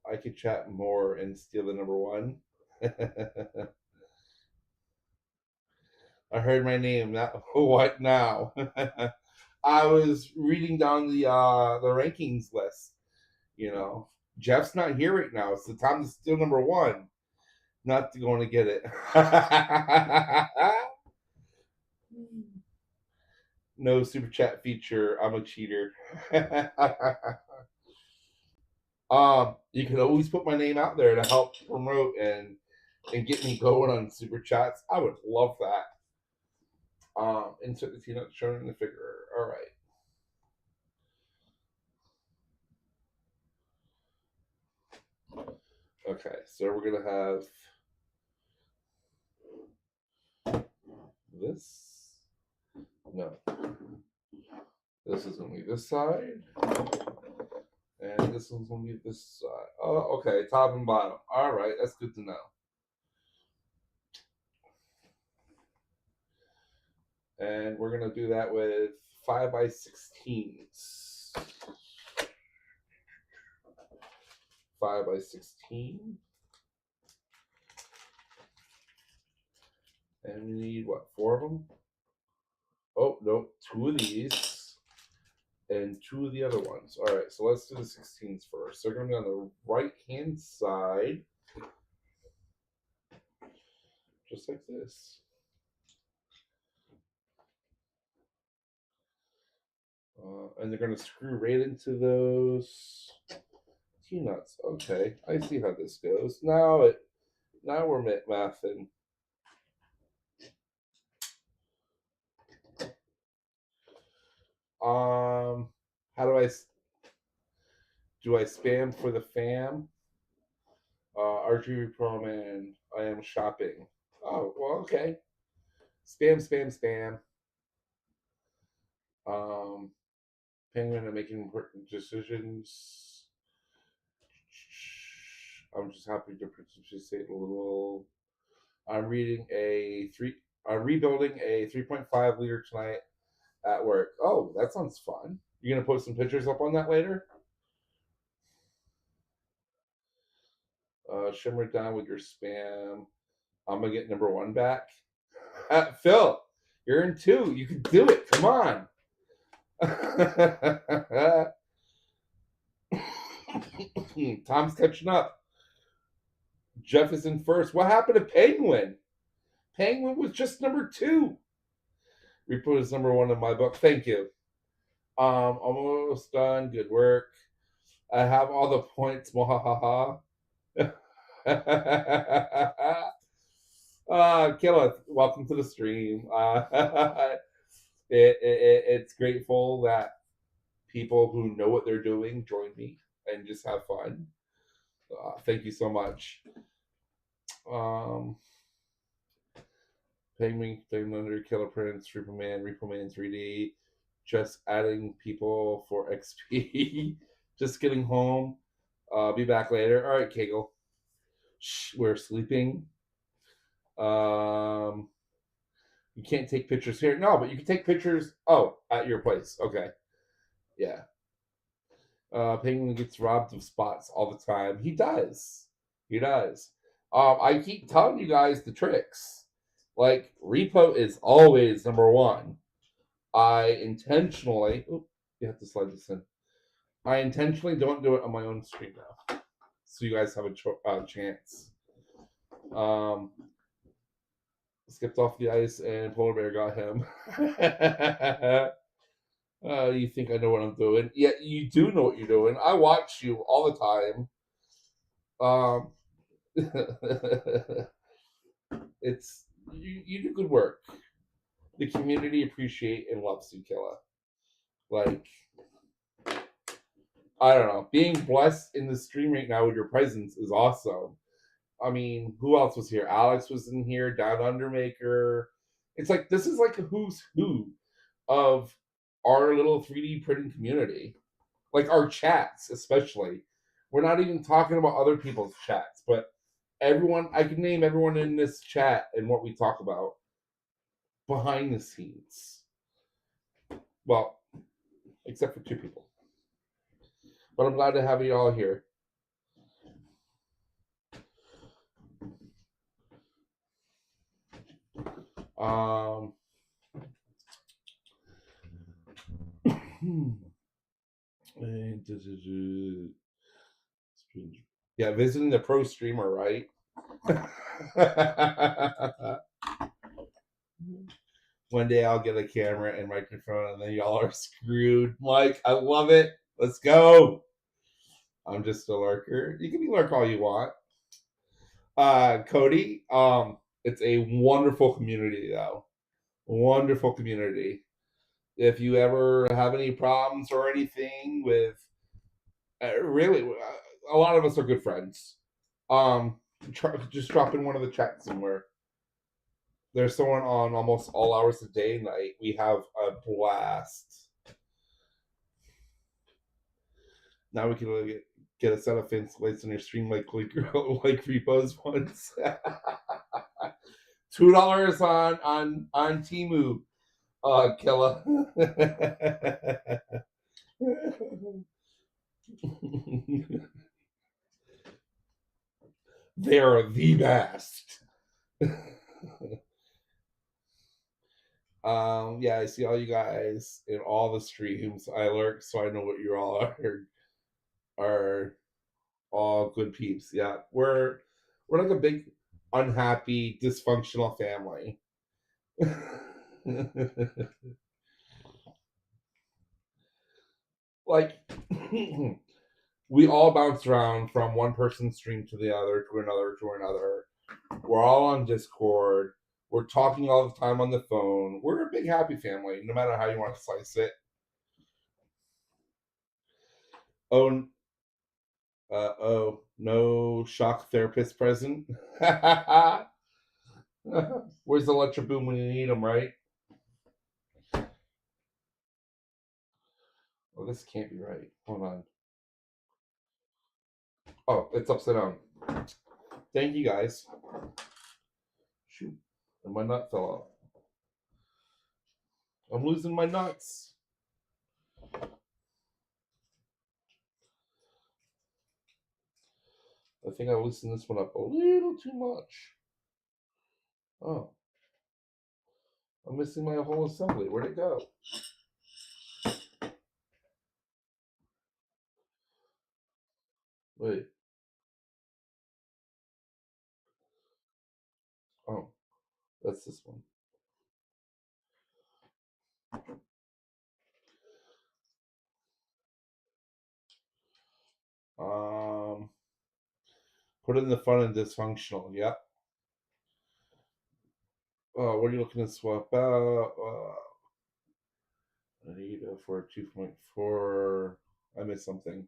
I could chat more and steal the number one. I heard my name. Now, what now? I was reading down the rankings list. You know, Jeff's not here right now. It's the time to steal number one. Not going to get it. No super chat feature. I'm a cheater. You can always put my name out there to help promote and get me going on super chats. I would love that. Insert the T-note shown in the figure. All right. Okay, so we're gonna have this. No, this is gonna be this side, and this one's gonna be this side. Oh, okay, top and bottom. All right, that's good to know. And we're gonna do that with 5x16s. 5x16. And we need what, 4 of them? Oh, no, 2 of these and 2 of the other ones. All right, so let's do the 16s first. They're going to be on the right-hand side, just like this. And they're going to screw right into those T-nuts. Okay, I see how this goes. Now we're mathing. How do I spam for the fam? RG Pro Man, I am shopping. Oh, well, okay. Spam, spam, spam. Penguin and making important decisions. I'm just happy to participate a little. I'm rebuilding a 3.5 liter tonight at work. Oh, that sounds fun. You gonna post some pictures up on that later? Shimmer down with your spam. I'm gonna get number one back. Phil, you're in 2. You can do it. Come on. Tom's catching up. Jeff is in first. What happened to Penguin? Penguin was just number 2. Report is number 1 in my book. Thank you. Almost done. Good work. I have all the points. Mwahaha. Killa, welcome to the stream. It's grateful that people who know what they're doing join me and just have fun. Thank you so much. Penguin under Killer Prince, Repo Man 3D, just adding people for XP. Just getting home. Be back later. All right, Kegel. Shh, we're sleeping. You can't take pictures here. No, but you can take pictures. Oh, at your place. Okay. Yeah. Penguin gets robbed of spots all the time. He does. He does. I keep telling you guys the tricks. Like, repo is always number 1. I intentionally. Oh, you have to slide this in. I intentionally don't do it on my own stream now, so you guys have a chance. Skipped off the ice and Polar Bear got him. You think I know what I'm doing? Yeah, you do know what you're doing. I watch you all the time. It's you do good work. The community appreciate and loves you, Killa. Like, I don't know, being blessed in the stream right now with your presence is awesome. I mean, who else was here? Alex was in here, Down Undermaker. It's like, this is like a who's who of our little 3D printing community. Like, our chats, especially. We're not even talking about other people's chats, but everyone, I can name everyone in this chat and what we talk about behind the scenes. Well, except for 2 people. But I'm glad to have you all here. Yeah, visiting the pro streamer, right? One day I'll get a camera and microphone, and then y'all are screwed. Mike, I love it. Let's go. I'm just a lurker. You can be lurk all you want. Cody, it's a wonderful community though. Wonderful community. If you ever have any problems or anything with, really, a lot of us are good friends. Just drop in one of the chats somewhere. There's someone on almost all hours of day and night. We have a blast. Now we can get a set of fence lights on your stream like repos once. $2 on Temu, Killa. They're the best. Yeah, I see all you guys in all the streams. I lurk, so I know what you all are all good peeps. Yeah, we're like a big, unhappy, dysfunctional family. Like, we all bounce around from one person's stream to the other, to another, to another. We're all on Discord. We're talking all the time on the phone. We're a big happy family, no matter how you want to slice it. Oh, no shock therapist present. Where's the Electro Boom when you need them, right? Oh, this can't be right. Hold on. Oh, it's upside down. Thank you, guys. Shoot. And my nut fell off. I'm losing my nuts. I think I loosened this one up a little too much. Oh. I'm missing my whole assembly. Where'd it go? Wait. Oh. That's this one. Put in the fun and dysfunctional. Yep. What are you looking to swap out? I need for 2.4. I missed something.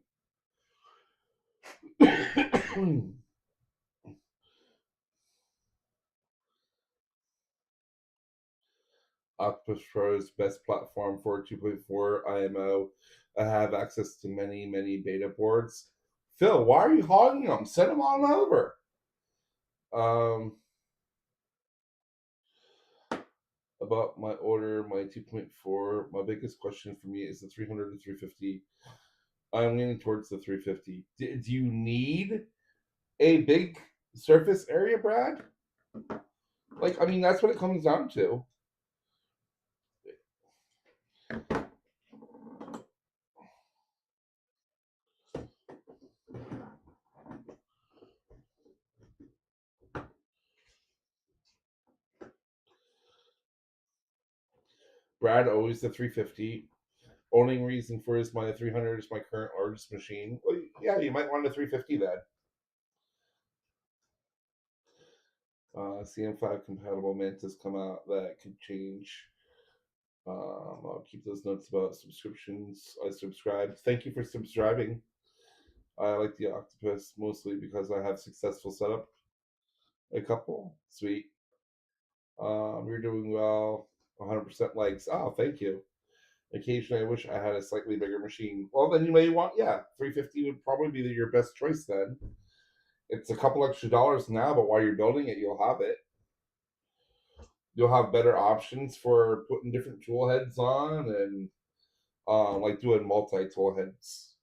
Octopus Pro's best platform for 2.4 IMO. I have access to many, many beta boards. Phil, why are you hogging them? Send them on over. About my order, my 2.4, my biggest question for me is the 300 to 350. I'm leaning towards the 350. Do you need a big surface area, Brad? Like, I mean, that's what it comes down to. Brad, always the 350. Only reason for is my 300 is my current largest machine. Well, yeah, you might want a 350 then. CM5 compatible Mantis come out that could change. I'll keep those notes about subscriptions. I subscribed. Thank you for subscribing. I like the Octopus mostly because I have successful setup. A couple. Sweet. You're doing well. 100% likes. Oh, thank you. Occasionally, I wish I had a slightly bigger machine. Well, then you may want, 350 would probably be your best choice then. It's a couple extra dollars now, but while you're building it, you'll have it. You'll have better options for putting different tool heads on and like doing multi-tool heads.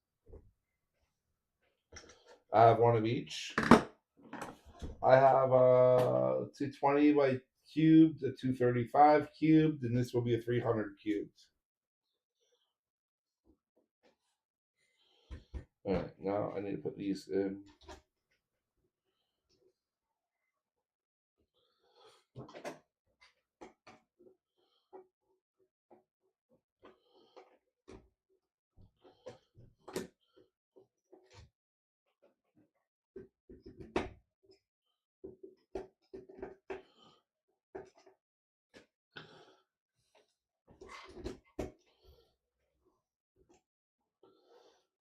I have one of each. I have a 220 by cubed, a 235 cubed, and this will be a 300 cubed. All right, now I need to put these in.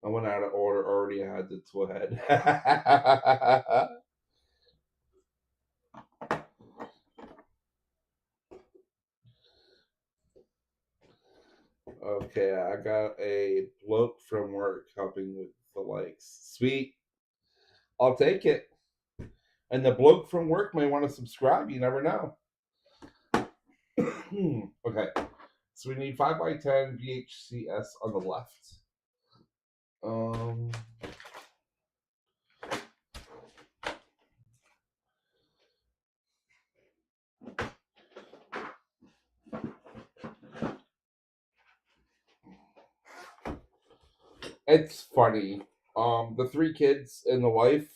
I went out of order, already had the tool head. Okay, I got a bloke from work helping with the likes. Sweet. I'll take it. And the bloke from work may want to subscribe. You never know. Okay. So we need 5x10 VHCS on the left. It's funny. The three kids and the wife,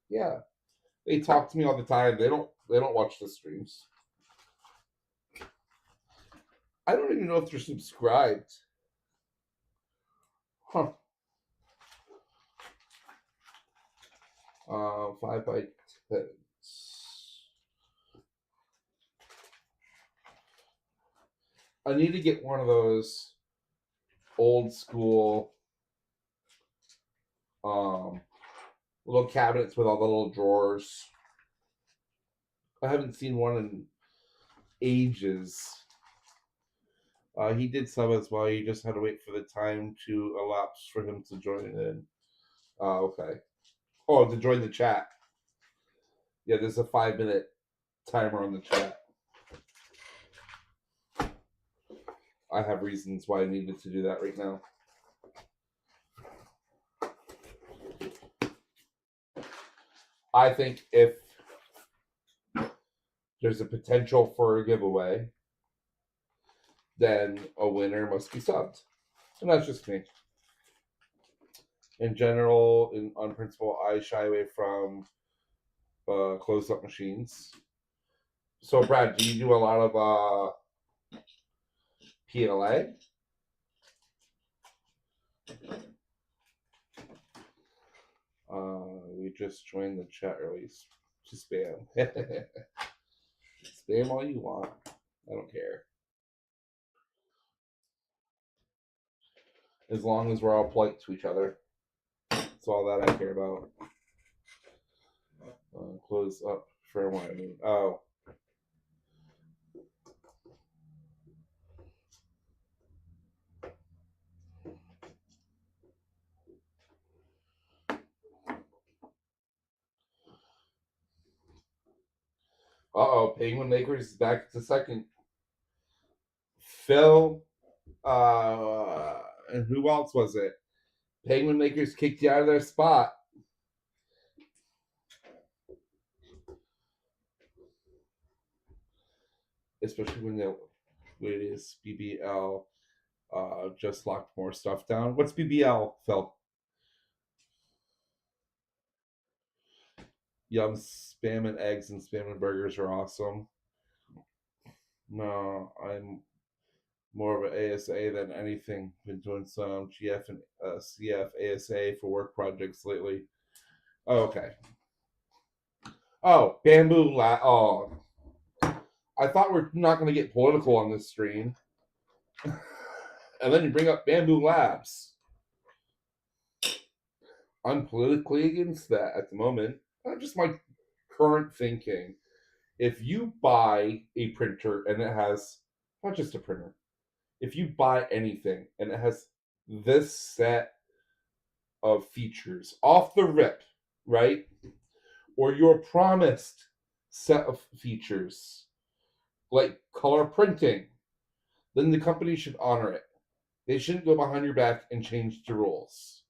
yeah, they talk to me all the time. They don't watch the streams. I don't even know if they're subscribed. Huh. 5x10. I need to get one of those old school little cabinets with all the little drawers. I haven't seen one in ages. He did some as well. You just had to wait for the time to elapse for him to join in. Okay. Oh, to join the chat. Yeah, there's a 5-minute timer on the chat. I have reasons why I needed to do that right now. I think if there's a potential for a giveaway, then a winner must be subbed. And that's just me. In general, on principle, I shy away from closed-up machines. So, Brad, do you do a lot of PLA? We just joined the chat early. Just spam. Spam all you want. I don't care. As long as we're all polite to each other. That's all that I care about. Close up firmware. I mean, oh. Penguin Makers is back to second. Phil, and who else was it? Penguin Makers kicked you out of their spot. Especially when it is BBL just locked more stuff down. What's BBL, Phil? Yum, spam and eggs and spam and burgers are awesome. No, I'm more of an ASA than anything. Been doing some GF and CF ASA for work projects lately. Oh, okay. Oh, bamboo oh, I thought we're not going to get political on this stream. And then you bring up Bamboo Labs. I'm politically against that at the moment. Just my current thinking. If you buy a printer and it has, not just a printer, if you buy anything and it has this set of features off the rip, right? Or your promised set of features, like color printing, then the company should honor it. They shouldn't go behind your back and change the rules.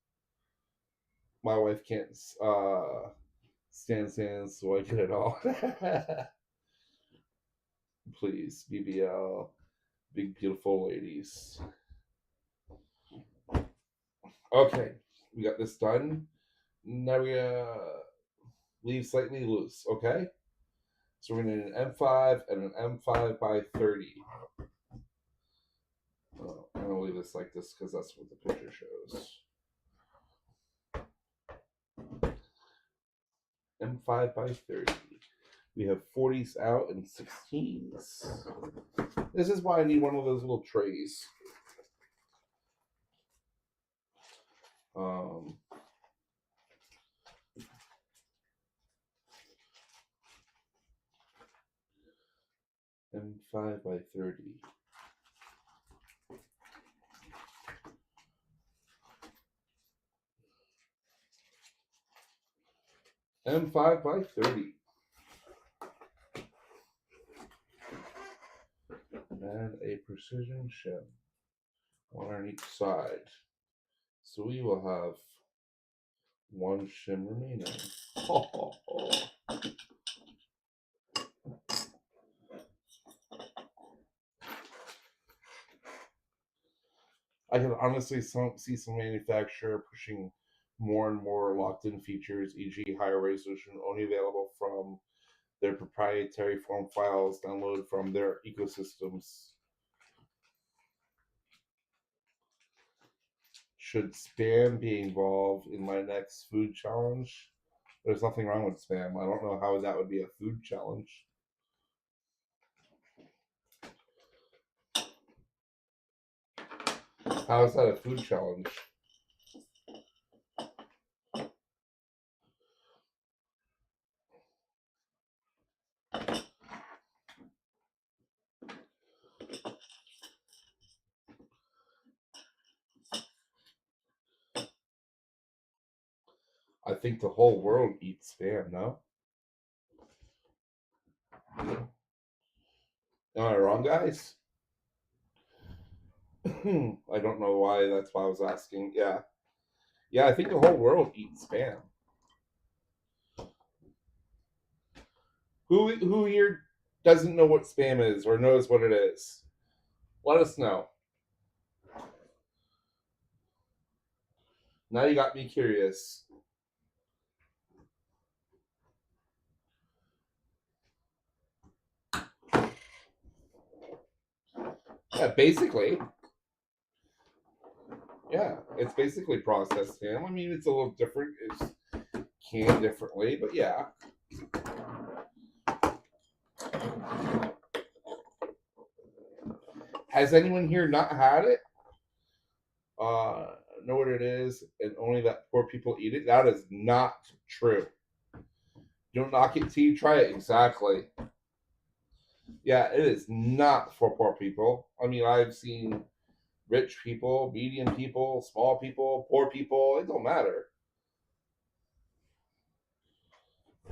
My wife can't stand stands, so I get it all. Please, BBL, big beautiful ladies. Okay, we got this done. Now we leave slightly loose. Okay, so we're gonna need an M5 and an M5 by 30. I'm gonna leave this like this because that's what the picture shows. M5 by 30. We have 40s out and 16s. This is why I need one of those little trays. M5 by 30. M5 by 30. And a precision shim, one on each side. So we will have one shim remaining. I can honestly see some manufacturer pushing more and more locked-in features, e.g., higher resolution, only available from their proprietary form files downloaded from their ecosystems. Should spam be involved in my next food challenge? There's nothing wrong with spam. I don't know how that would be a food challenge. How is that a food challenge? I think the whole world eats spam, no? Am I wrong, guys? I don't know why, that's why I was asking. Yeah. Yeah, I think the whole world eats spam. Who here doesn't know what spam is or knows what it is? Let us know. Now you got me curious. Yeah, basically. Yeah, it's basically processed ham. I mean, it's a little different. It's canned differently, but yeah. Has anyone here not had it? Know what it is, and only that poor people eat it? That is not true. Don't knock it till you try it. Exactly. Yeah, it is not for poor people. I mean, I've seen rich people, medium people, small people, poor people. It don't matter.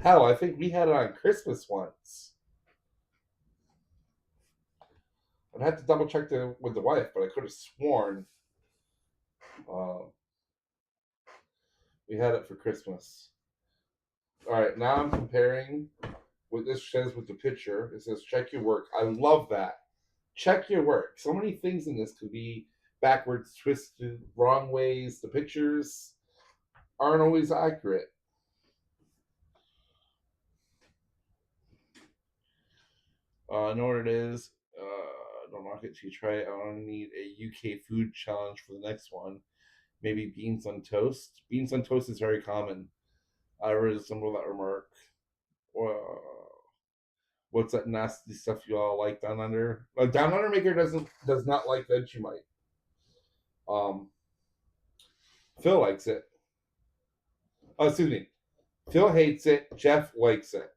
Hell, I think we had it on Christmas once. I'd have to double check with the wife, but I could have sworn we had it for Christmas. All right, now I'm comparing what this says with the picture. It says check your work. I love that. Check your work. So many things in this could be backwards, twisted, wrong ways. The pictures aren't always accurate. I know what it is. Don't knock it till you try it. I want to need a UK food challenge for the next one. Maybe beans on toast. Beans on toast is very common. I resemble that remark. What's that nasty stuff you all like down under? Down under maker does not like Vegemite. Um, Phil likes it. Oh, excuse me. Phil hates it. Jeff likes it.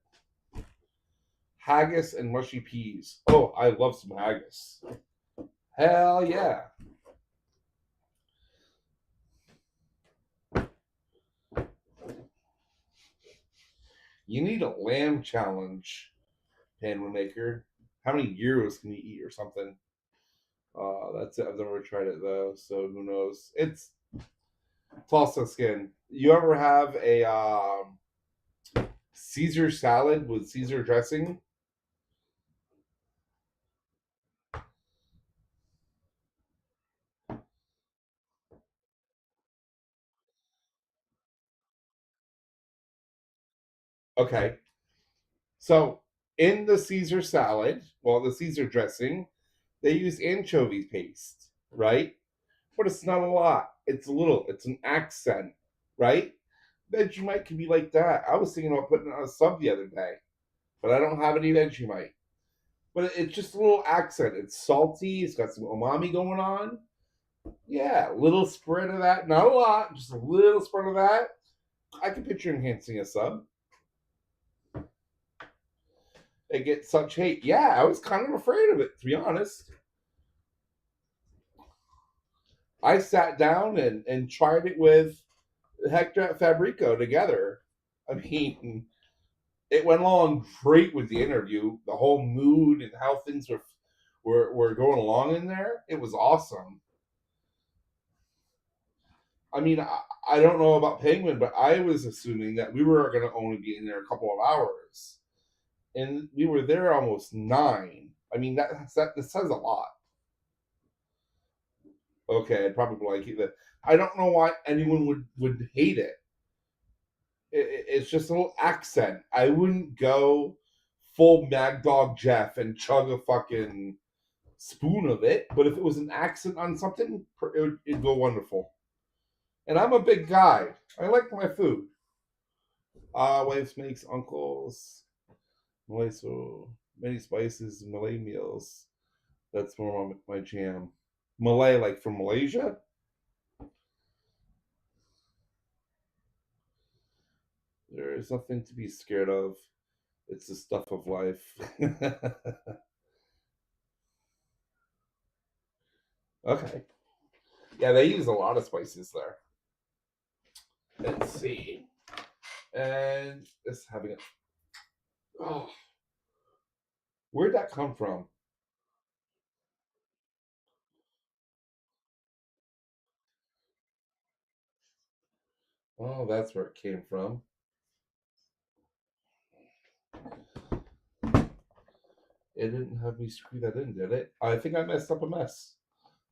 Haggis and mushy peas. Oh, I love some haggis. Hell yeah. You need a lamb challenge, Pan Maker. How many euros can you eat or something? That's it. I've never tried it though, so who knows? It's also skin. You ever have a Caesar salad with Caesar dressing? Okay, so in the Caesar salad, well, the Caesar dressing, they use anchovy paste, right? But it's not a lot. It's a little. It's an accent, right? Vegemite can be like that. I was thinking about putting it on a sub the other day, but I don't have any Vegemite. But it's just a little accent. It's salty. It's got some umami going on. Yeah, a little spread of that. Not a lot, just a little spread of that. I can picture enhancing a sub. It gets such hate. Yeah, I was kind of afraid of it, to be honest. I sat down and tried it with Hector at Fabreeko together. I mean, it went along great with the interview. The whole mood and how things were going along in there. It was awesome. I mean, I don't know about Penguin, but I was assuming that we were going to only be in there a couple of hours, and we were there almost 9. I mean, that says a lot. Okay, I'd probably like it. I don't know why anyone would hate it. It's just a little accent. I wouldn't go full Mad Dog Jeff and chug a fucking spoon of it, but if it was an accent on something, it'd go wonderful. And I'm a big guy. I like my food. Wife makes uncles Malay, so many spices, Malay meals. That's more my jam. Malay, like from Malaysia? There is nothing to be scared of. It's the stuff of life. Okay. Yeah, they use a lot of spices there. Let's see. And it's having a. Oh, where'd that come from? Oh, that's where it came from. It didn't have me screw that in, did it? I think I messed up a mess.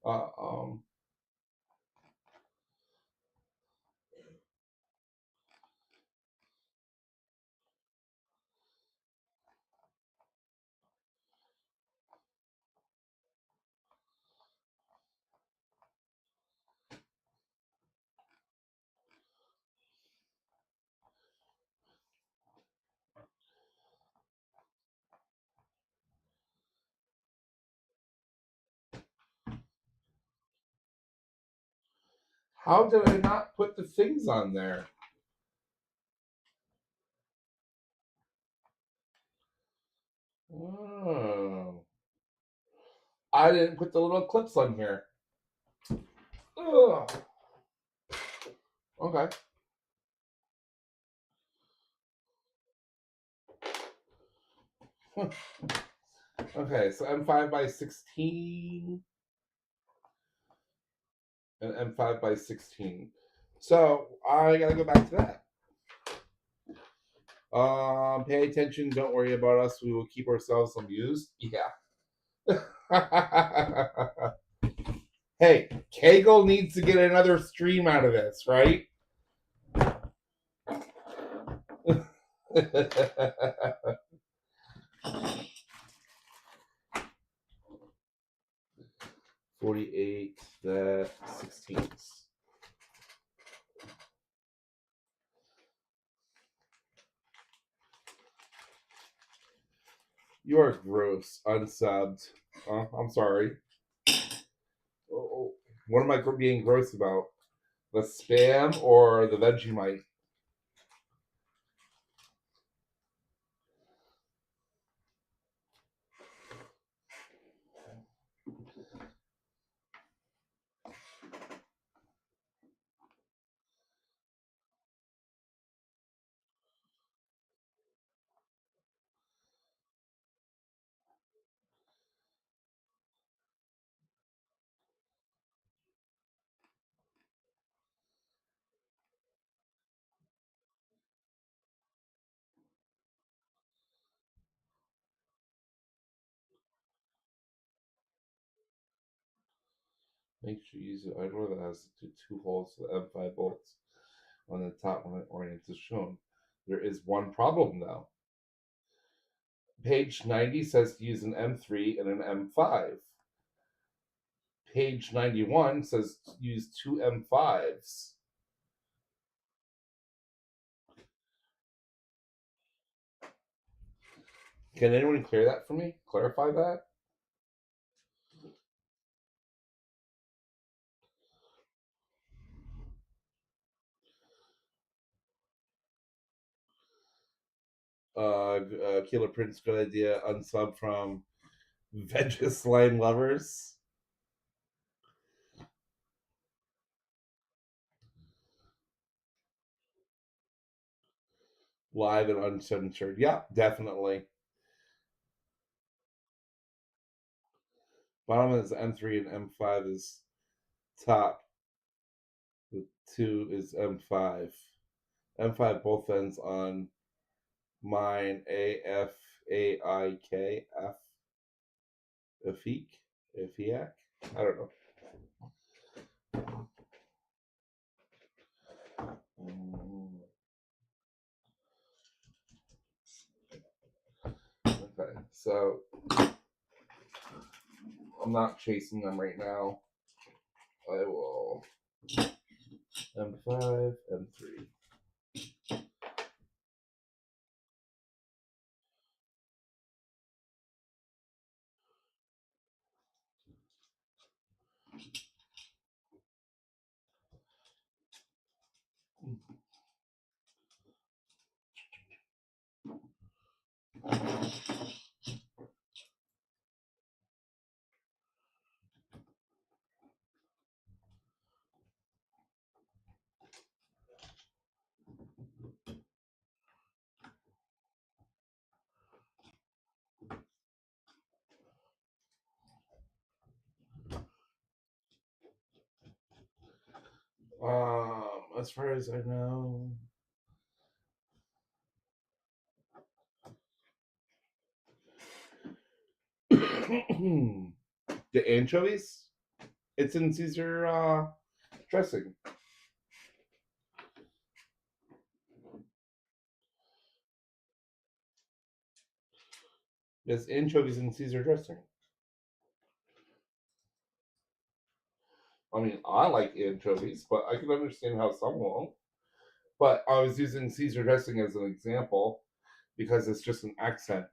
Uh, um, how did I not put the things on there? Oh, I didn't put the little clips on here. Ugh. Okay. Okay, so M5 by 16 and M5 by 16. So I gotta go back to that. Pay attention. Don't worry about us. We will keep ourselves amused. Yeah. Hey, Kegel needs to get another stream out of this, right? 48, that 16s. You are gross, unsubbed. I'm sorry. Oh, what am I being gross about? The spam or the Vegemite? Make sure you use an idler that has two holes for the M5 bolts on the top when it orients is shown. There is one problem though. Page 90 says to use an M3 and an M5. Page 91 says to use two M5s. Can anyone clear that for me? Clarify that? Killer Prince, good idea. Unsub from Vegas Line Lovers. Live and uncensored. Yeah, definitely. Bottom is M3 and M5 is top. The 2 is M5. M5 both ends on mine AFAIK F Afik Afiak. I don't know. Okay, so I'm not chasing them right now. I will M5, M3. As far as I know, the anchovies, it's in Caesar dressing. There's anchovies in Caesar dressing. I mean, I like anchovies, but I can understand how some won't. But I was using Caesar dressing as an example because it's just an accent.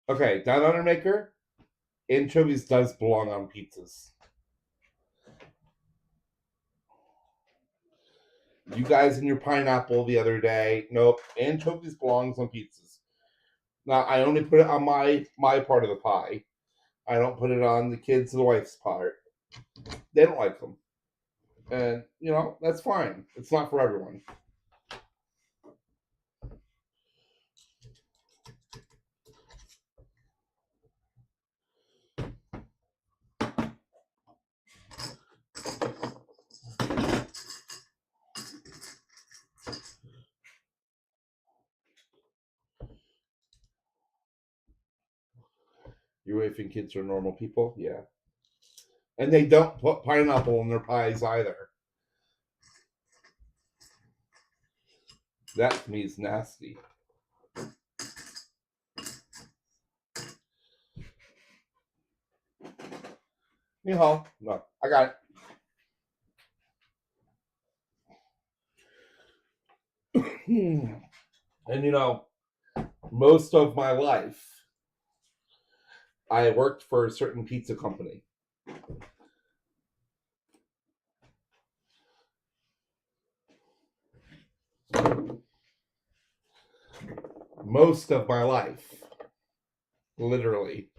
Okay, Down Under Maker, anchovies does belong on pizzas. You guys and your pineapple the other day. Nope, anchovies belongs on pizzas. Now I only put it on my part of the pie. I don't put it on the kids' and the wife's part. They don't like them, and that's fine. It's not for everyone. Your wife and kids are normal people, yeah, and they don't put pineapple in their pies either. That to me is nasty. No, I got it. And most of my life, I worked for a certain pizza company. Most of my life, literally.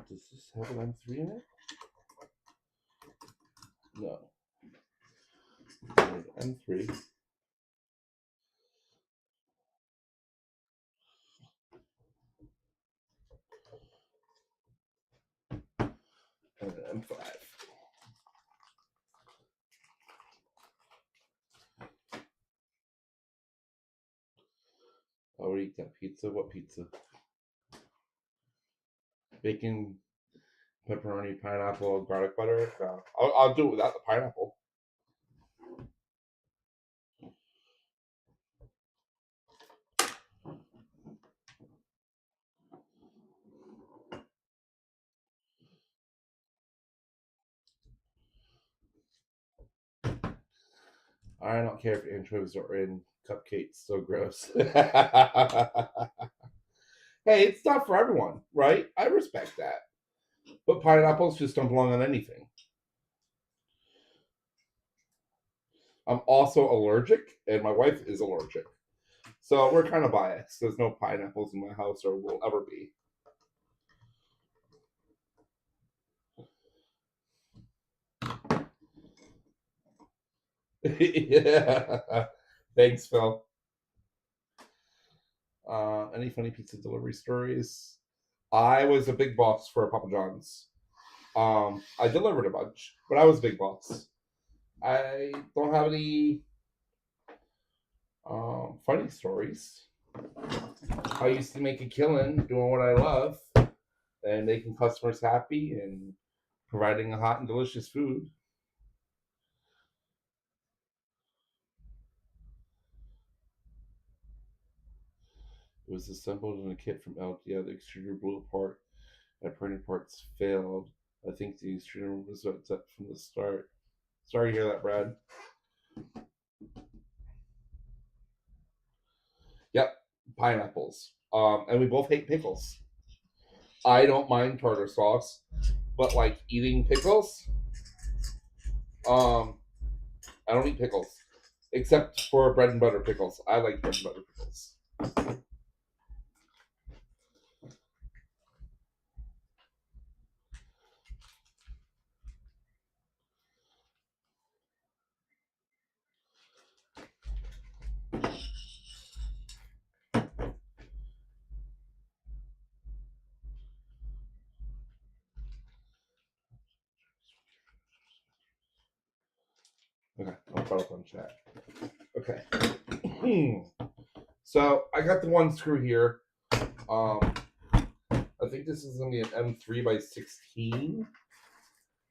Does this have an M3 in it? No. M3. And an M5. eat that pizza. What pizza? Bacon, pepperoni, pineapple, garlic butter. No, I'll do it without the pineapple. I don't care if anchovies are in cupcakes. So gross. Hey, it's not for everyone, right? I respect that. But pineapples just don't belong on anything. I'm also allergic, and my wife is allergic. So we're kind of biased. There's no pineapples in my house or will ever be. Yeah. Thanks, Phil. Any funny pizza delivery stories? I was a big boss for Papa John's. I delivered a bunch, but I was a big boss. I don't have any funny stories. I used to make a killing doing what I love and making customers happy and providing a hot and delicious food. It was assembled in a kit from LDO. The extruder blew apart and printed parts failed. I think the extruder was upset from the start. Sorry to hear that, Brad. Yep, pineapples. And we both hate pickles. I don't mind tartar sauce, but like eating pickles, um, I don't eat pickles except for bread and butter pickles. I like bread and butter pickles. Okay, I'll put up on chat. Okay. So I got the one screw here. I think this is gonna be an M3 by 16.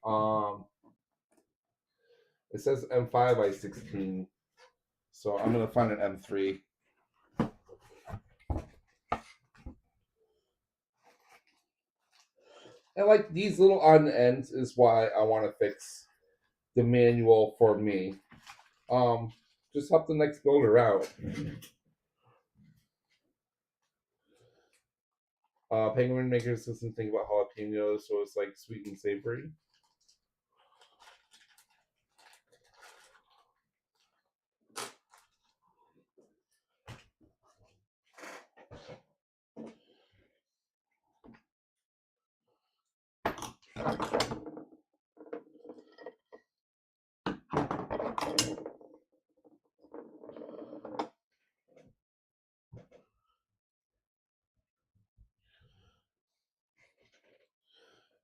Um, it says M5 by 16, so I'm gonna find an M3. And like these little on ends is why I want to fix the manual for me. Just help the next builder out. Penguin makers doesn't think about jalapenos, so it's like sweet and savory.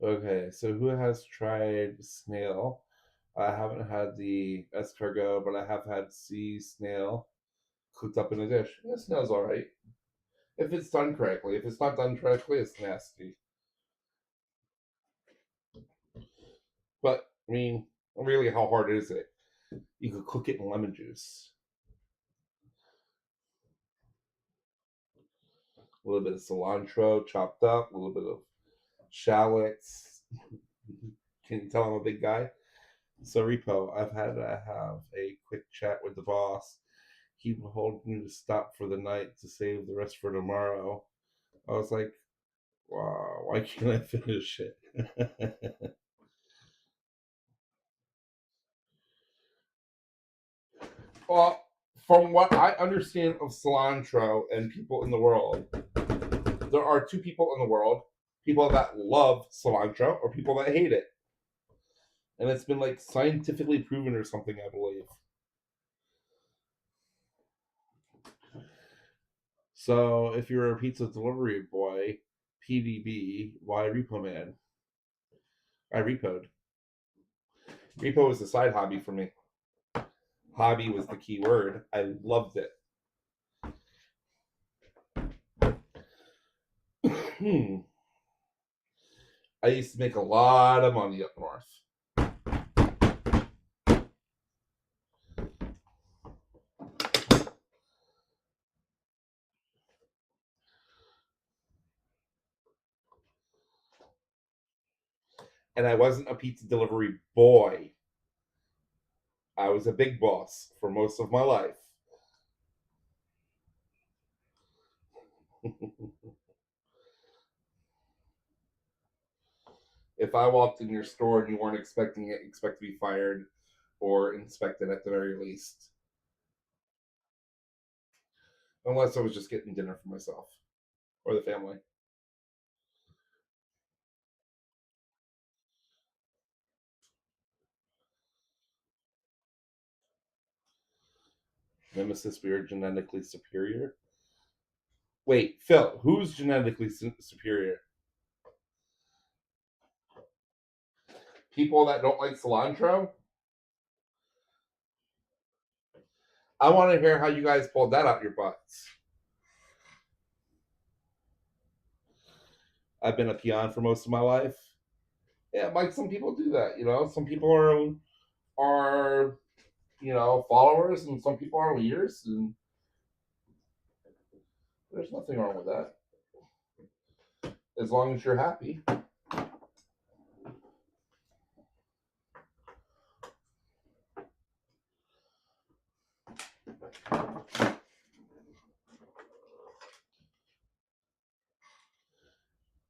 Okay, so who has tried snail? I haven't had the escargot, but I have had sea snail cooked up in a dish. Yeah, snail's all right if it's done correctly. If it's not done correctly, it's nasty. But I mean, really, how hard is it? You could cook it in lemon juice. A little bit of cilantro chopped up, a little bit of shallots. Can you tell I'm a big guy? So Repo, I've had to have a quick chat with the boss. He told me to stop for the night to save the rest for tomorrow. I was like, wow, why can't I finish it? Well, from what I understand of cilantro and people in the world, there are two people in the world: people that love cilantro or people that hate it. And it's been like scientifically proven or something, I believe. So if you're a pizza delivery boy, PDB, why Repo Man? I repoed. Repo was a side hobby for me. Hobby was the key word. I loved it. I used to make a lot of money up north. And I wasn't a pizza delivery boy. I was a big boss for most of my life. If I walked in your store and you weren't expecting it, expect to be fired or inspected at the very least. Unless I was just getting dinner for myself or the family. Nemesis, we are genetically superior. Wait, Phil, who's genetically superior? People that don't like cilantro? I want to hear how you guys pulled that out your butts. I've been a peon for most of my life. Yeah, like some people do that. Some people are followers, and some people are leaders, and there's nothing wrong with that as long as you're happy.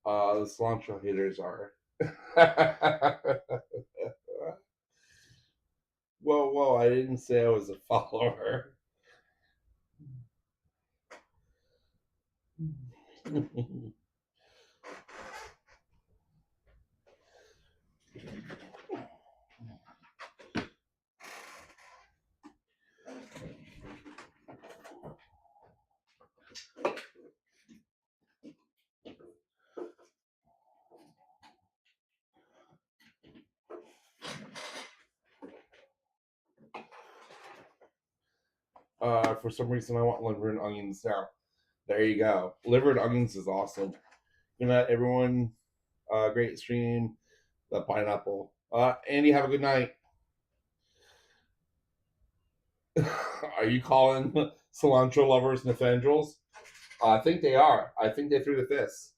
The cilantro haters are. Whoa! I didn't say I was a follower. For some reason, I want liver and onions now. There you go. Liver and onions is awesome. Good night, everyone. Great stream. The pineapple. Andy, have a good night. Are you calling cilantro lovers Nathaniels? I think they are. I think they threw the fist.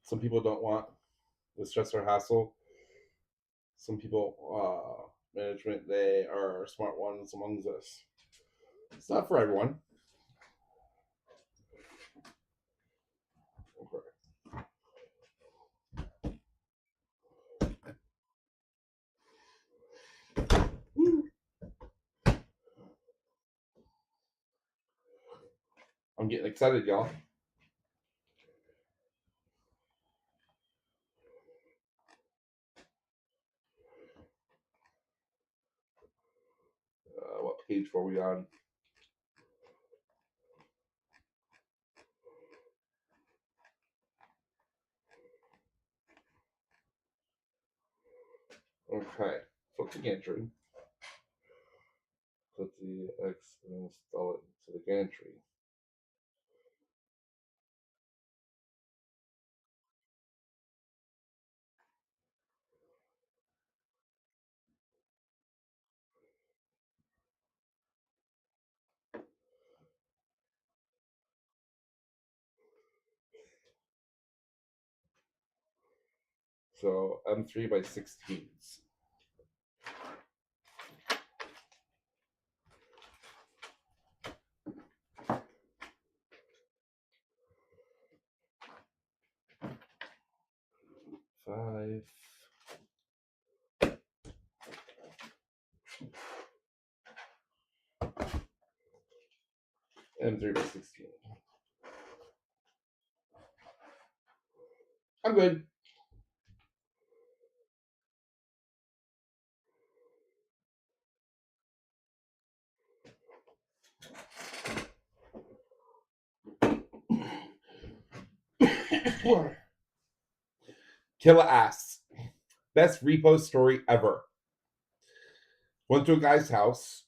Some people don't want the stress or hassle. Some people, management, they are smart ones amongst us. It's not for everyone. Okay. I'm getting excited, y'all. What page were we on? Okay. Flip the gantry. Put the X and install it into the gantry. So M3 by 16s. Five. M3 by 16. I'm good. Killer ass. Best repo story ever. Went to a guy's house.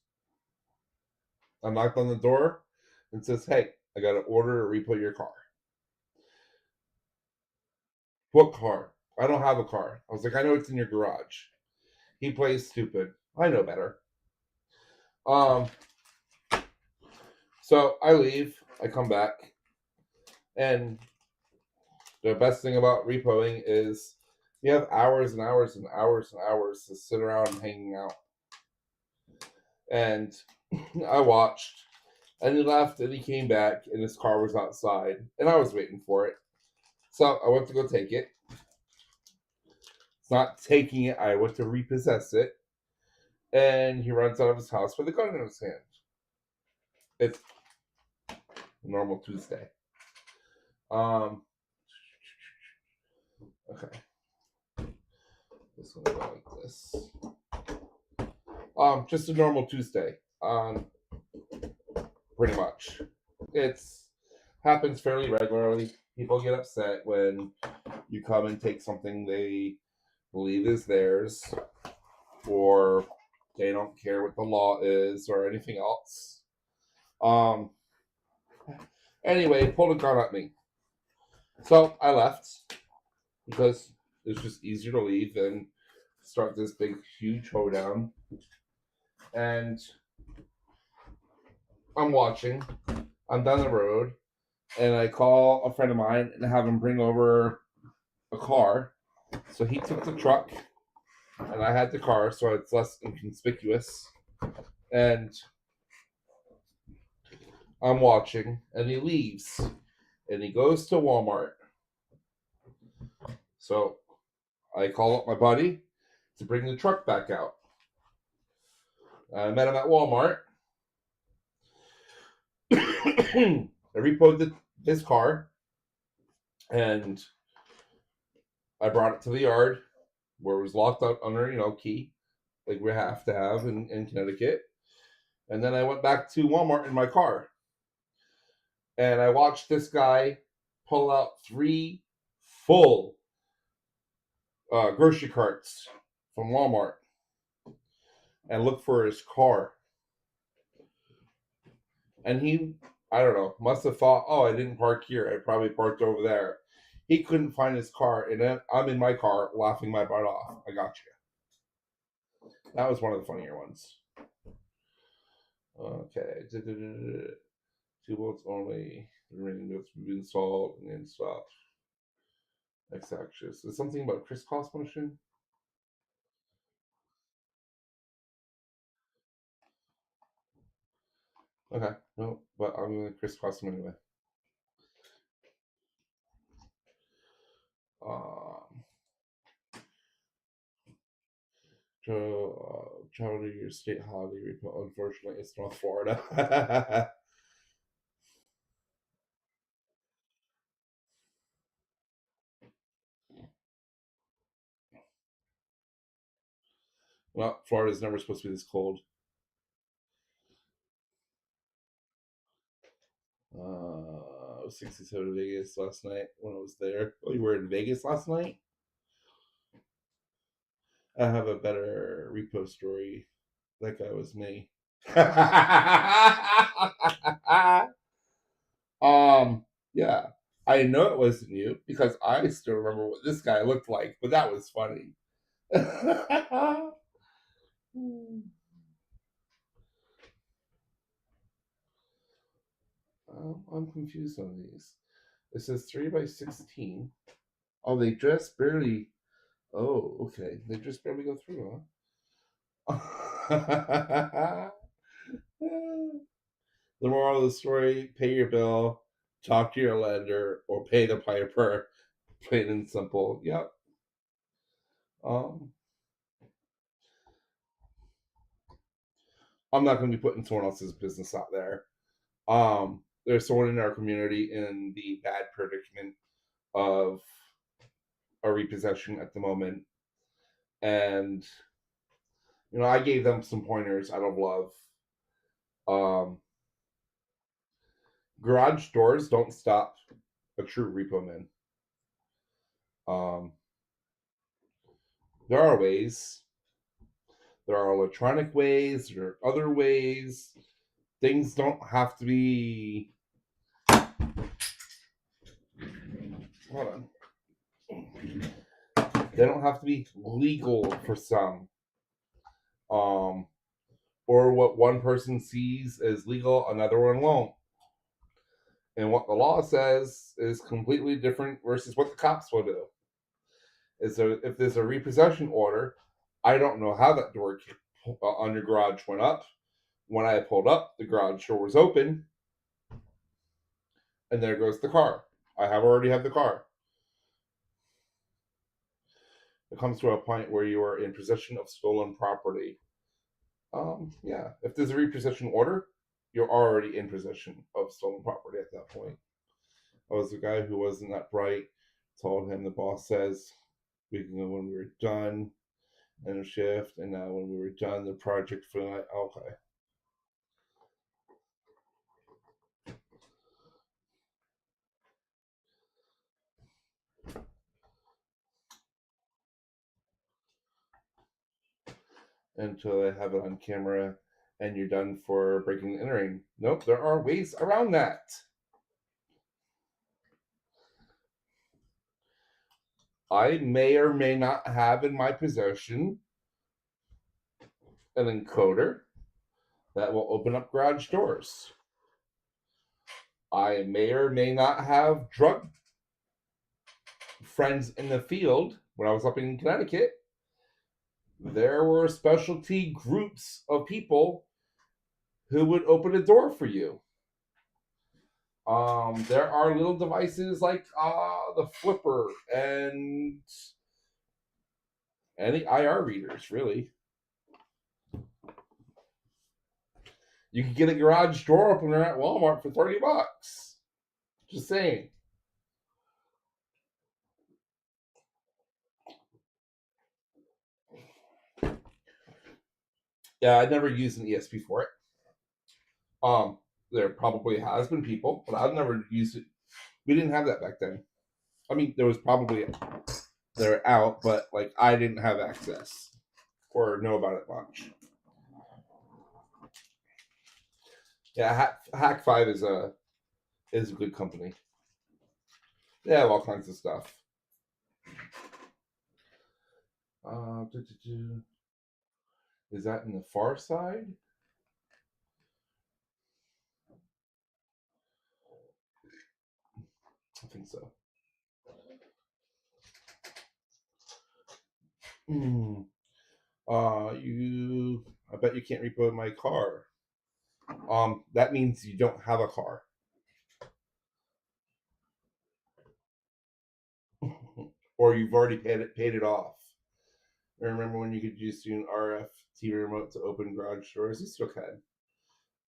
I knocked on the door and says, "Hey, I got to order to repo your car." "What car?" "I don't have a car." I was like, "I know it's in your garage." He plays stupid. I know better. Um, so I leave. I come back, and the best thing about repoing is you have hours and hours and hours and hours to sit around hanging out. And I watched, and he left, and he came back, and his car was outside, and I was waiting for it. So I went to go take it. It's not taking it. I went to repossess it, and he runs out of his house with a gun in his hand. It's a normal Tuesday. Okay. This one go like this. Just a normal Tuesday. Pretty much. It's happens fairly regularly. People get upset when you come and take something they believe is theirs, or they don't care what the law is, or anything else. Anyway, pulled a gun at me. So I left because it's just easier to leave than start this big, huge hoedown. And I'm watching. I'm down the road, and I call a friend of mine and have him bring over a car. So he took the truck, and I had the car, so it's less inconspicuous. And I'm watching, and he leaves, and he goes to Walmart. So I call up my buddy to bring the truck back out. I met him at Walmart. I repoed his car, and I brought it to the yard where it was locked up under, key, like we have to have in Connecticut. And then I went back to Walmart in my car, and I watched this guy pull out 3 full grocery carts from Walmart and look for his car. And he, I don't know, must have thought, "Oh, I didn't park here. I probably parked over there." He couldn't find his car, and then I'm in my car laughing my butt off. I got you. That was one of the funnier ones. Okay. 2 volts only. The ring notes will be installed and stuff. X axis. Is something about crisscross motion? Okay. No, but I'm going to crisscross them anyway. Um, travel to your state holiday. Unfortunately, it's North Florida. Well, Florida's never supposed to be this cold. 67 in Vegas last night when I was there. Oh, you were in Vegas last night? I have a better repo story. That guy was me. Yeah. I know it wasn't you because I still remember what this guy looked like, but that was funny. I'm confused on these. It says 3 by 16. Oh, they just barely. Oh, okay. They just barely go through, huh? The moral of the story: pay your bill, talk to your lender, or pay the piper. Plain and simple. Yep. Um, I'm not going to be putting someone else's business out there. There's someone in our community in the bad predicament of a repossession at the moment, and I gave them some pointers out of love. Um, Garage doors don't stop a true repo man. Um, there are ways. There are electronic ways. There are other ways. Things don't have to be. Hold on. They don't have to be legal for some. Or what one person sees as legal, another one won't. And what the law says is completely different versus what the cops will do. Is there, if there's a repossession order, I don't know how that door on your garage went up. When I pulled up, the garage door was open, and there goes the car. I have already have the car. It comes to a point where you are in possession of stolen property. Yeah, if there's a repossession order, you're already in possession of stolen property at that point. I was the guy who wasn't that bright. Told him the boss says we can go when we were done in a shift, and now when we were done the project for the night. Okay. Until I have it on camera and you're done for breaking and entering. Nope, there are ways around that. I may or may not have in my possession an encoder that will open up garage doors. I may or may not have drug friends in the field. When I was up in Connecticut, there were specialty groups of people who would open a door for you. There are little devices like the flipper and any IR readers, really. You can get a garage door opener at Walmart for $30. Just saying. Yeah, I never used an ESP for it. There probably has been people, but I've never used it. We didn't have that back then. I mean, there was probably they're out, but like I didn't have access or know about it much. Yeah, Hack 5 is a good company. They have all kinds of stuff. Is that in the far side? I think so. I bet you can't repo my car. That means you don't have a car. Or you've already paid it off. I remember when you could just do an RF TV remote to open garage doors? You still can.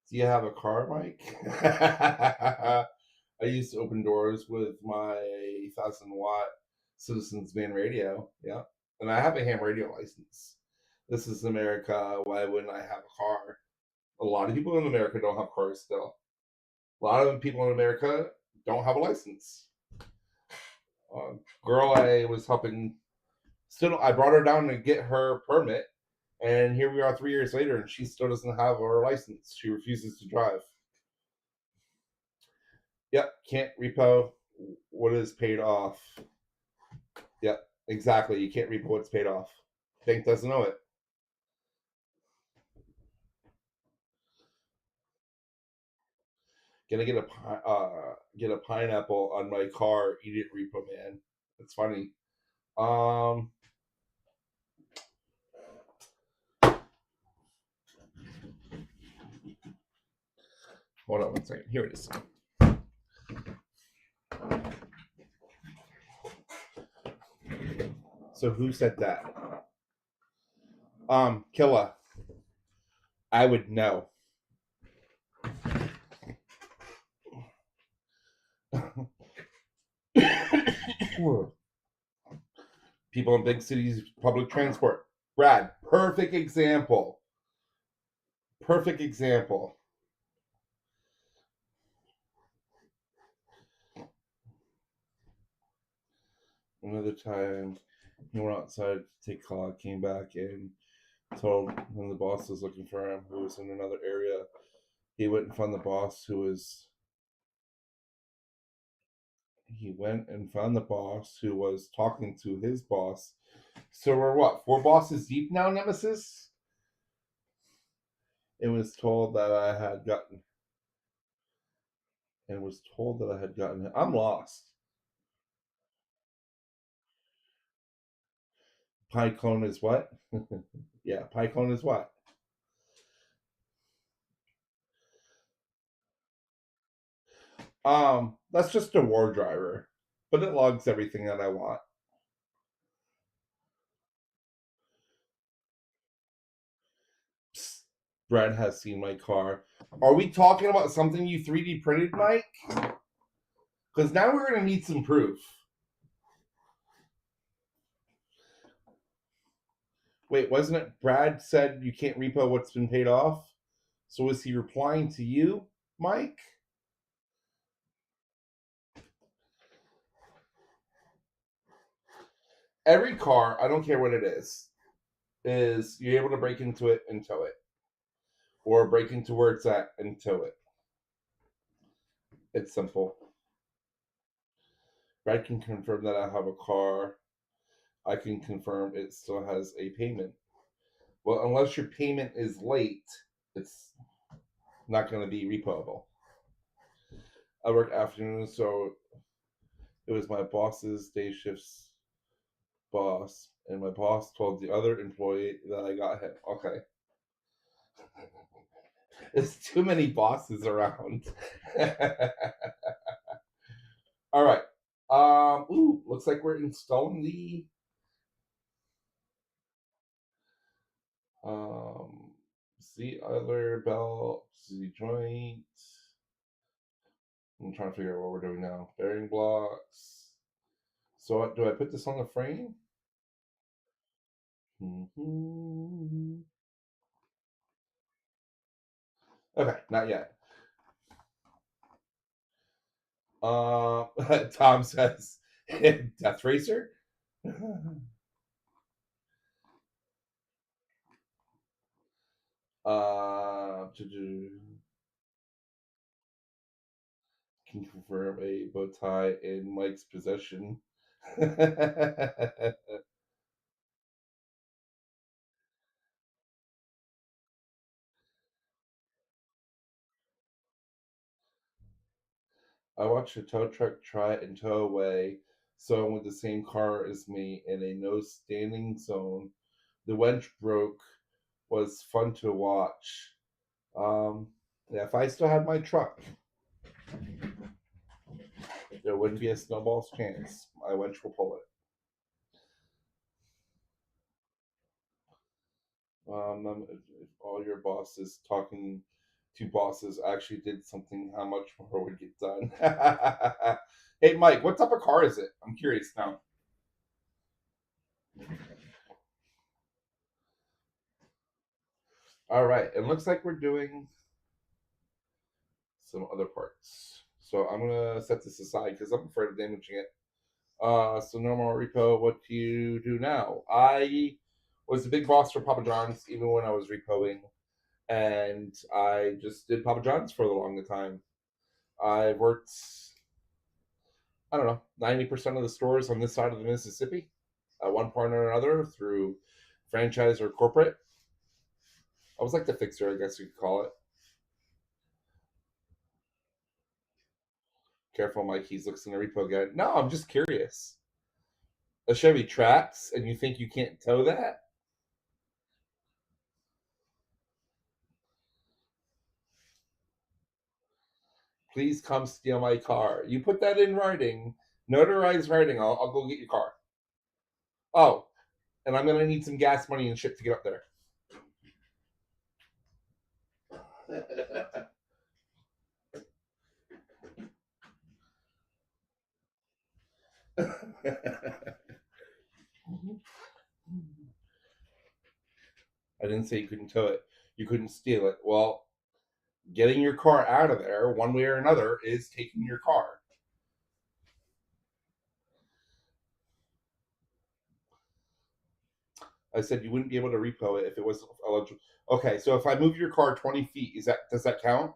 Do you have a car, Mike? I used to open doors with my 1,000-watt Citizens Band radio. Yeah. And I have a ham radio license. This is America. Why wouldn't I have a car? A lot of people in America don't have cars still. A lot of people in America don't have a license. Girl I was helping, still, I brought her down to get her permit, and here we are 3 years later, and she still doesn't have her license. She refuses to drive. Yep, can't repo what is paid off. Yep, exactly. You can't repo what's paid off. Bank doesn't know it. Gonna get a pineapple on my car. Eat it, repo man. It's funny. Hold on one second. Here it is. So who said that? Killa. I would know. People in big cities, public transport. Brad, perfect example. Perfect example. Another time He went outside to take a call, came back and told him the boss was looking for him, who was in another area. He went and found the boss who was talking to his boss. So we're what, 4 bosses deep now, Nemesis? It was told that I had gotten I'm lost. Pie cone is what? Yeah, pie cone is what? That's just a war driver, but it logs everything that I want. Psst, Brad has seen my car. Are we talking about something you 3D printed, Mike? Because now we're going to need some proof. Wait, wasn't it Brad said you can't repo what's been paid off? So is he replying to you, Mike? Every car, I don't care what it is you're able to break into it and tow it. Or break into where it's at and tow it. It's simple. Brad can confirm that I have a car. I can confirm it still has a payment. Well, unless your payment is late, it's not going to be repoable. I work afternoons, so it was my boss's day shifts boss, and my boss told the other employee that I got him. Okay. There's too many bosses around. All right. Looks like we're installing the seat idler belt, seat joint. I'm trying to figure out what we're doing now. Bearing blocks. So do I put this on the frame? Mm-hmm. Okay, not yet. Tom says, Death Racer? Can confirm a bow tie in Mike's possession. I watched a tow truck try and tow away someone with the same car as me in a no standing zone. The wedge broke. Was fun to watch. Yeah, if I still had my truck, there wouldn't be a snowball's chance. My winch will pull it. If all your bosses talking to bosses actually did something, how much more would get done? Hey, Mike, what type of car is it? I'm curious now. All right, it looks like we're doing some other parts. So I'm gonna set this aside because I'm afraid of damaging it. So normal repo, what do you do now? I was a big boss for Papa John's even when I was repoing, and I just did Papa John's for the longest time. I worked, I don't know, 90% of the stores on this side of the Mississippi at one point or another through franchise or corporate. I was like the fixer, I guess you could call it. Careful, Mike, he's looking in the repo again. No, I'm just curious. A Chevy Trax, and you think you can't tow that? Please come steal my car. You put that in writing, notarized writing. I'll go get your car. Oh, and I'm gonna need some gas money and shit to get up there. I didn't say you couldn't tow it. You couldn't steal it. Well, getting your car out of there, one way or another, is taking your car. I said you wouldn't be able to repo it if it was eligible. Okay, so if I move your car 20 feet, does that count?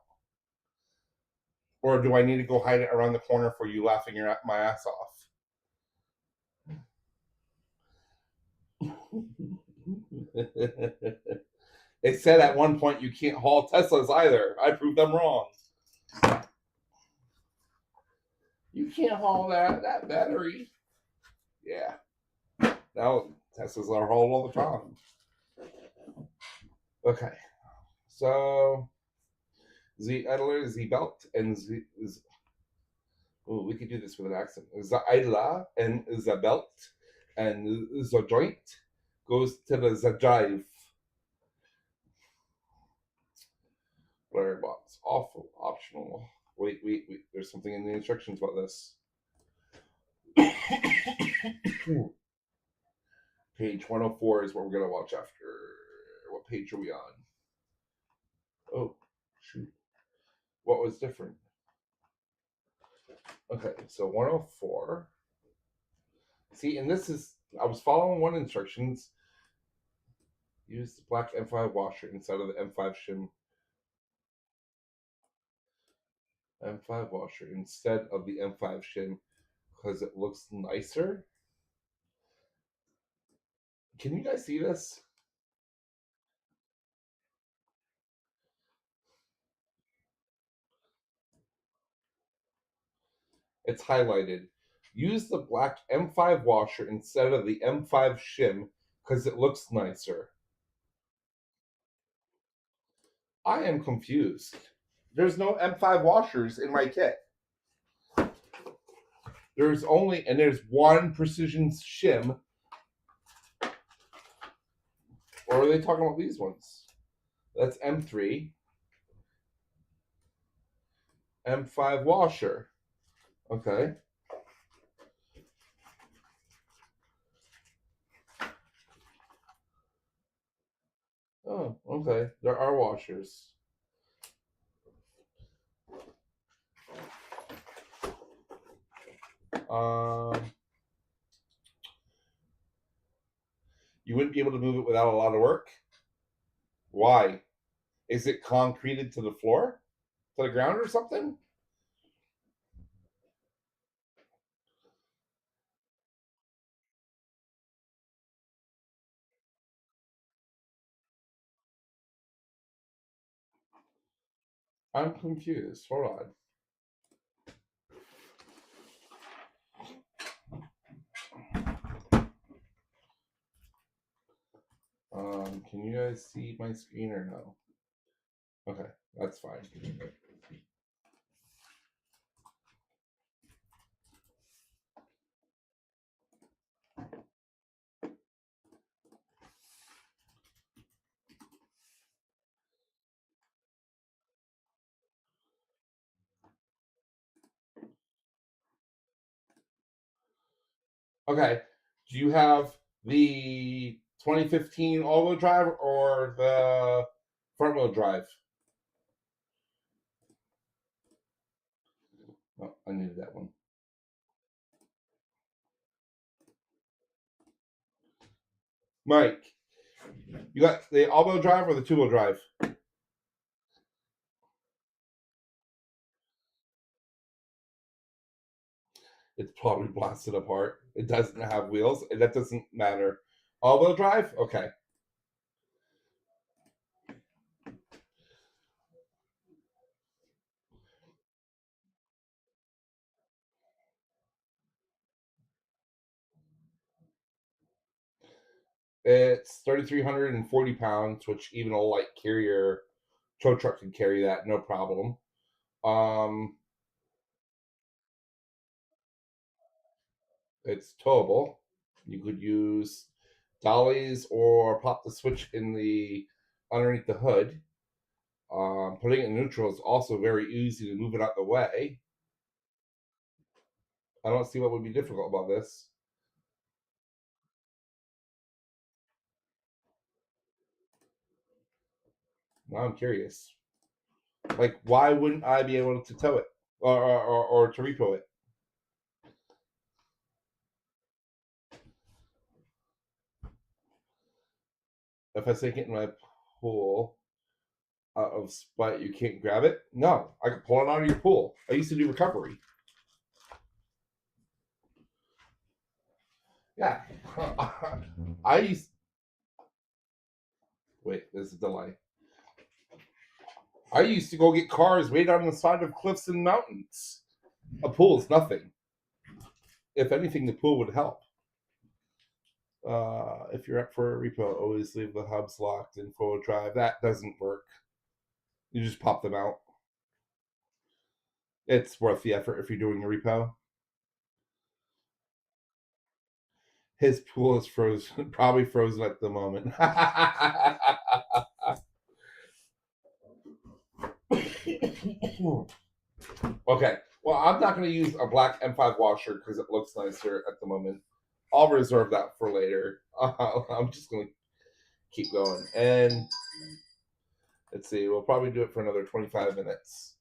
Or do I need to go hide it around the corner for you laughing my ass off? It said at one point you can't haul Teslas either. I proved them wrong. You can't haul that battery. Yeah. Now Teslas are hauled all the time. Okay. So the idler, the belt, and the oh, we could do this with an accent. The idler and the belt and the joint goes to the drive. Blur box. Awful. Optional. Wait. There's something in the instructions about this. Page 104 is what we're going to watch after. What page are we on? Oh, shoot. What was different? Okay, so 104. See, and this is, I was following one instructions. Use the black M5 washer instead of the M5 shim. M5 washer instead of the M5 shim because it looks nicer. Can you guys see this? It's highlighted. Use the black M5 washer instead of the M5 shim because it looks nicer. I am confused. There's no M5 washers in my kit. There's one precision shim. Or are they talking about these ones? That's M3. M5 washer. Okay. Oh, okay. There are washers. You wouldn't be able to move it without a lot of work. Why? Is it concreted to the floor? To the ground or something? I'm confused. Hold on. Can you guys see my screen or no? Okay, that's fine. Okay. Do you have the 2015 all-wheel drive or the front-wheel drive? Oh, I needed that one. Mike, you got the all-wheel drive or the two-wheel drive? It's probably blasted apart. It doesn't have wheels, and that doesn't matter. All-wheel drive? Okay. It's 3,340 pounds, which even a light carrier tow truck can carry that, no problem. It's towable. You could use dollies or pop the switch in the underneath the hood. Putting it in neutral is also very easy to move it out the way. I don't see what would be difficult about this. Now I'm curious. Like, why wouldn't I be able to tow it or to repo it? If I sink it in my pool out of spite, you can't grab it? No, I can pull it out of your pool. I used to do recovery. Yeah. I used. Wait, there's a delay. I used to go get cars way down the side of cliffs and mountains. A pool is nothing. If anything, the pool would help. If you're up for a repo, always leave the hubs locked in full drive. That doesn't work. You just pop them out. It's worth the effort if you're doing a repo. His pool is frozen, probably frozen at the moment. Okay, well, I'm not going to use a black M5 washer because it looks nicer at the moment. I'll reserve that for later. I'm just going to keep going. And let's see, we'll probably do it for another 25 minutes.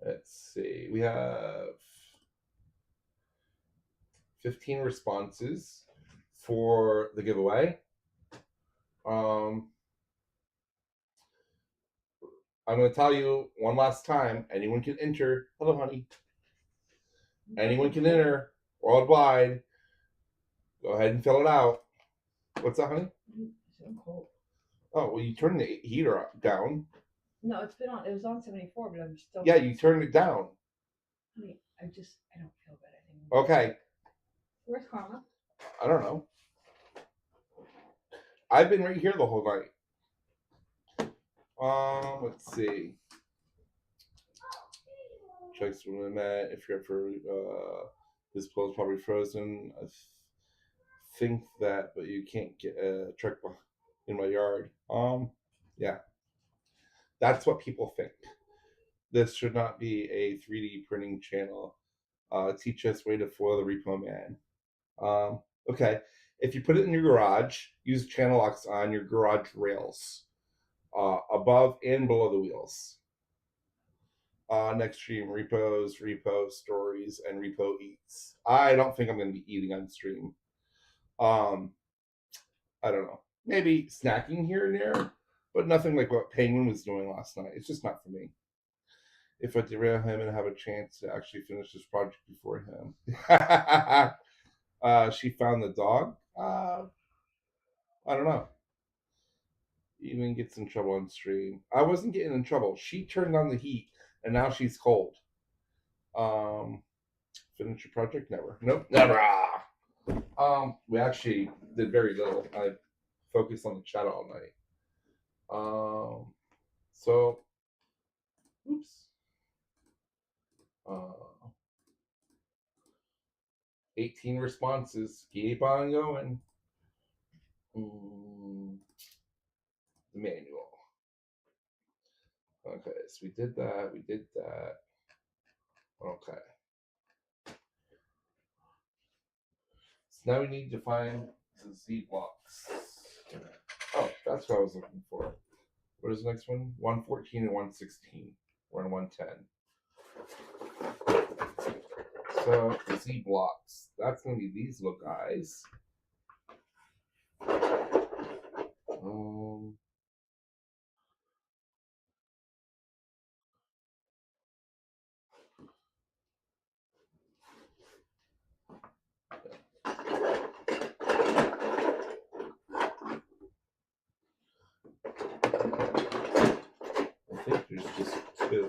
Let's see, we have 15 responses for the giveaway. I'm going to tell you one last time, anyone can enter. Hello, honey. Anyone can enter worldwide. Go ahead and fill it out. What's that, honey? I'm cold. Oh, well, you turned the heater down. No, it's been on. It was on 74, but I'm still. Yeah, you turned it down. Honey, I don't feel good anymore. Okay. Where's Karma? I don't know. I've been right here the whole night. Let's see. Checks when I'm at. If you're up for this pool is probably frozen. I think that, but you can't get a truck in my yard. Yeah. That's what people think. This should not be a 3D printing channel. Teach us way to foil the repo man. Okay. If you put it in your garage, use channel locks on your garage rails, above and below the wheels. Next stream, repos, repo stories, and repo eats. I don't think I'm going to be eating on stream. I don't know. Maybe snacking here and there, but nothing like what Penguin was doing last night. It's just not for me. If I derail him and have a chance to actually finish this project before him. She found the dog. I don't know. Even gets in trouble on stream. I wasn't getting in trouble. She turned on the heat, and now she's cold. Finish your project? Never. Nope. Never. We actually did very little. I focused on the chat all night. So, oops. 18 responses. Keep on going. The manual. Okay, so we did that. We did that. Okay. So now we need to find the Z blocks. Oh, that's what I was looking for. What is the next one? 114 and 116. We're on 110. So Z blocks. That's going to be these little guys. I think there's just two.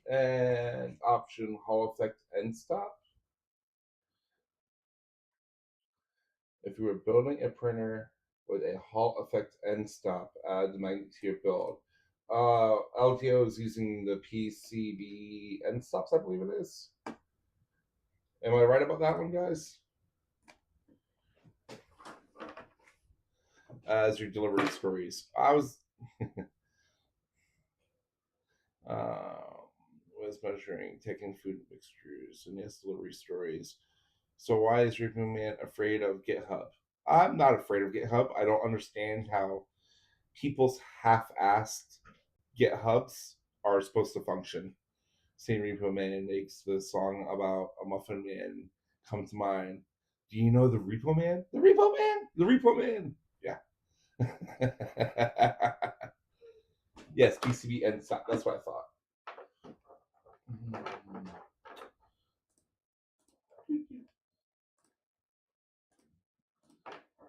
And option Hall effect end stop. If you were building a printer with a Hall effect end stop, add the magnet to your build. LDO is using the PCB end stops, I believe it is. Am I right about that one, guys? As your delivery stories, I was was measuring, taking food mixtures, and yes, delivery stories. So why is Review Man afraid of GitHub? I'm not afraid of GitHub. I don't understand how people's half-assed GitHubs are supposed to function. Saint Repo Man makes the song about a Muffin Man come to mind. Do you know the Repo Man? The Repo Man! The Repo Man! Yeah. Yes, PCB and stop. That's what I thought.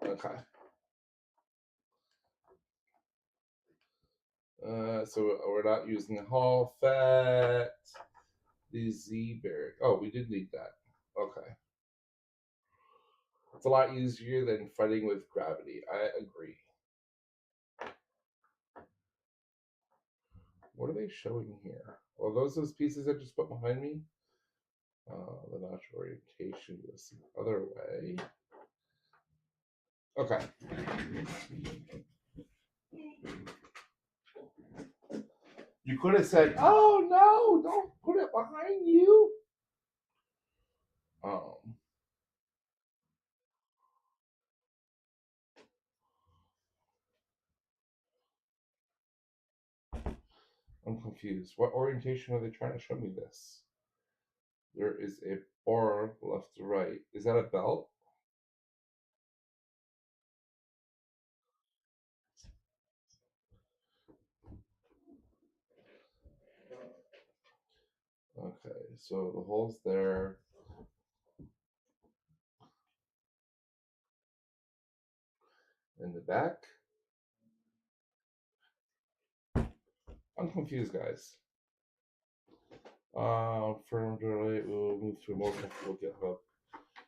Okay. So we're not using Hall Fat. The Z bearing. Oh, we did need that. Okay. It's a lot easier than fighting with gravity. I agree. What are they showing here? Well, those pieces I just put behind me. The natural orientation goes the other way. Okay. You could have said, "Oh no, don't put it behind you." I'm confused. What orientation are they trying to show me this? There is a bar left to right. Is that a belt? Okay, so the hole's there. In the back? I'm confused, guys. Firm delay, we'll move to a more comfortable GitHub.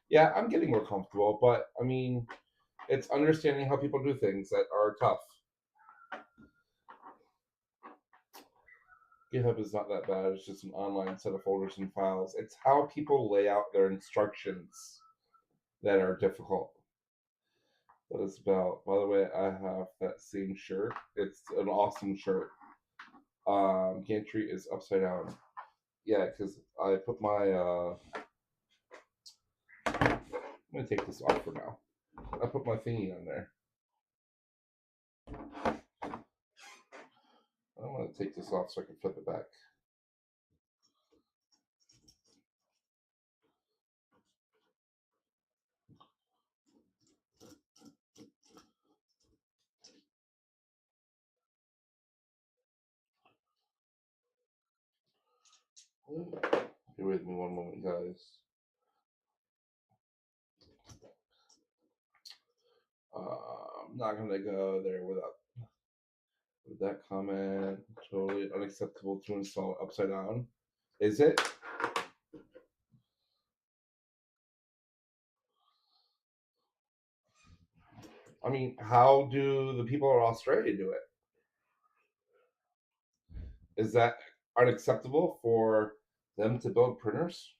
Yeah, I'm getting more comfortable, but I mean, it's understanding how people do things that are tough. GitHub is not that bad. It's just an online set of folders and files. It's how people lay out their instructions that are difficult. That is about. By the way, I have that same shirt. It's an awesome shirt. Gantry is upside down. Yeah, because I put my. I'm gonna take this off for now. I put my thingy on there. I'm gonna take this off so I can flip it back. Bear with me one moment, guys. I'm not gonna go there without with that comment. Totally unacceptable to install upside down. Is it? I mean, how do the people in Australia do it? Is that unacceptable for them to build printers?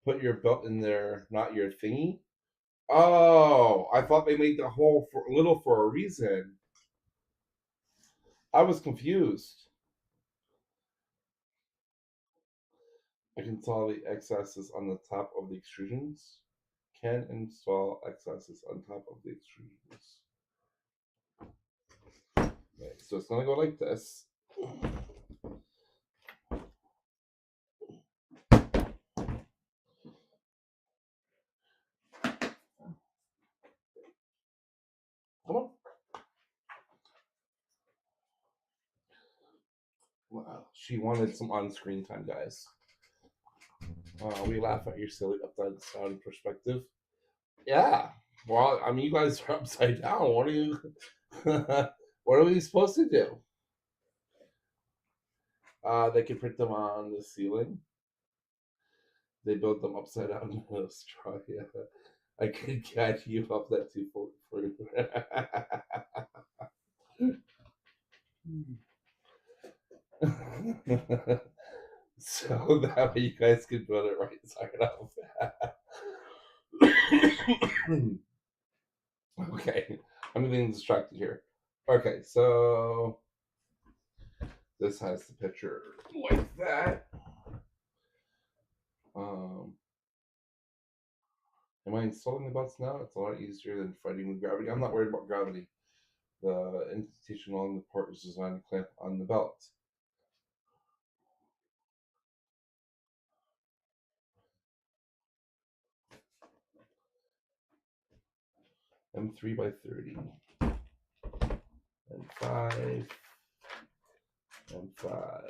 Put your belt in there, not your thingy. Oh, I thought they made the hole for little for a reason. I was confused. I can install the X-axis on the top of the extrusions. Can install X-axis on top of the extrusions. Okay, so it's gonna go like this. Come on. Wow, she wanted some on-screen time, guys. We laugh at your silly upside-down perspective. Yeah. Well, I mean, you guys are upside down. What are you? What are we supposed to do? They can print them on the ceiling. They build them upside down in Australia. I could catch you off that too for you. So that way you guys can build it right side up. Okay, I'm getting distracted here. Okay, so this has the picture like that. Am I installing the bots now? It's a lot easier than fighting with gravity. I'm not worried about gravity. The indentation along the part is designed to clamp on the belt. M3 by 30. M5. M5.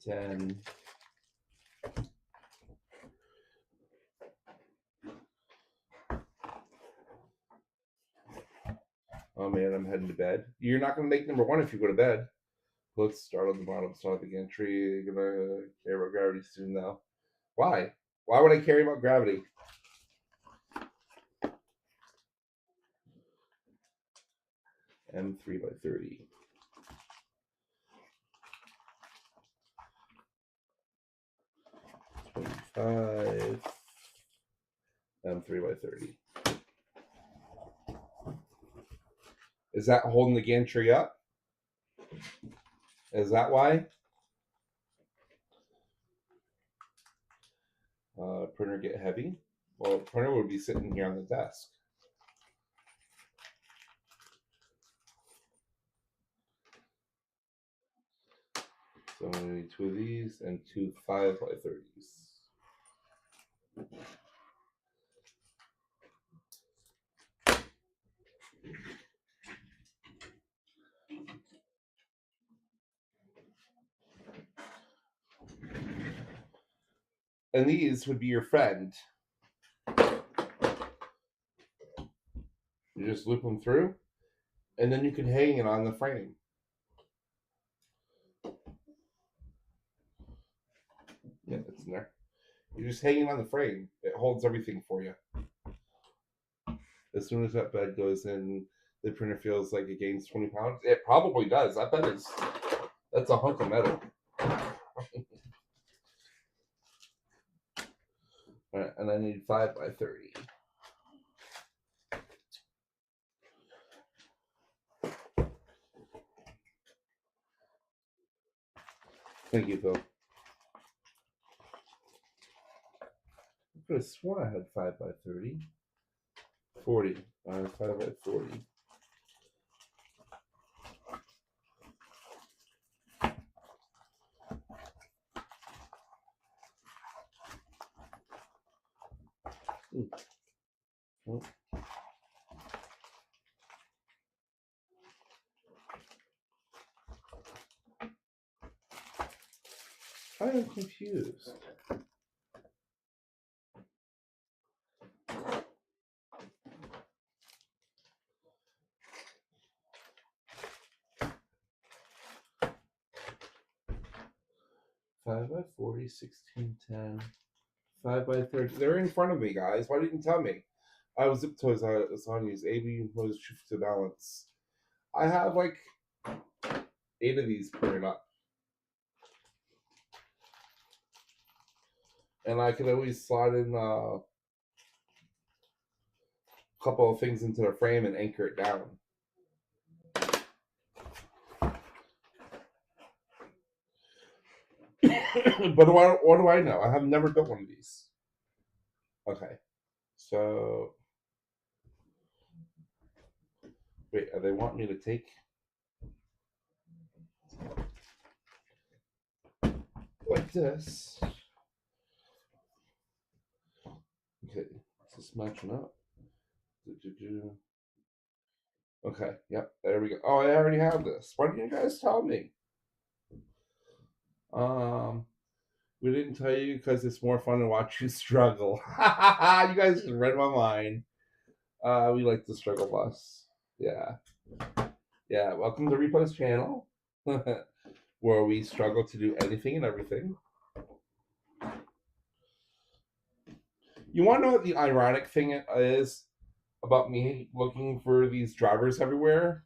M10. Oh man, I'm heading to bed. You're not going to make number one if you go to bed. Let's start on the bottom. Start the gantry. You're going to care about gravity soon, though. Why? Why would I care about gravity? M3 by 30. M5. M3 by 30. Is that holding the gantry up? Is that why? Printer get heavy? Well, printer would be sitting here on the desk. So I'm going to need 2 of these and 2 5 by 30s. And these would be your friend. You just loop them through, and then you can hang it on the frame. Yeah, it's in there. You're just hanging on the frame. It holds everything for you. As soon as that bed goes in, the printer feels like it gains 20 pounds. It probably does. I bet that's a hunk of metal. All right, and I need 5 by 30. Thank you, Phil. I could have sworn I had 5 by 30. 40. 5 by 40. Oh. I am confused. Five by 40, 1610, 5 by 30. They're in front of me, guys. Why didn't you tell me? I was zip toys on these. AB was shift to balance. I have like 8 of these printed up. And I could always slide in a couple of things into the frame and anchor it down. But what do I know? I have never built one of these. Okay. So, wait, they want me to take like this. Okay, is this matching up? Okay, yep, there we go. Oh, I already have this. Why didn't you guys tell me? We didn't tell you because it's more fun to watch you struggle. You guys just read my mind. We like the struggle bus. Yeah. Yeah, welcome to Repo's channel, where we struggle to do anything and everything. You want to know what the ironic thing is about me looking for these drivers everywhere?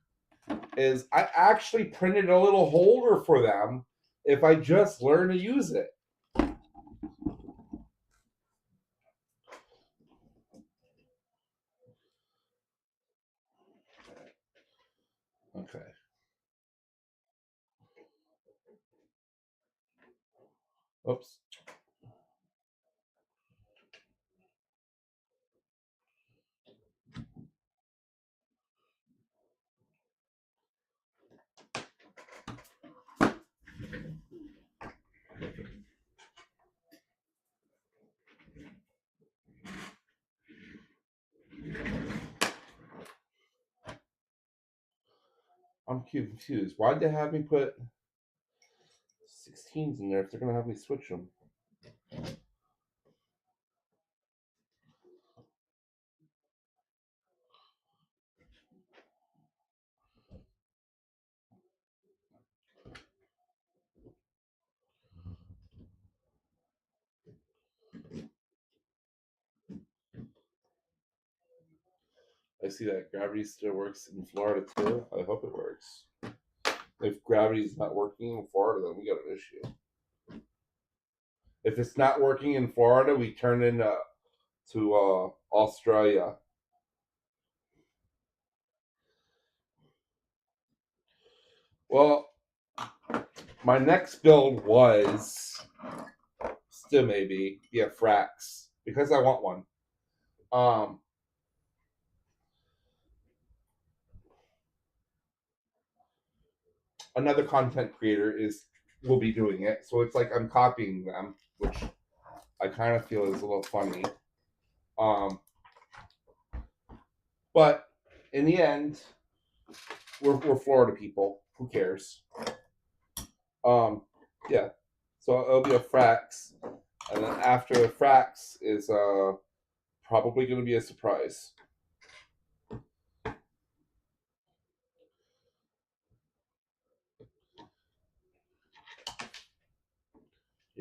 Is I actually printed a little holder for them if I just learn to use it. Okay. Oops. I'm confused. Why'd they have me put 16s in there if they're gonna have me switch them? I see that gravity still works in Florida too. I hope it works. If gravity's not working in Florida, then we got an issue. If it's not working in Florida, we turn into Australia. Well, my next build was still maybe fracs because I want one. Um, Another content creator will be doing it, so it's like I'm copying them, which I kind of feel is a little funny. Um, but in the end, we're Florida people. Who cares? Yeah. So it'll be a frax, and then after the frax is probably going to be a surprise.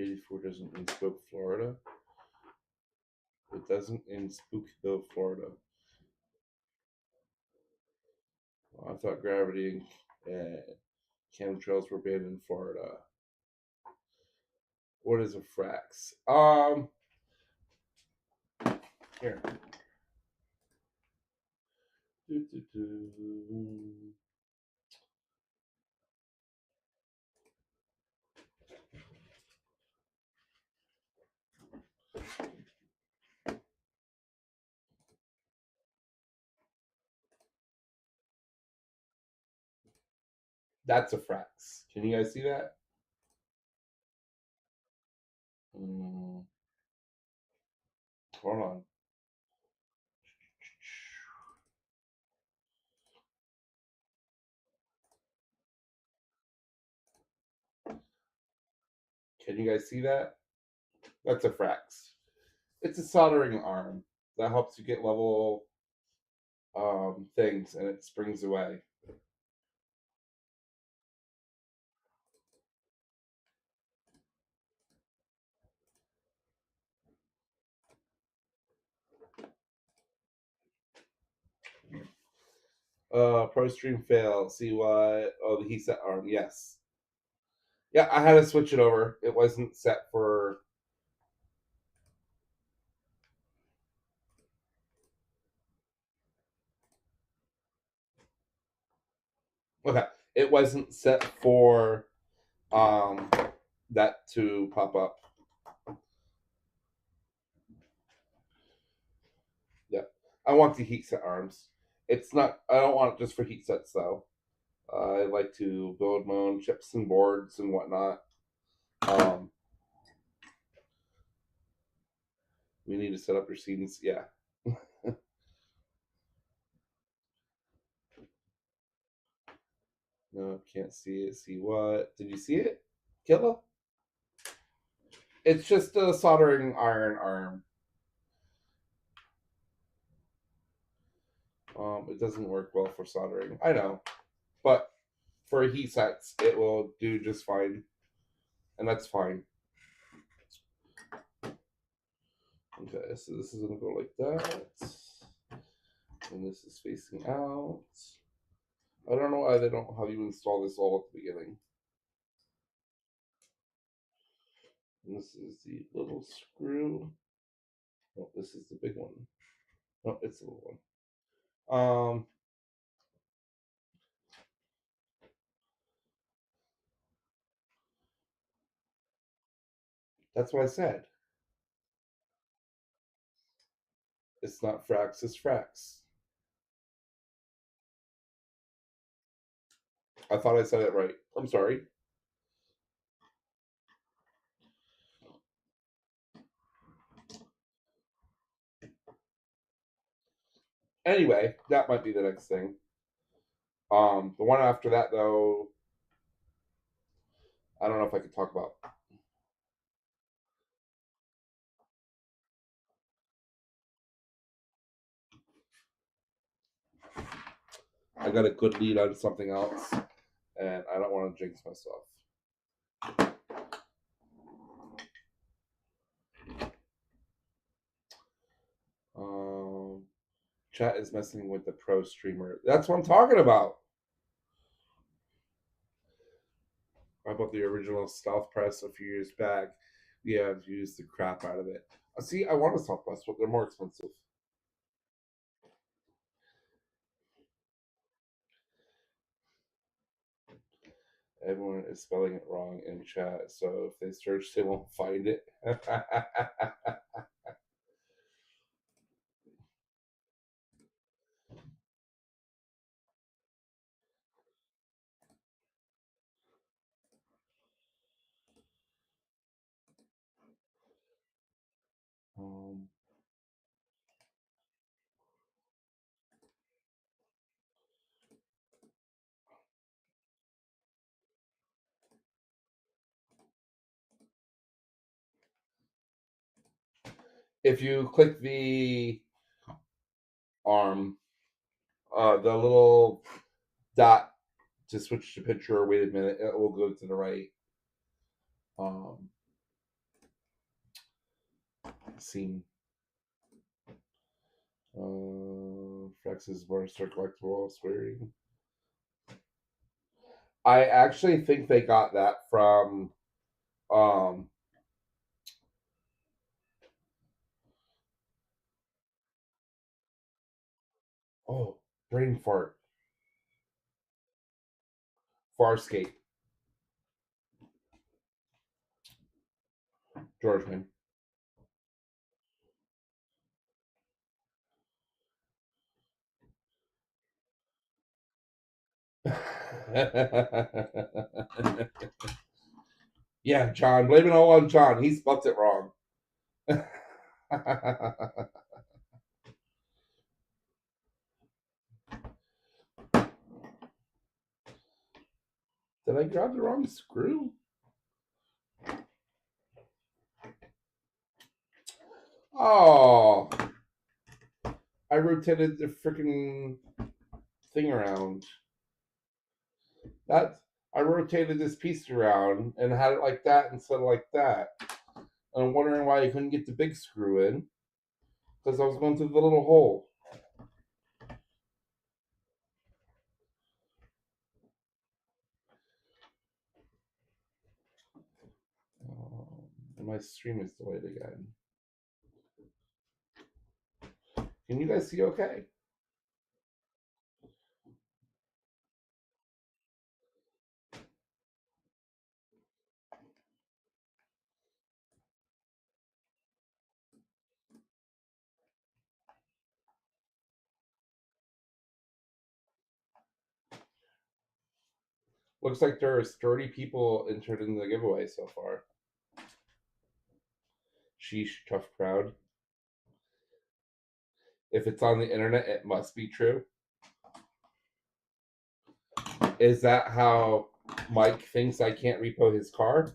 84 doesn't in Spook, Florida. It doesn't in Spookville, Florida. Well, I thought gravity and chemtrails were banned in Florida. What is a frax? Here. That's a frax. Can you guys see that? Mm, hold on. Can you guys see that? That's a frax. It's a soldering arm that helps you get level things, and it springs away. Pro stream fail. See what? Oh, the heat set arm. Yes. Yeah, I had to switch it over. It wasn't set for. Okay, it wasn't set for um that to pop up. Yeah, I want the heat set arms. It's not. I don't want it just for heat sets though. I like to build my own chips and boards and whatnot. Um, we need to set up your scenes. Yeah. No, can't see it. See what? Did you see it? Killa? It's just a soldering iron arm. It doesn't work well for soldering. I know, but for heat sets, it will do just fine, and that's fine. Okay, so this is gonna go like that, and this is facing out. I don't know why they don't have you install this all at the beginning. And this is the little screw. Oh, this is the big one. No, it's the little one. That's what I said. It's not frax, it's frax. I thought I said it right. I'm sorry. Anyway, that might be the next thing. The one after that, though, I don't know if I could talk about. I got a good lead on something else, and I don't want to jinx myself. Chat is messing with the pro streamer. That's what I'm talking about. I bought the original Stealth Press a few years back. Yeah, I've used the crap out of it. See, I want a Stealth Press, but they're more expensive. Everyone is spelling it wrong in chat, so if they search, they won't find it. um, if you click the arm, the little dot to switch to picture or wait a minute, it will go to the right. Scene. Frex's Monster Collectible swearing. I actually think they got that from oh, brain fart. Farscape. George man. Yeah, John. Blame it all on John. He spelt it wrong. Did I grab the wrong screw? Oh, I rotated the freaking thing around. That I rotated this piece around and had it like that instead of like that. And I'm wondering why I couldn't get the big screw in because I was going through the little hole. And my stream is delayed again. Can you guys see okay? Looks like there's 30 people entered in the giveaway so far. Sheesh, tough crowd. If it's on the internet, it must be true. Is that how Mike thinks I can't repo his car?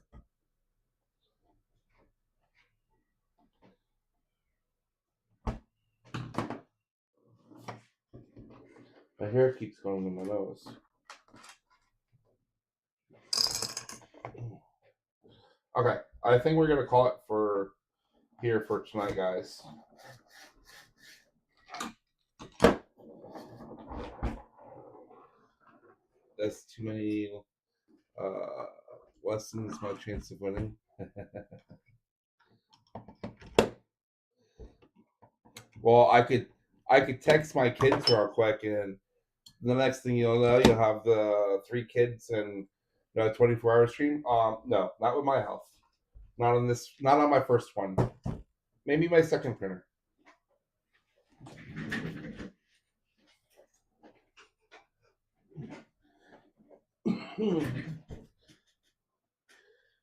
My hair keeps going in my nose. Okay, I think we're gonna call it for here for tonight, guys. That's too many lessens my chance of winning. Well, I could text my kids real quick, and the next thing you'll know, you'll have the 3 kids and 24-hour stream. No, not with my health. Not on this. Not on my first one. Maybe my second printer.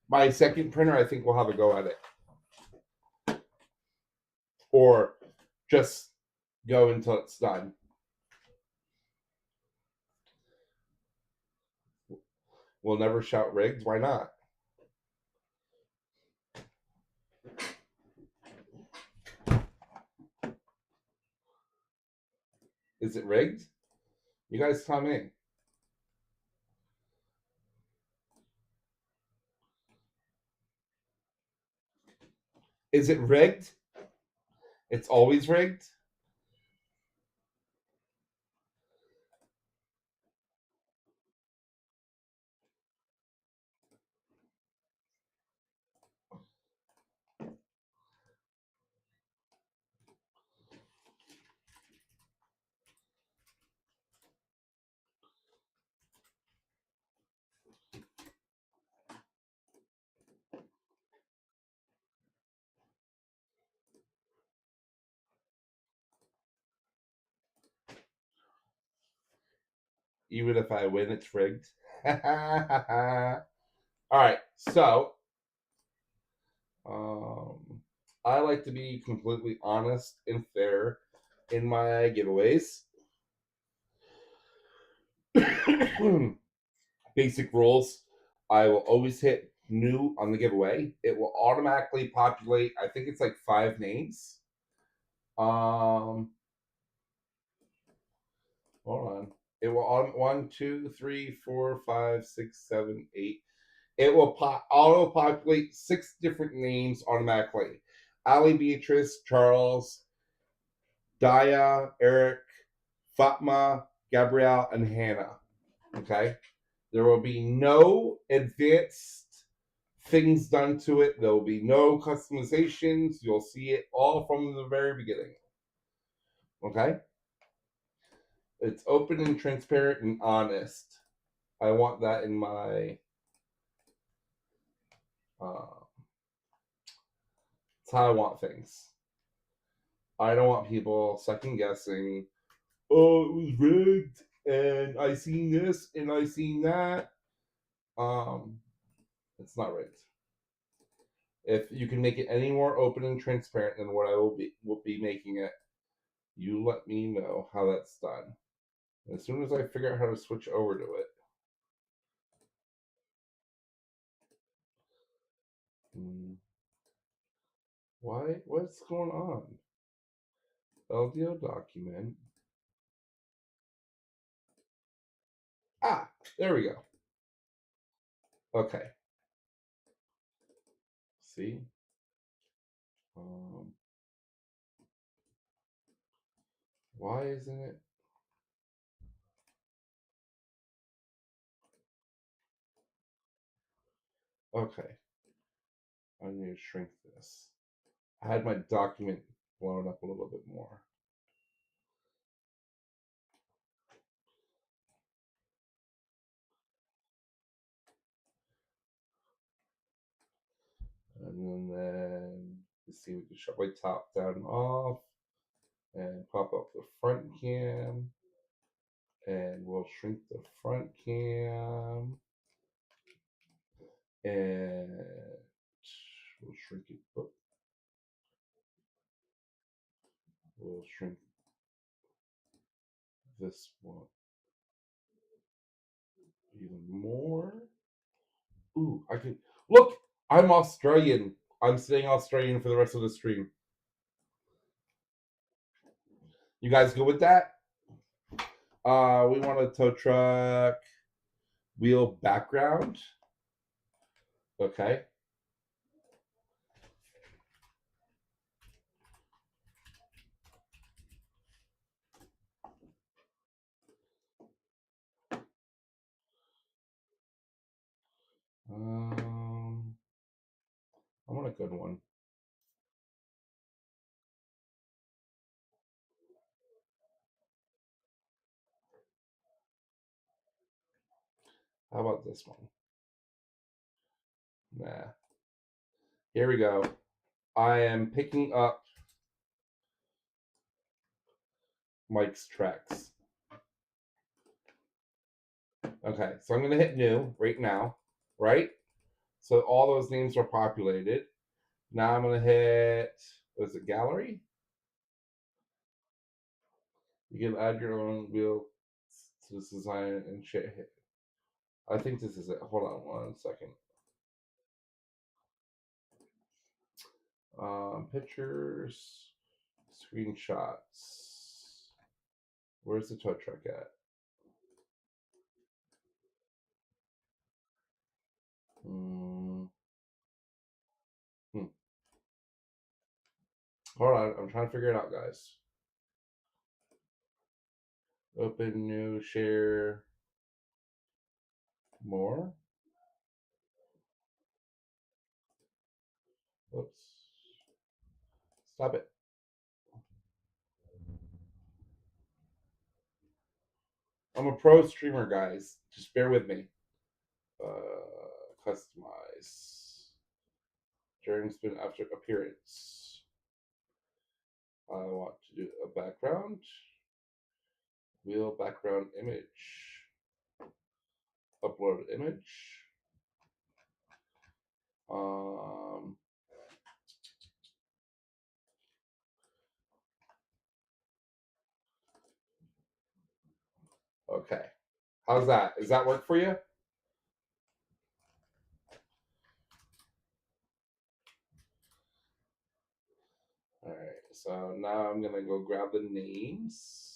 My second printer, I think, will have a go at it, or just go until it's done. We'll never shout rigged. Why not? Is it rigged? You guys come in. Is it rigged? It's always rigged? Even if I win, it's rigged. All right, so I like to be completely honest and fair in my giveaways. Basic rules. I will always hit new on the giveaway. It will automatically populate, I think it's like 5 names. Hold on. It will on 1, 2, 3, 4, 5, 6, 7, 8. It will auto populate 6 different names automatically. Ali, Beatrice, Charles, Daya, Eric, Fatma, Gabrielle, and Hannah. Okay? There will be no advanced things done to it. There will be no customizations. You'll see it all from the very beginning. Okay? It's open and transparent and honest. I want that in my. That's how I want things. I don't want people second guessing. Oh, it was rigged, and I seen this, and I seen that. It's not rigged. If you can make it any more open and transparent than what I will be making it, you let me know how that's done. As soon as I figure out how to switch over to it. Why? What's going on? LDO document. Ah, there we go. Okay. See? Why isn't it? Okay. I need to shrink this. I had my document blown up a little bit more. And then let's see, we can shut my top down off and pop up the front cam. And we'll shrink the front cam. And we'll shrink it. Oh. We'll shrink this one even more. Ooh, I can look. I'm Australian. I'm staying Australian for the rest of the stream. You guys good with that? We want a tow truck wheel background. Okay. I want a good one. How about this one? Nah. Here we go. I am picking up Mike's tracks. Okay, so I'm going to hit new right now, right? So all those names are populated. Now I'm going to hit, what is it, gallery? You can add your own wheel to this design and shit. I think this is it. Hold on 1 second. Pictures, screenshots. Where's the tow truck at? Hmm. Hold on, I'm trying to figure it out, guys. Open, new, share, more. Oops. Stop it. I'm a pro streamer, guys. Just bear with me. Customize. During spin after appearance. I want to do a background. Wheel background image. Upload image. Okay. How's that? Does that work for you? All right. So now I'm gonna go grab the names.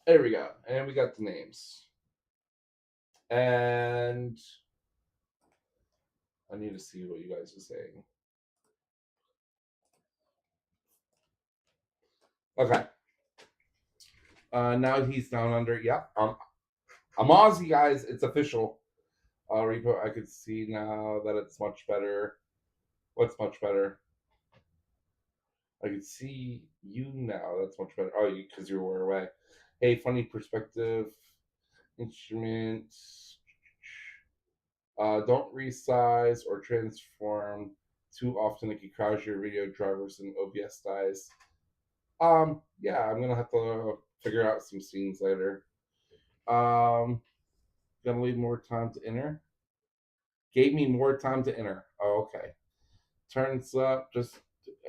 There we go. And we got the names. And I need to see what you guys are saying. Okay. Now he's down under. Yeah. I'm Aussie, guys. It's official. Repo. I could see now that it's much better. What's much better? I could see you now. That's much better. Oh, because you were away. Hey, funny perspective. Instruments. Don't resize or transform too often. It can crash your video drivers and OBS dies. Yeah, I'm gonna have to figure out some scenes later. Gonna leave more time to enter. Gave me more time to enter. Oh, okay. Turns up just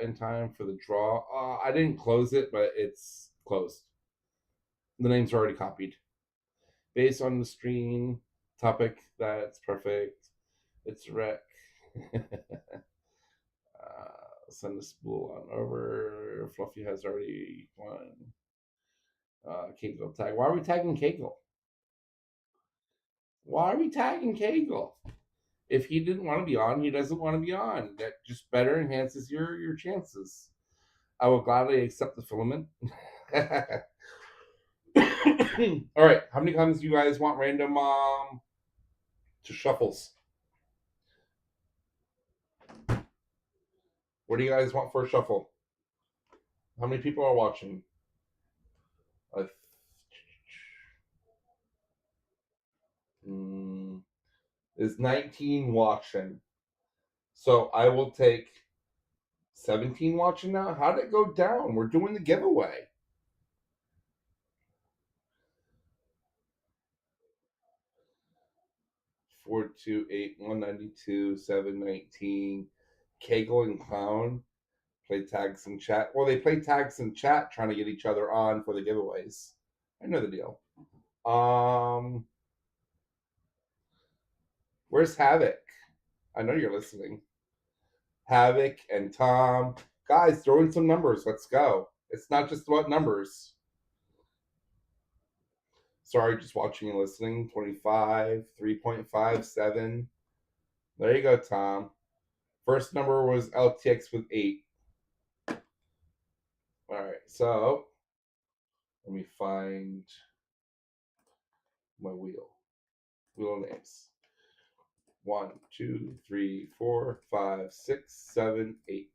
in time for the draw. I didn't close it, but it's closed. The name's already copied. Based on the screen topic, that's perfect. It's rec. Send the spool on over. Fluffy has already won. Kegel tag. Why are we tagging Kegel? Why are we tagging Kegel? If he didn't want to be on, he doesn't want to be on. That just better enhances your chances. I will gladly accept the filament. All right, how many times do you guys want random to shuffles? What do you guys want for a shuffle? How many people are watching? Is 19 watching. So I will take 17 watching now. How did it go down? We're doing the giveaway. Four two eight 192 719. Kegel and Clown play tags in chat. Well, they play tags in chat trying to get each other on for the giveaways. I know the deal. Where's Havoc? I know you're listening. Havoc and Tom. Guys, throw in some numbers. Let's go. It's not just about numbers. Sorry, just watching and listening. 25, 3.57. There you go, Tom. First number was LTX with 8. All right, so let me find my wheel. Wheel names. 1, 2, 3, 4, 5, 6, 7, 8.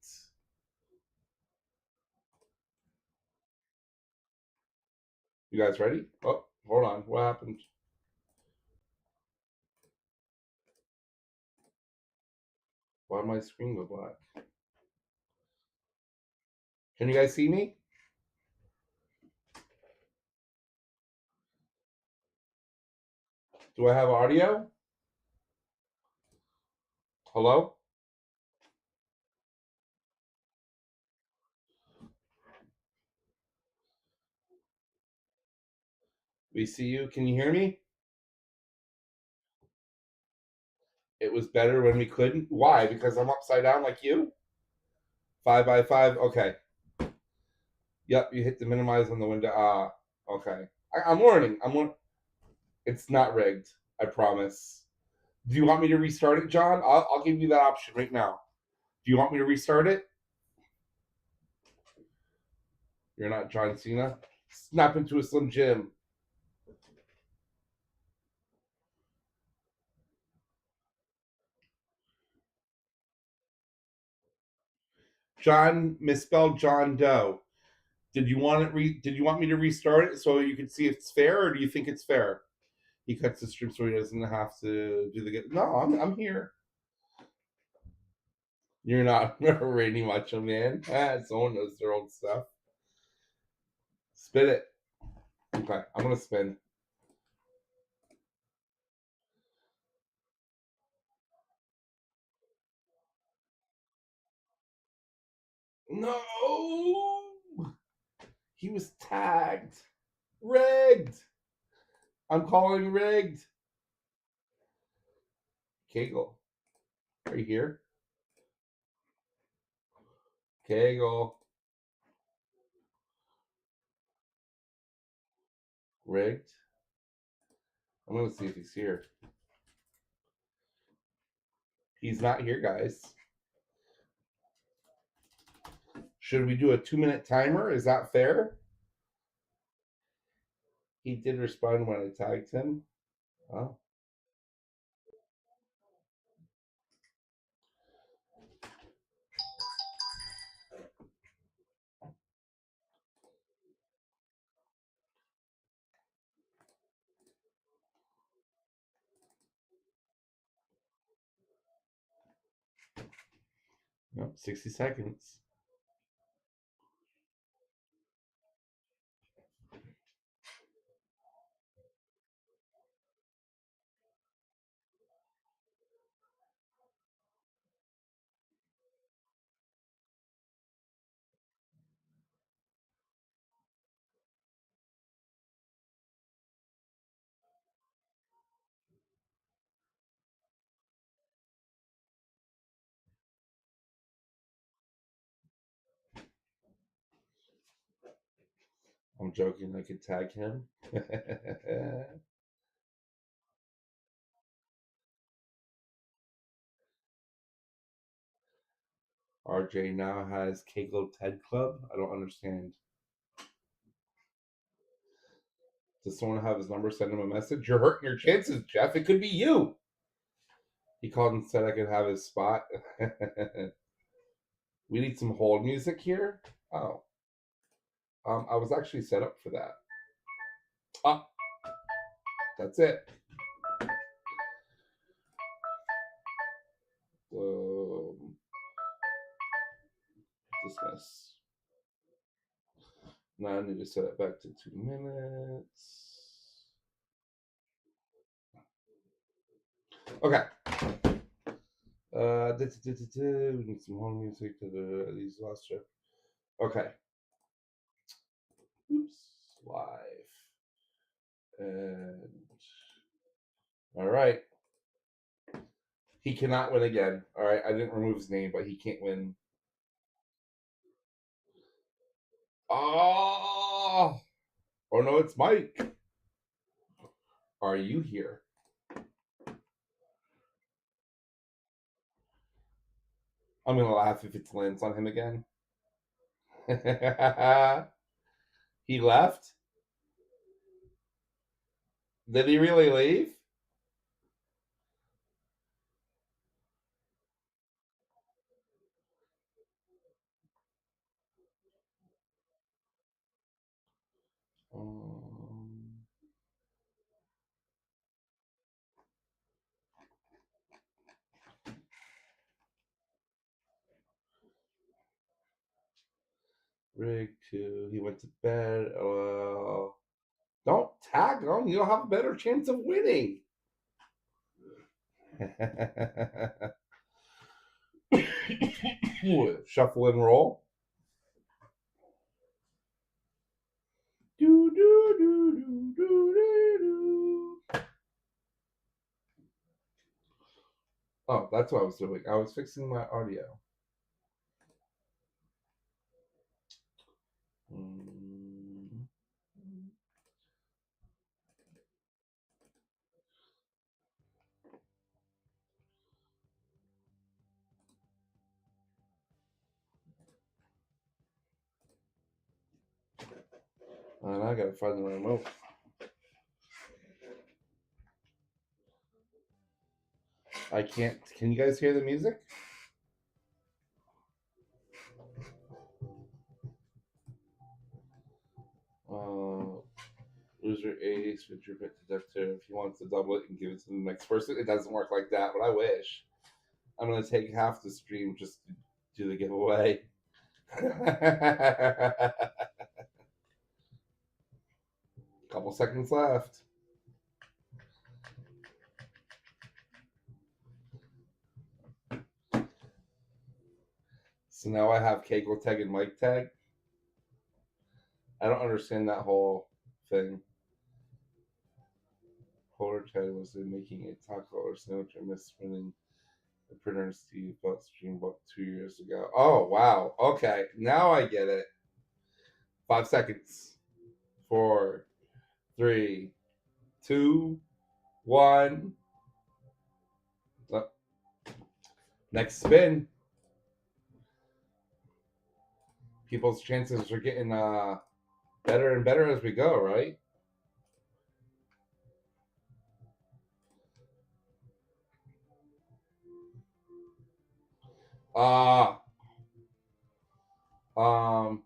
You guys ready? Oh, hold on. What happened? Why did my screen go black? Can you guys see me? Do I have audio? Hello? We see you. Can you hear me? It was better when we couldn't. Why? Because I'm upside down like you? 5 by 5? Okay. Yep, you hit the minimize on the window. Okay. I'm learning. It's not rigged. I promise. Do you want me to restart it, John? I'll give you that option right now. Do you want me to restart it? You're not John Cena. Snap into a Slim Jim. John misspelled John Doe. Did you want it? Did you want me to restart it so you can see if it's fair, or do you think it's fair? He cuts the strip so he doesn't have to do the. No, I'm here. You're not Randy Macho Man. Someone knows their old stuff. Spin it. Okay, I'm gonna spin. No, he was tagged. Rigged. I'm calling rigged. Kegel, are you here? Kegel, rigged. I'm gonna see if he's here. He's not here, guys. Should we do a 2-minute timer? Is that fair? He did respond when I tagged him. Oh. Nope, 60 seconds. I'm joking. I could tag him. RJ now has Kegel Ted Club. I don't understand. Does someone have his number? Send him a message. You're hurting your chances, Jeff. It could be you. He called and said I could have his spot. We need some hold music here. Oh, I was actually set up for that. Oh, that's it. Dismiss. Now I need to set it back to 2 minutes. Okay. We need some hold music to these last trip. Okay. Oops. Live. And all right. He cannot win again. All right. I didn't remove his name, but he can't win. Oh. Oh no, it's Mike. Are you here? I'm gonna laugh if it lands on him again. He left? Did he really leave? Um, Rig 2. He went to bed. Don't tag him. You'll have a better chance of winning. Shuffle and roll. Do, do, do, do, do, do, do. Oh, that's what I was doing. I was fixing my audio. Mm. And I gotta find the remote. I can't. Can you guys hear the music? Loser A, switch your pick to deductor. If he wants to double it and give it to the next person, it doesn't work like that, but I wish. I'm gonna take half the stream just to do the giveaway. Couple seconds left. So now I have Kegel tag and Mike tag. I don't understand that whole thing. Holder tag was in making a taco or sandwich and misprinting the printer and Steve bought stream about 2 years ago. Oh wow. Okay. Now I get it. 5 seconds. 4, 3, 2, 1. Next spin. People's chances are getting better and better as we go, right? Uh um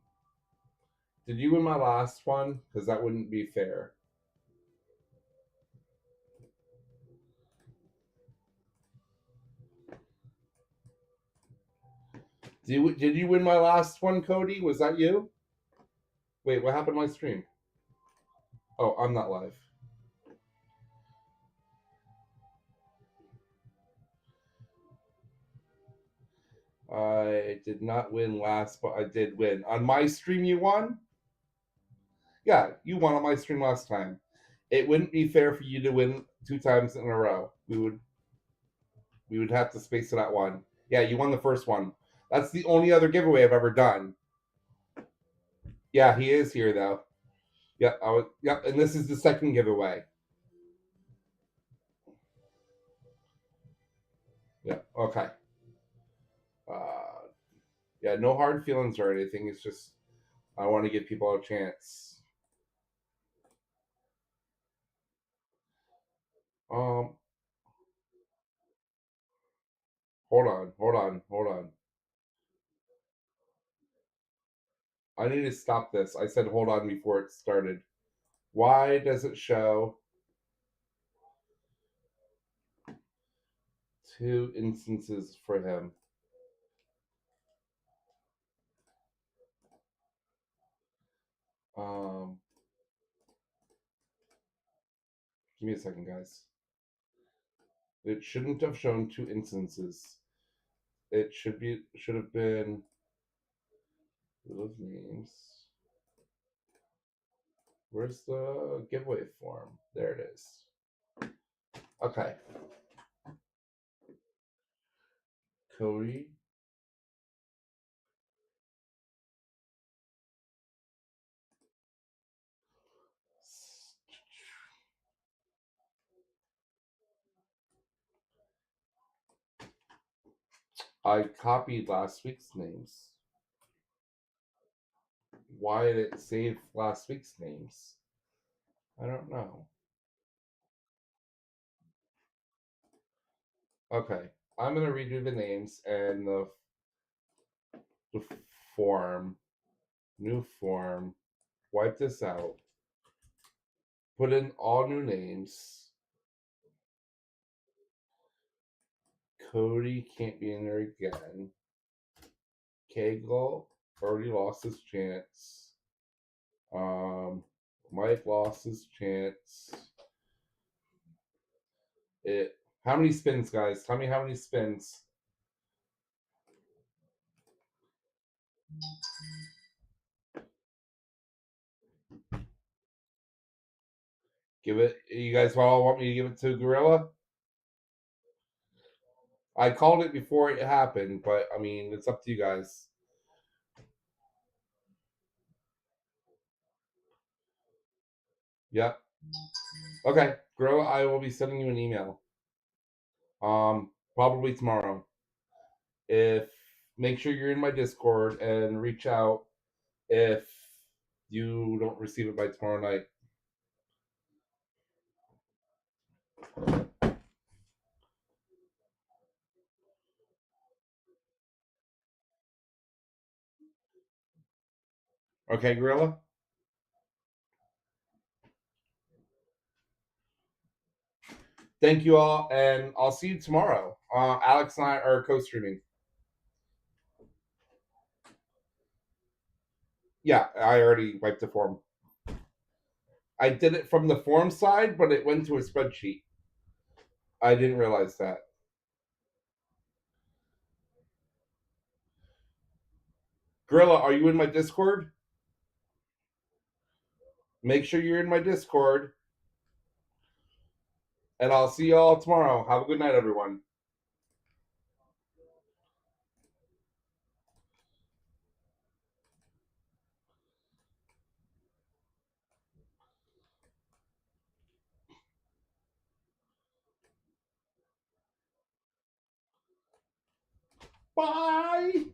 did you win my last one? Because that wouldn't be fair. Did you win my last one, Cody? Was that you? Wait, what happened to my stream? Oh, I'm not live. I did not win last, but I did win. On my stream, you won? Yeah, you won on my stream last time. It wouldn't be fair for you to win 2 times in a row. We would have to space it out one. Yeah, you won the first one. That's the only other giveaway I've ever done. Yeah, he is here though. Yeah, yep, and this is the second giveaway. Yeah, okay. Yeah, no hard feelings or anything. It's just I want to give people a chance. Um, hold on. I need to stop this. I said hold on before it started. Why does it show 2 instances for him? Um, give me a second, guys. It shouldn't have shown 2 instances. It should have been those names. Where's the giveaway form? There it is. Okay. Cody. I copied last week's names. Why did it save last week's names? I don't know. Okay. I'm going to redo the names and the form. New form. Wipe this out. Put in all new names. Cody can't be in there again. Kegel already lost his chance. Mike lost his chance. How many spins, guys? Tell me how many spins. Give it. You guys all want me to give it to Gorilla? I called it before it happened, but I mean, it's up to you guys. Yep. Okay, Gorilla, I will be sending you an email. Probably tomorrow. If make sure you're in my Discord and reach out if you don't receive it by tomorrow night. Okay, Gorilla? Thank you all, and I'll see you tomorrow. Alex and I are co-streaming. Yeah, I already wiped the form. I did it from the form side, but it went to a spreadsheet. I didn't realize that. Gorilla, are you in my Discord? Make sure you're in my Discord, and I'll see you all tomorrow. Have a good night, everyone. Bye.